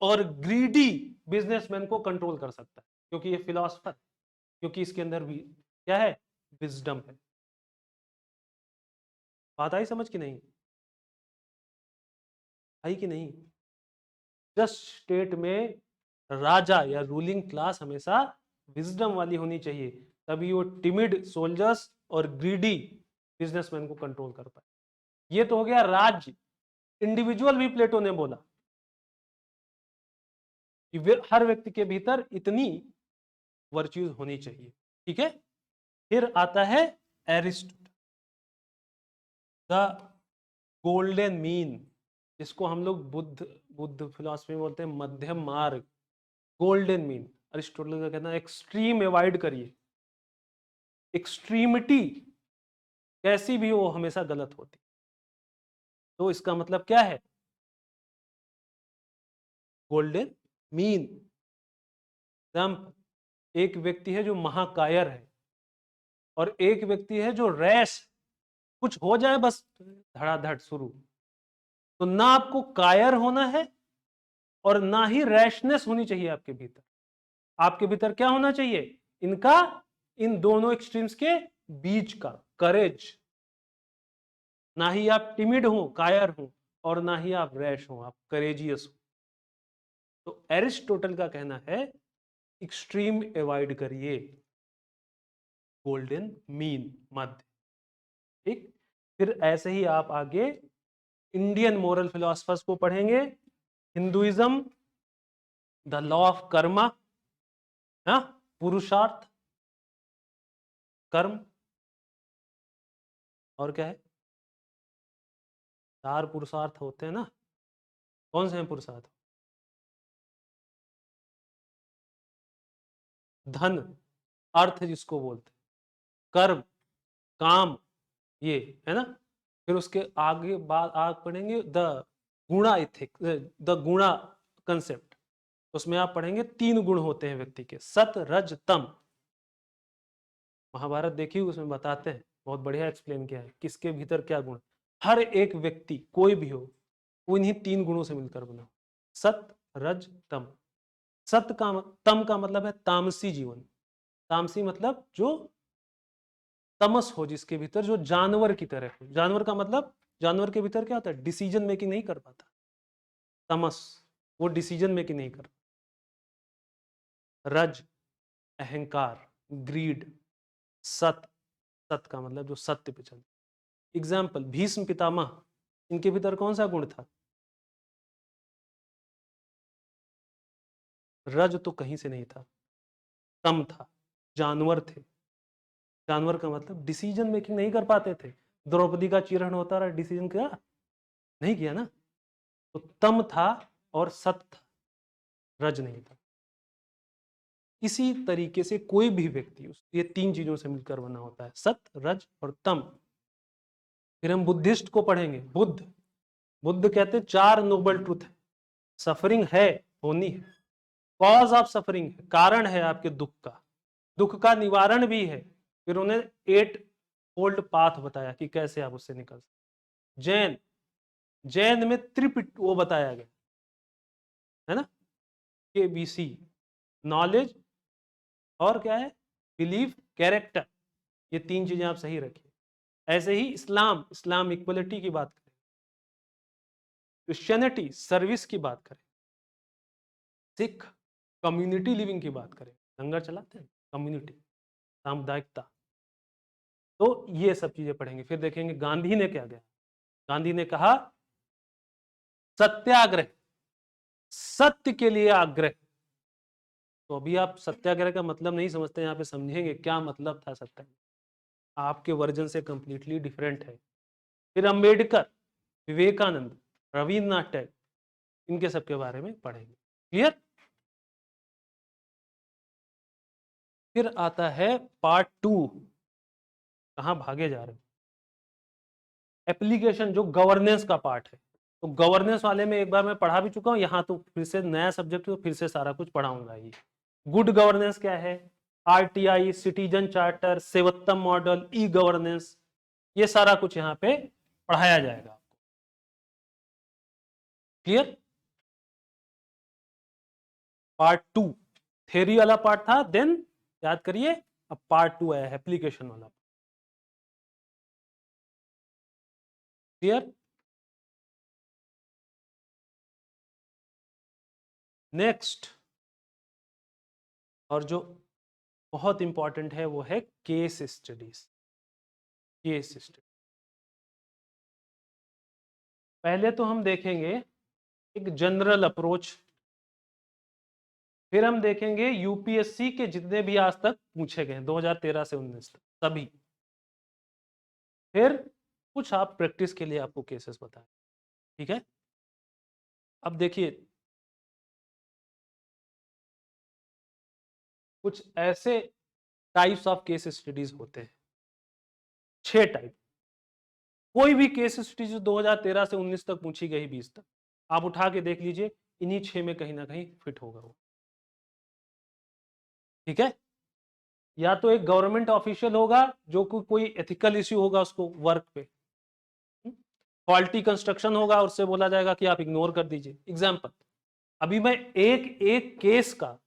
और ग्रीडी बिजनेसमैन को कंट्रोल कर सकता है, क्योंकि ये फिलोसोफर, क्योंकि इसके अंदर भी क्या है, विजडम है। बात आई समझ कि नहीं, आई कि नहीं? जस्ट स्टेट में राजा या रूलिंग क्लास हमेशा विजडम वाली होनी चाहिए, तभी वो टिमिड सोल्जर्स और ग्रीडी बिजनेसमैन को कंट्रोल कर पाए। ये तो हो गया राज्य। इंडिविजुअल भी प्लेटो ने बोला कि हर व्यक्ति के भीतर इतनी वर्च्यूज होनी चाहिए। ठीक है। फिर आता है एरिस्टोटल, द गोल्डन मीन, जिसको हम लोग बुद्ध बुद्ध फिलॉसफी में बोलते हैं मध्यम मार्ग, गोल्डन मीन। अरिस्टोटल का कहना है एक्सट्रीम अवॉइड करिए। एक्सट्रीमिटी कैसी भी हो हमेशा गलत होती। तो इसका मतलब क्या है, गोल्डन मीन। एक व्यक्ति है जो महाकायर है, और एक व्यक्ति है जो रैश, कुछ हो जाए बस धड़ाधड़ शुरू। तो ना आपको कायर होना है और ना ही रैशनेस होनी चाहिए आपके भीतर। आपके भीतर क्या होना चाहिए, इनका, इन दोनों एक्सट्रीम्स के बीच का करेज। ना ही आप टिमिड हो, कायर हो, और ना ही आप रैश हो, आप करेजियस हो। तो एरिस्टोटल का कहना है एक्सट्रीम अवॉइड करिए, गोल्डन मीन, मध्य। ठीक। फिर ऐसे ही आप आगे इंडियन मोरल फिलोसफर्स को पढ़ेंगे। Hinduism, the law of Karma, हाँ, पुरुषार्थ, कर्म, और क्या है, 4 पुरुषार्थ होते हैं ना। कौन से हैं पुरुषार्थ? धन, अर्थ जिसको बोलते हैं, कर्म, काम, ये है ना। फिर उसके आगे आगे पढ़ेंगे द गुणा इथिक, द गुणा कंसेप्ट। उसमें आप पढ़ेंगे 3 गुण होते हैं व्यक्ति के, सत रज तम। महाभारत देखिए, उसमें बताते हैं, बहुत बढ़िया एक्सप्लेन किया है किसके भीतर क्या गुण। हर एक व्यक्ति कोई भी हो, उन्हीं 3 गुणों से मिलकर बना, सत रज तम। सत का तम का मतलब है तामसी जीवन। तामसी मतलब जो तमस हो, जिसके भीतर, जो जानवर की तरह हो। जानवर का मतलब, जानवर के भीतर क्या होता है, डिसीजन मेकिंग नहीं कर पाता, तमस, वो डिसीजन मेकिंग नहीं कर। रज अहंकार, ग्रीड। सत, सत का मतलब जो सत्य पे चल। एग्जाम्पल भीष्म पितामह, इनके भीतर कौन सा गुण था? रज तो कहीं से नहीं था, तम था, जानवर थे। जानवर का मतलब डिसीजन मेकिंग नहीं कर पाते थे। द्रौपदी का चीरहरण होता रहा, डिसीजन किया नहीं किया ना, तो तम था और सत था, रज नहीं था। इसी तरीके से कोई भी व्यक्ति ये 3 चीजों से मिलकर बना होता है, सत रज और तम। फिर हम बुद्धिस्ट को पढ़ेंगे। बुद्ध, बुद्ध कहते हैं 4 नोबल ट्रूथ है। सफरिंग है, होनी है, कॉज ऑफ सफरिंग है, कारण है आपके दुख का, दुख का निवारण भी है। फिर उन्हें 8 फोल्ड पाथ बताया कि कैसे आप उससे निकल सकते। जैन, जैन में त्रिपिट वो बताया गया है ना, KBC, नॉलेज और क्या है, बिलीफ, कैरेक्टर। ये 3 चीजें आप सही रखिए। ऐसे ही इस्लाम, इस्लाम इक्वलिटी की बात करें। क्रिश्चियनिटी सर्विस की बात करें। सिख कम्युनिटी लिविंग की बात करें, लंगर चलाते हैं, कम्युनिटी, सामुदायिकता। तो ये सब चीजें पढ़ेंगे। फिर देखेंगे गांधी ने क्या किया। गांधी ने कहा सत्याग्रह, सत्य के लिए आग्रह। तो अभी आप सत्याग्रह का मतलब नहीं समझते, यहाँ पे समझेंगे क्या मतलब था सत्याग्रह। आपके वर्जन से कंप्लीटली डिफरेंट है। फिर अंबेडकर, विवेकानंद, रविन्द्रनाथ टैगोर, इनके सबके बारे में पढ़ेंगे। क्लियर। फिर आता है पार्ट 2। कहां भागे जा रहे हो? एप्लीकेशन, जो गवर्नेंस का पार्ट है। तो गवर्नेंस वाले में एक बार मैं पढ़ा भी चुका हूं, यहां तो फिर से नया सब्जेक्ट, तो फिर से सारा कुछ पढ़ाऊंगा। ये गुड गवर्नेंस क्या है, RTI, citizen charter, Sevottam model, e governance, ये सारा कुछ यहाँ पे पढ़ाया जाएगा। क्लियर। पार्ट 2 थ्योरी वाला पार्ट था, देन याद करिए अब पार्ट 2 आया है एप्लीकेशन वाला। क्लियर। नेक्स्ट, और जो बहुत इंपॉर्टेंट है वो है केस स्टडीज। केस स्टडी पहले तो हम देखेंगे एक जनरल अप्रोच, फिर हम देखेंगे यूपीएससी के जितने भी आज तक पूछे गए 2013 से 19 तक सभी, फिर कुछ आप प्रैक्टिस के लिए आपको केसेस बताएं। ठीक है। अब देखिए कुछ ऐसे टाइप्स ऑफ केस स्टडीज होते हैं, 6 टाइप। कोई भी केस स्टडी जो 2013 से 19 तक पूछी गई, 20 तक, आप उठा के देख लीजिए, इन्हीं 6 में कहीं ना कहीं फिट होगा वो। ठीक है। या तो एक गवर्नमेंट ऑफिशियल होगा जो कोई एथिकल इश्यू होगा उसको वर्क पे, फॉल्टी कंस्ट्रक्शन होगा और उससे बोला जाएगा कि आप इग्नोर कर दीजिए। एग्जाम्पल, अभी मैं एक एक केस का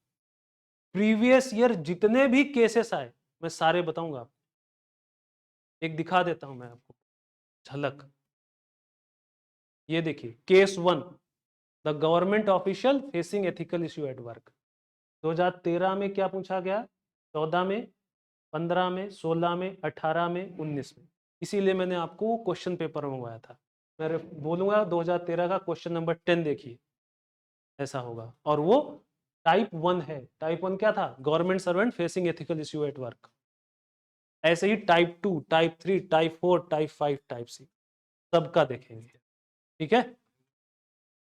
प्रीवियस ईयर जितने भी केसेस आए मैं सारे बताऊंगा आपको। एक दिखा देता हूं मैं आपको झलक। ये देखिए case 1, the government official facing ethical issue at work. 2013 में क्या पूछा गया, 14 में, 15 में, 16 में, 18 में, 19 में। इसीलिए मैंने आपको क्वेश्चन पेपर मंगवाया था। मैं बोलूंगा 2013 का क्वेश्चन नंबर 10 देखिए, ऐसा होगा। और वो टाइप 1 है। टाइप 1 क्या था, government servant facing ethical issue at work. ऐसे ही type 2, type 3, type 4, type 5, type 6 सबका देखेंगे। ठीक है।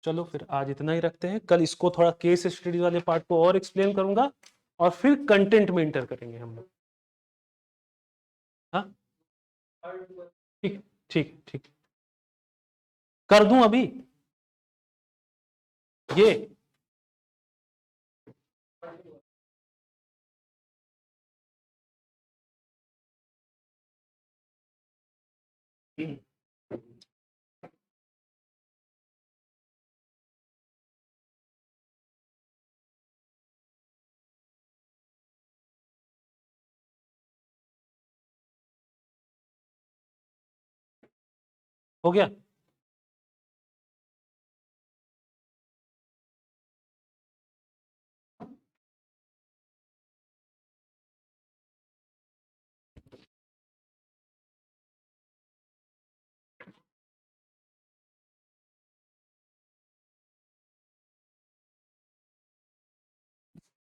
चलो फिर आज इतना ही रखते हैं, कल इसको थोड़ा केस स्टडी वाले पार्ट को और एक्सप्लेन करूंगा और फिर कंटेंट में इंटर करेंगे हम लोग। हाँ ठीक ठीक ठीक, कर दूं अभी ये? हो गया?